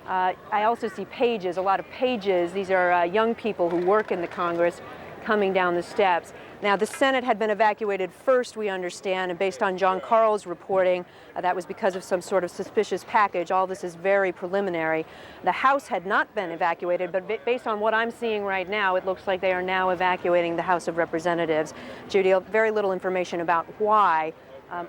I also see pages, a lot of pages. These are young people who work in the Congress coming down the steps. Now, the Senate had been evacuated first, we understand, and based on John Karl's reporting, that was because of some sort of suspicious package. All this is very preliminary. The House had not been evacuated, but based on what I'm seeing right now, it looks like they are now evacuating the House of Representatives. Judy, very little information about why.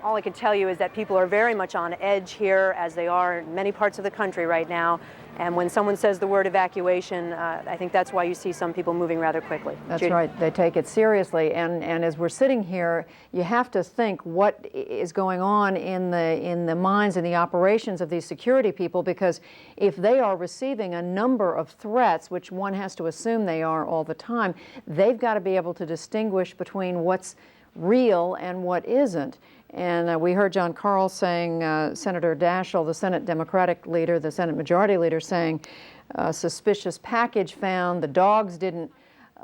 All I can tell you is that people are very much on edge here, as they are in many parts of the country right now. And when someone says the word evacuation, I think that's why you see some people moving rather quickly. That's Judy? right. They take it seriously. And as we're sitting here, you have to think what is going on in the minds and the operations of these security people, because if they are receiving a number of threats, which one has to assume they are all the time, they've got to be able to distinguish between what's real and what isn't. And we heard John Karl saying, Senator Daschle, the Senate Democratic leader, the Senate Majority Leader, saying suspicious package found. The dogs didn't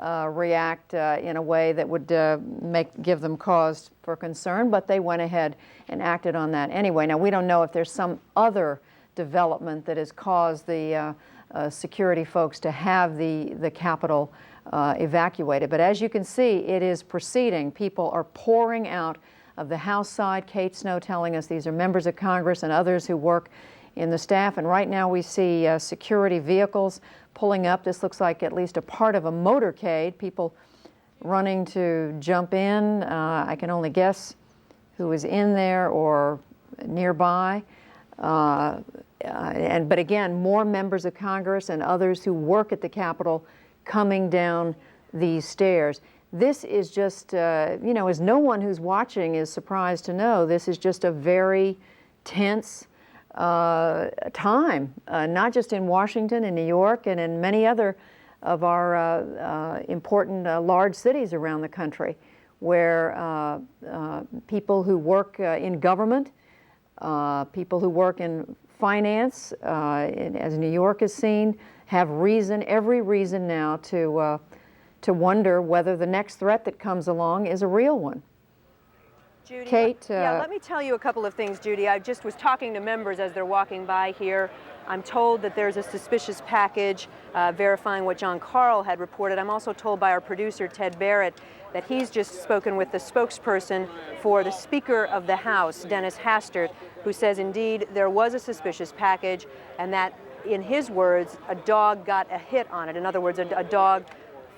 react in a way that would give them cause for concern, but they went ahead and acted on that anyway. Now, we don't know if there's some other development that has caused the security folks to have the Capitol evacuated. But as you can see, it is proceeding. People are pouring out of the House side. Kate Snow telling us these are members of Congress and others who work in the staff. And right now we see security vehicles pulling up. This looks like at least a part of a motorcade. People running to jump in. I can only guess who is in there or nearby. But again, more members of Congress and others who work at the Capitol coming down these stairs. this is just, you know, as no one who's watching is surprised to know, this is just a very tense time, not just in Washington and New York and in many other of our important large cities around the country, where people who work in government, people who work in finance, as New York has seen, have reason, every reason now to wonder whether the next threat that comes along is a real one. Judy, Kate? Yeah, let me tell you a couple of things, Judy. I just was talking to members as they're walking by here. I'm told that there's a suspicious package verifying what John Carl had reported. I'm also told by our producer, Ted Barrett, that he's just spoken with the spokesperson for the Speaker of the House, Dennis Hastert, who says indeed there was a suspicious package and that, in his words, a dog got a hit on it. In other words, a dog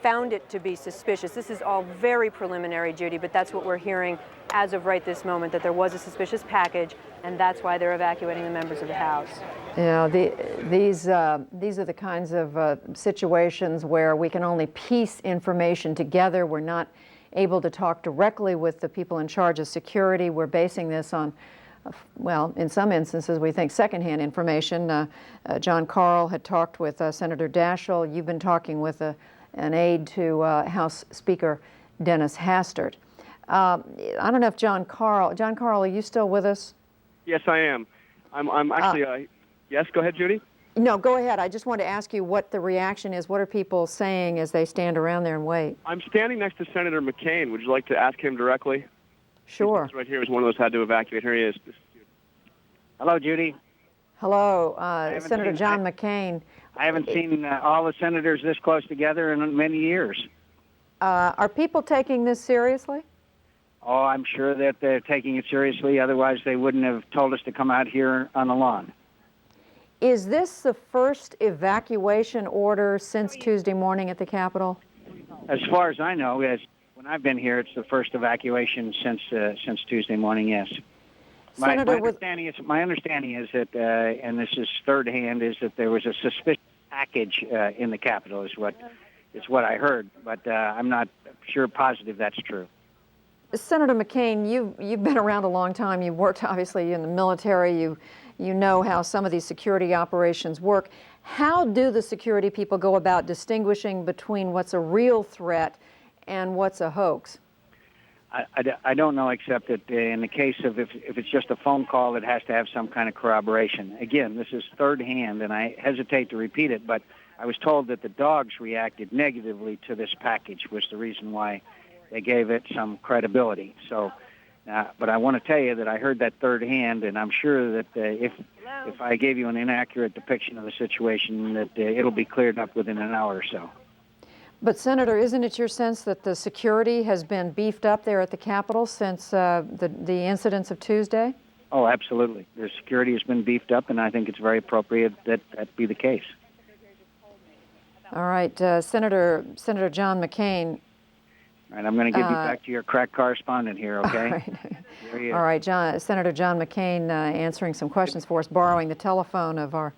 found it to be suspicious. This is all very preliminary, Judy, but that's what we're hearing as of right this moment, that there was a suspicious package, and that's why they're evacuating the members of the House. Yeah, these are the kinds of situations where we can only piece information together. We're not able to talk directly with the people in charge of security. We're basing this on, well, in some instances, we think secondhand information. John Carl had talked with Senator Daschle. You've been talking with an aide to House Speaker Dennis Hastert. I don't know if John Carl, are you still with us? Yes, I am. I'm actually, yes, go ahead, Judy. No, go ahead. I just want to ask you what the reaction is. What are people saying as they stand around there and wait? I'm standing next to Senator McCain. Would you like to ask him directly? Sure. He's right here. He's one of those who had to evacuate. Here he is. Hello, Judy. Hello, Senator John McCain. I haven't seen all the senators this close together in many years. Are people taking this seriously? Oh, I'm sure that they're taking it seriously. Otherwise, they wouldn't have told us to come out here on the lawn. Is this the first evacuation order since Tuesday morning at the Capitol? As far as I know, when I've been here, it's the first evacuation since Tuesday morning. Yes. My understanding is that, and this is third hand, is that there was a suspicious package in the Capitol. Is what I heard, but I'm not sure positive that's true. Senator McCain, you've been around a long time. You've worked obviously in the military. You know how some of these security operations work. How do the security people go about distinguishing between what's a real threat and what's a hoax? I don't know, except that in the case of if it's just a phone call, it has to have some kind of corroboration. Again, this is third hand, and I hesitate to repeat it, but I was told that the dogs reacted negatively to this package, was the reason why they gave it some credibility. So, but I want to tell you that I heard that third hand, and I'm sure that if I gave you an inaccurate depiction of the situation, that it'll be cleared up within an hour or so. But Senator, isn't it your sense that the security has been beefed up there at the Capitol since the incidents of Tuesday? Oh, absolutely. The security has been beefed up, and I think it's very appropriate that that be the case. All right, Senator John McCain. All right, I'm going to give you back to your crack correspondent here, okay? All right, Senator John McCain answering some questions for us, borrowing the telephone of our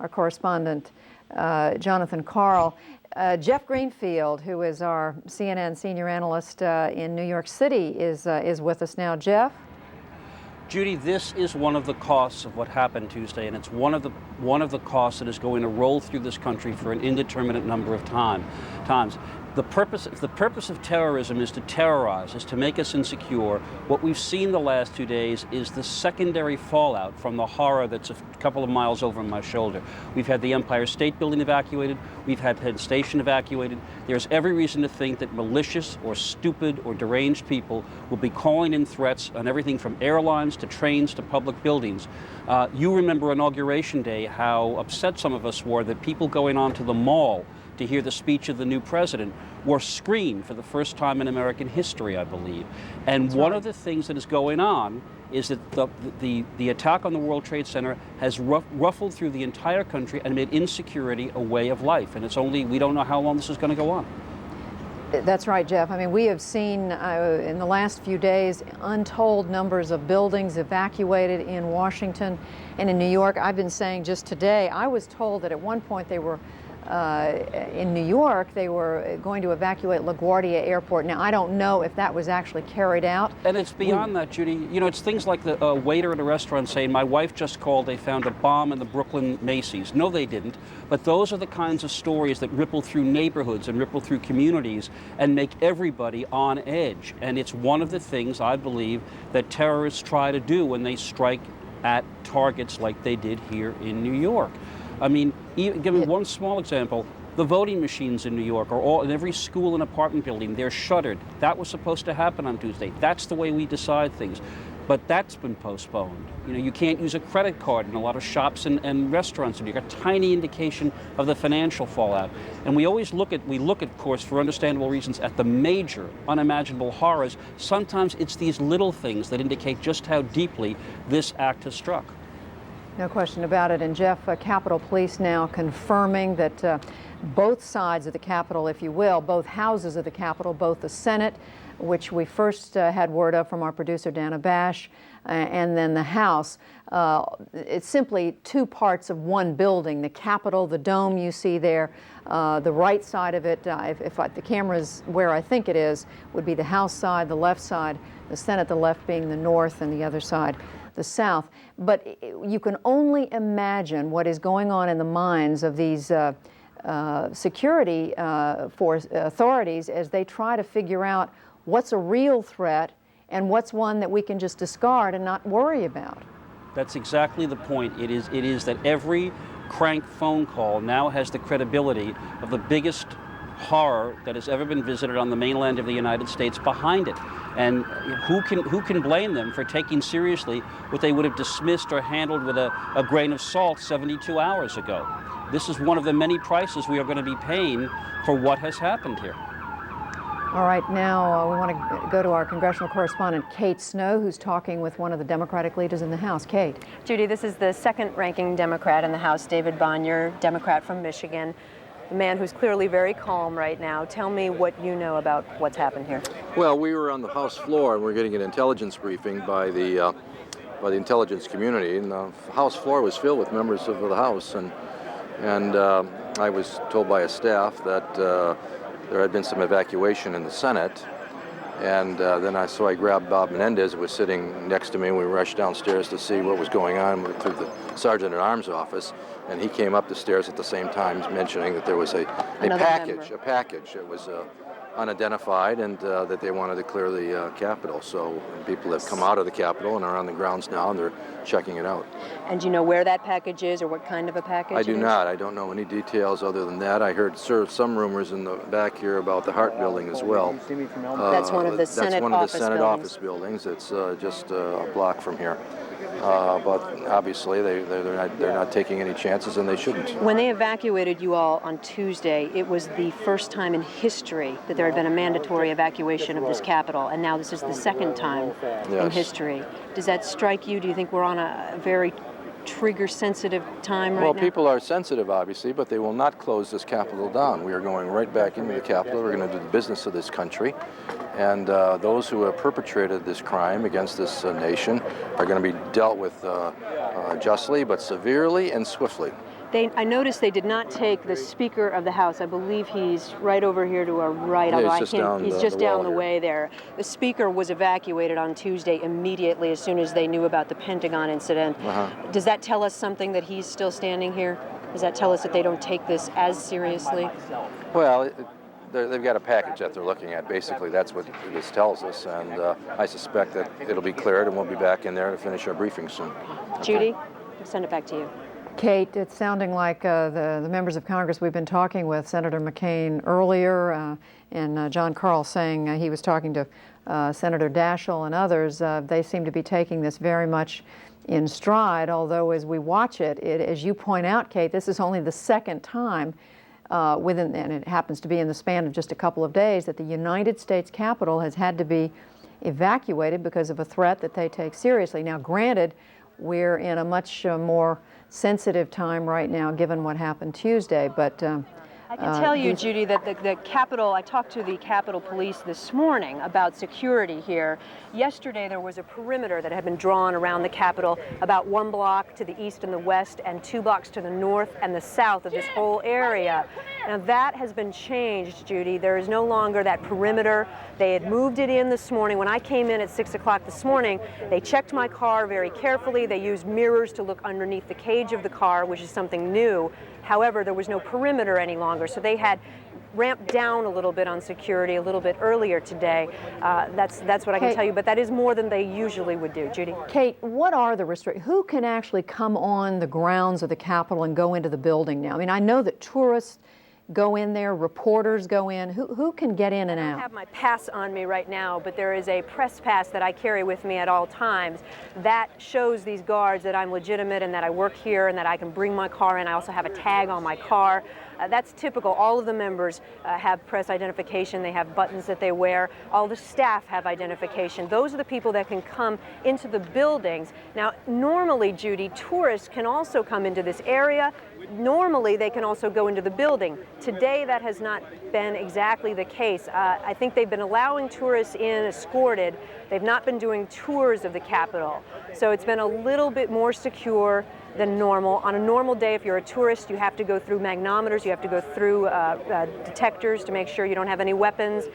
correspondent, Jonathan Carl. Jeff Greenfield, who is our CNN senior analyst in New York City, is with us now. Jeff? Judy, this is one of the costs of what happened Tuesday, and it's one of the costs that is going to roll through this country for an indeterminate number of times. The purpose of terrorism is to terrorize, is to make us insecure. What we've seen the last 2 days is the secondary fallout from the horror that's a couple of miles over my shoulder. We've had the Empire State Building evacuated. We've had Penn Station evacuated. There's every reason to think that malicious or stupid or deranged people will be calling in threats on everything from airlines to trains to public buildings. You remember Inauguration Day, how upset some of us were that people going onto the Mall to hear the speech of the new president were screened for the first time in American history, I believe. And one of the things that is going on is that the attack on the World Trade Center has ruffled through the entire country and made insecurity a way of life. And we don't know how long this is going to go on. That's right, Jeff. I mean, we have seen in the last few days untold numbers of buildings evacuated in Washington and in New York. I've been saying just today, I was told that at one point they were in New York, they were going to evacuate LaGuardia Airport. Now, I don't know if that was actually carried out. And it's beyond that, Judy. You know, it's things like the waiter at a restaurant saying, my wife just called, they found a bomb in the Brooklyn Macy's. No, they didn't. But those are the kinds of stories that ripple through neighborhoods and ripple through communities and make everybody on edge. And it's one of the things, I believe, that terrorists try to do when they strike at targets like they did here in New York. I mean, give me one small example. The voting machines in New York are all in every school and apartment building. They're shuttered. That was supposed to happen on Tuesday. That's the way we decide things. But that's been postponed. You know, you can't use a credit card in a lot of shops and restaurants. And you got a tiny indication of the financial fallout. And we always look, of course, for understandable reasons, at the major, unimaginable horrors. Sometimes it's these little things that indicate just how deeply this act has struck. No question about it. And Jeff, Capitol Police now confirming that both sides of the Capitol, if you will, both houses of the Capitol, both the Senate, which we first had word of from our producer Dana Bash, and then the House. It's simply two parts of one building. The Capitol, the dome you see there, the right side of it, if the camera's where I think it is, would be the House side, the left side, the Senate, the left being the north, and the other side the south. But you can only imagine what is going on in the minds of these security authorities as they try to figure out what's a real threat and what's one that we can just discard and not worry about. That's exactly the point. It is that every crank phone call now has the credibility of the biggest horror that has ever been visited on the mainland of the United States behind it. And who can blame them for taking seriously what they would have dismissed or handled with a grain of salt 72 hours ago? This is one of the many prices we are going to be paying for what has happened here. All right, now we want to go to our congressional correspondent, Kate Snow, who's talking with one of the Democratic leaders in the House. Kate. Judy, this is the second-ranking Democrat in the House, David Bonner, Democrat from Michigan. The man who's clearly very calm right now. Tell me what you know about what's happened here. Well, we were on the House floor and we're getting an intelligence briefing by the intelligence community, and the House floor was filled with members of the House, and I was told by a staff that there had been some evacuation in the Senate, and so I grabbed Bob Menendez, who was sitting next to me, and we rushed downstairs to see what was going on through the Sergeant-at-Arms office. And he came up the stairs at the same time, mentioning that there was a package. It was unidentified, and that they wanted to clear the Capitol. So people have come out of the Capitol and are on the grounds now, and they're checking it out. And do you know where that package is, or what kind of a package I do not. I don't know any details other than that. I heard some rumors in the back here about the Hart Building as well. That's one of the Senate office buildings. It's just a block from here. But obviously they're not taking any chances, and they shouldn't. When they evacuated you all on Tuesday, it was the first time in history that there had been a mandatory evacuation of this Capitol, and now this is the second time in history. Does that strike you? Do you think we're on a very trigger-sensitive time right now? Well, people are sensitive, obviously, but they will not close this Capitol down. We are going right back into the Capitol. We're going to do the business of this country. And those who have perpetrated this crime against this nation are going to be dealt with justly, but severely and swiftly. I noticed they did not take the Speaker of the House. I believe he's right over here to our right. Yeah, he's just down the way there. The Speaker was evacuated on Tuesday immediately as soon as they knew about the Pentagon incident. Does that tell us something that he's still standing here? Does that tell us that they don't take this as seriously? Well, they've got a package that they're looking at. Basically, that's what this tells us, and I suspect that it'll be cleared, and we'll be back in there to finish our briefing soon. Judy, I'll send it back to you. Kate, it's sounding like the members of Congress we've been talking with, Senator McCain earlier, and John Karl saying he was talking to Senator Daschle and others, they seem to be taking this very much in stride, although as we watch it, as you point out, Kate, this is only the second time and it happens to be in the span of just a couple of days, that the United States Capitol has had to be evacuated because of a threat that they take seriously. Now, granted, we're in a much more sensitive time right now given what happened Tuesday, but I can tell you, Judy, that the Capitol, I talked to the Capitol Police this morning about security here. Yesterday there was a perimeter that had been drawn around the Capitol about 1 block to the east and the west and 2 blocks to the north and the south of this whole area. Now that has been changed, Judy. There is no longer that perimeter. They had moved it in this morning. When I came in at 6 o'clock this morning, they checked my car very carefully. They used mirrors to look underneath the cage of the car, which is something new. However, there was no perimeter any longer, so they had ramped down a little bit on security a little bit earlier today. That's what I can tell you, but that is more than they usually would do. Judy? Kate, what are the restrictions? Who can actually come on the grounds of the Capitol and go into the building now? I mean, I know that tourists go in there, reporters go in. Who can get in and out? I don't have my pass on me right now, but there is a press pass that I carry with me at all times that shows these guards that I'm legitimate and that I work here and that I can bring my car in. I also have a tag on my car. That's typical. All of the members have press identification. They have buttons that they wear. All the staff have identification. Those are the people that can come into the buildings. Now, normally, Judy, tourists can also come into this area. Normally, they can also go into the building. Today, that has not been exactly the case. I think they've been allowing tourists in escorted. They've not been doing tours of the Capitol. So it's been a little bit more secure than normal. On a normal day, if you're a tourist, you have to go through magnometers, you have to go through detectors to make sure you don't have any weapons.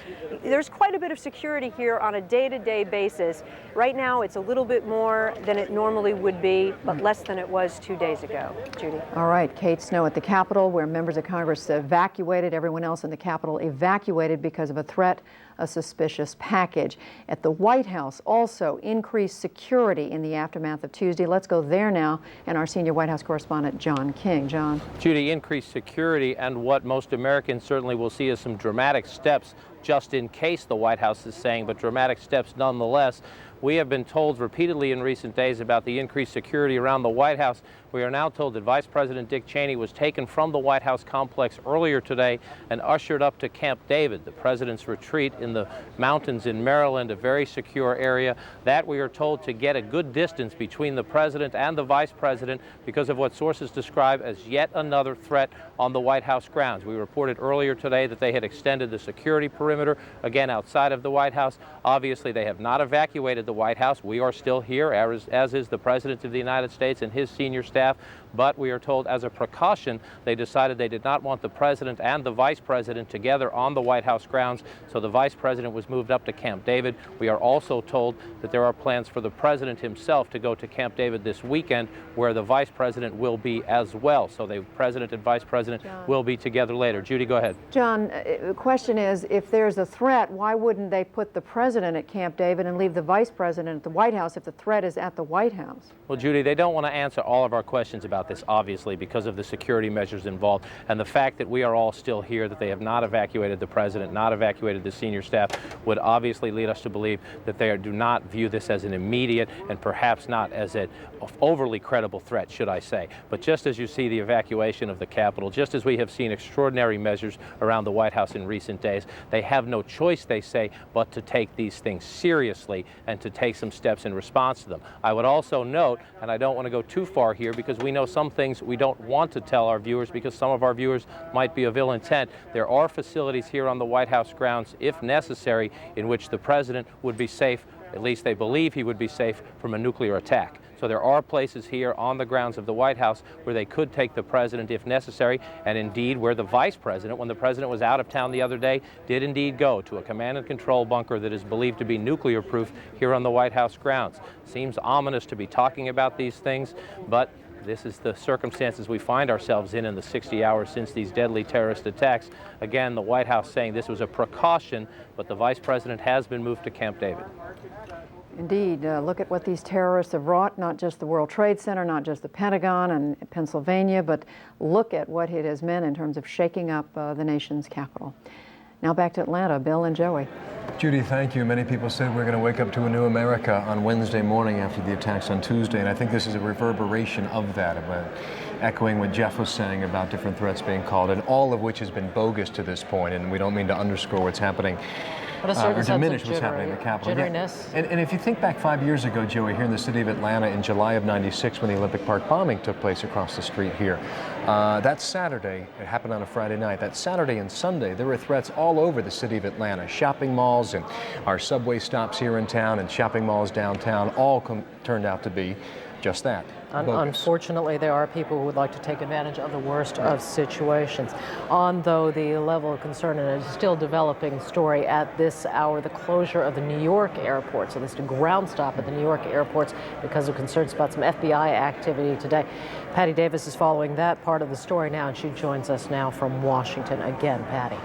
There's quite a bit of security here on a day-to-day basis. Right now, it's a little bit more than it normally would be, but less than it was 2 days ago. Judy? All right, Kate Snow at the Capitol, where members of Congress evacuated, everyone else in the Capitol evacuated because of a threat, a suspicious package. At the White House, also increased security in the aftermath of Tuesday. Let's go there now, and our senior White House correspondent, John King. John. Judy, increased security, and what most Americans certainly will see is some dramatic steps, just in case, the White House is saying, but dramatic steps nonetheless. We have been told repeatedly in recent days about the increased security around the White House. We are now told that Vice President Dick Cheney was taken from the White House complex earlier today and ushered up to Camp David, the president's retreat in the mountains in Maryland, a very secure area. That, we are told, to get a good distance between the president and the vice president because of what sources describe as yet another threat on the White House grounds. We reported earlier today that they had extended the security perimeter again outside of the White House. Obviously, they have not evacuated the White House. We are still here, as is the President of the United States and his senior staff. But we are told, as a precaution, they decided they did not want the president and the vice president together on the White House grounds, so the vice president was moved up to Camp David. We are also told that there are plans for the president himself to go to Camp David this weekend, where the vice president will be as well. So the president and vice president will be together later. Judy, go ahead. John, the question is, if there's a threat, why wouldn't they put the president at Camp David and leave the vice president at the White House if the threat is at the White House? Well, Judy, they don't want to answer all of our questions about this, obviously, because of the security measures involved and the fact that we are all still here, that they have not evacuated the president, not evacuated the senior staff, would obviously lead us to believe that they do not view this as an immediate and perhaps not as an overly credible threat, should I say. But just as you see the evacuation of the Capitol, just as we have seen extraordinary measures around the White House in recent days, they have no choice, they say, but to take these things seriously and to take some steps in response to them. I would also note, and I don't want to go too far here because we know some things we don't want to tell our viewers because some of our viewers might be of ill intent. There are facilities here on the White House grounds, if necessary, in which the president would be safe, at least they believe he would be safe, from a nuclear attack. So there are places here on the grounds of the White House where they could take the president if necessary, and indeed where the vice president, when the president was out of town the other day, did indeed go to a command and control bunker that is believed to be nuclear proof here on the White House grounds. Seems ominous to be talking about these things, but this is the circumstances we find ourselves in the 60 hours since these deadly terrorist attacks. Again, the White House saying this was a precaution, but the vice president has been moved to Camp David. Indeed, look at what these terrorists have wrought, not just the World Trade Center, not just the Pentagon and Pennsylvania, but look at what it has meant in terms of shaking up the nation's capital. Now back to Atlanta, Bill and Joey. Judy, thank you. Many people said we're going to wake up to a new America on Wednesday morning after the attacks on Tuesday, and I think this is a reverberation of that, echoing what Jeff was saying about different threats being called, and all of which has been bogus to this point, and we don't mean to underscore what's happening. or diminish what's happening in the Capitol. Jitteriness. Yeah. And if you think back 5 years ago, Joey, here in the city of Atlanta in July of '96 when the Olympic Park bombing took place across the street here, that Saturday, it happened on a Friday night, that Saturday and Sunday, there were threats all over the city of Atlanta. Shopping malls and our subway stops here in town and shopping malls downtown all turned out to be just that. Unfortunately, there are people who would like to take advantage of the worst of situations. On, though, the level of concern, and a still developing story at this hour, the closure of the New York airport. So this is a ground stop at the New York airports because of concerns about some FBI activity today. Patty Davis is following that part of the story now, and she joins us now from Washington again. Patty.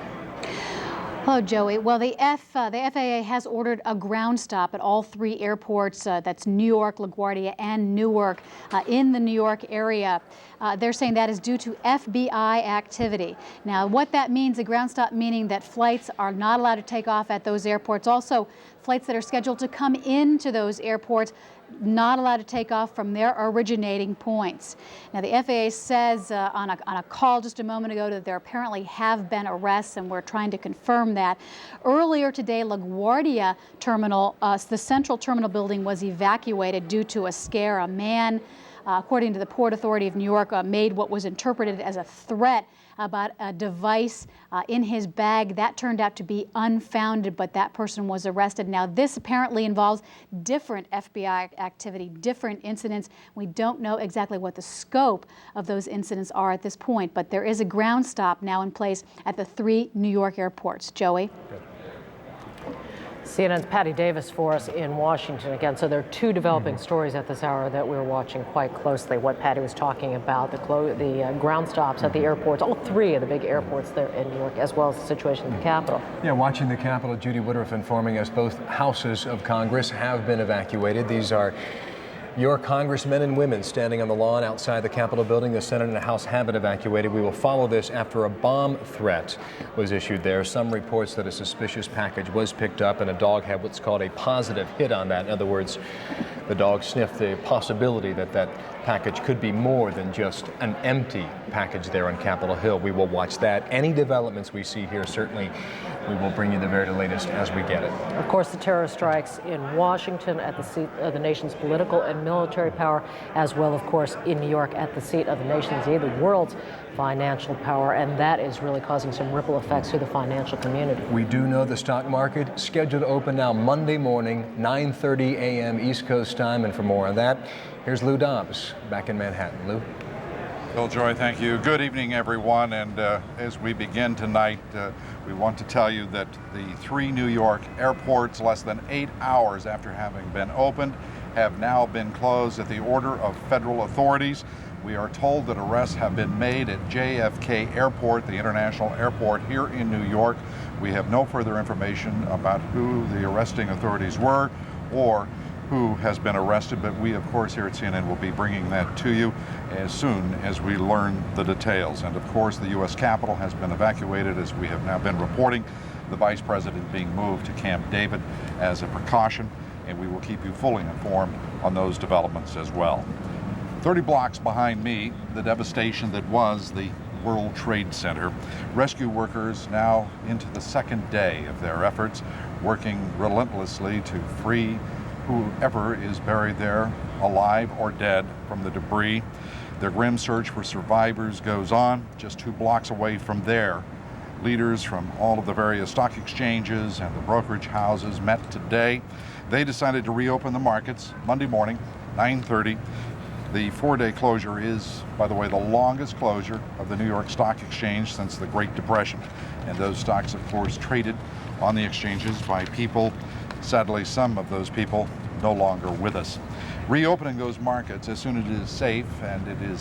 Hello, Joey. Well, the FAA has ordered a ground stop at all 3 airports. That's New York, LaGuardia, and Newark in the New York area. They're saying that is due to FBI activity. Now, what that means, a ground stop meaning that flights are not allowed to take off at those airports. Also, flights that are scheduled to come into those airports not allowed to take off from their originating points. Now, the FAA says on a call just a moment ago that there apparently have been arrests, and we're trying to confirm that. Earlier today, LaGuardia Terminal, the central terminal building, was evacuated due to a scare. A man, according to the Port Authority of New York, made what was interpreted as a threat about a device in his bag. That turned out to be unfounded, but that person was arrested. Now, this apparently involves different FBI activity, different incidents. We don't know exactly what the scope of those incidents are at this point, but there is a ground stop now in place at the 3 New York airports. Joey? CNN's Patty Davis for us in Washington again. So there are 2 developing stories at this hour that we're watching quite closely. What Patty was talking about, the ground stops at the airports, all 3 of the big airports there in New York, as well as the situation in the Capitol. Yeah, watching the Capitol, Judy Woodruff informing us both houses of Congress have been evacuated. These are your congressmen and women standing on the lawn outside the Capitol building. The Senate and the House have been evacuated. We will follow this after a bomb threat was issued there. Some reports that a suspicious package was picked up and a dog had what's called a positive hit on that. In other words, the dog sniffed the possibility that that package could be more than just an empty package there on Capitol Hill. We will watch that. Any developments we see here, certainly we will bring you the very latest as we get it. Of course, the terror strikes in Washington at the seat of the nation's political and military power, as well, of course, in New York at the seat of the nation's, the world's financial power, and that is really causing some ripple effects through the financial community. We do know the stock market scheduled to open now Monday morning, 9:30 a.m. East Coast time, and for more on that, here's Lou Dobbs back in Manhattan. Lou? Bill Joy, thank you. Good evening, everyone. And as we begin tonight, we want to tell you that the 3 New York airports, less than 8 hours after having been opened, have now been closed at the order of federal authorities. We are told that arrests have been made at JFK Airport, the international airport here in New York. We have no further information about who the arresting authorities were or who has been arrested, but we, of course, here at CNN will be bringing that to you as soon as we learn the details. And, of course, the U.S. Capitol has been evacuated, as we have now been reporting, the Vice President being moved to Camp David as a precaution, and we will keep you fully informed on those developments as well. 30 blocks behind me, the devastation that was the World Trade Center. Rescue workers now into the 2nd day of their efforts, working relentlessly to free whoever is buried there, alive or dead, from the debris. Their grim search for survivors goes on. Just 2 blocks away from there, leaders from all of the various stock exchanges and the brokerage houses met today. They decided to reopen the markets Monday morning, 9:30. The 4-day closure is, by the way, the longest closure of the New York Stock Exchange since the Great Depression. And those stocks, of course, traded on the exchanges by people, sadly, some of those people no longer with us. Reopening those markets as soon as it is safe and it is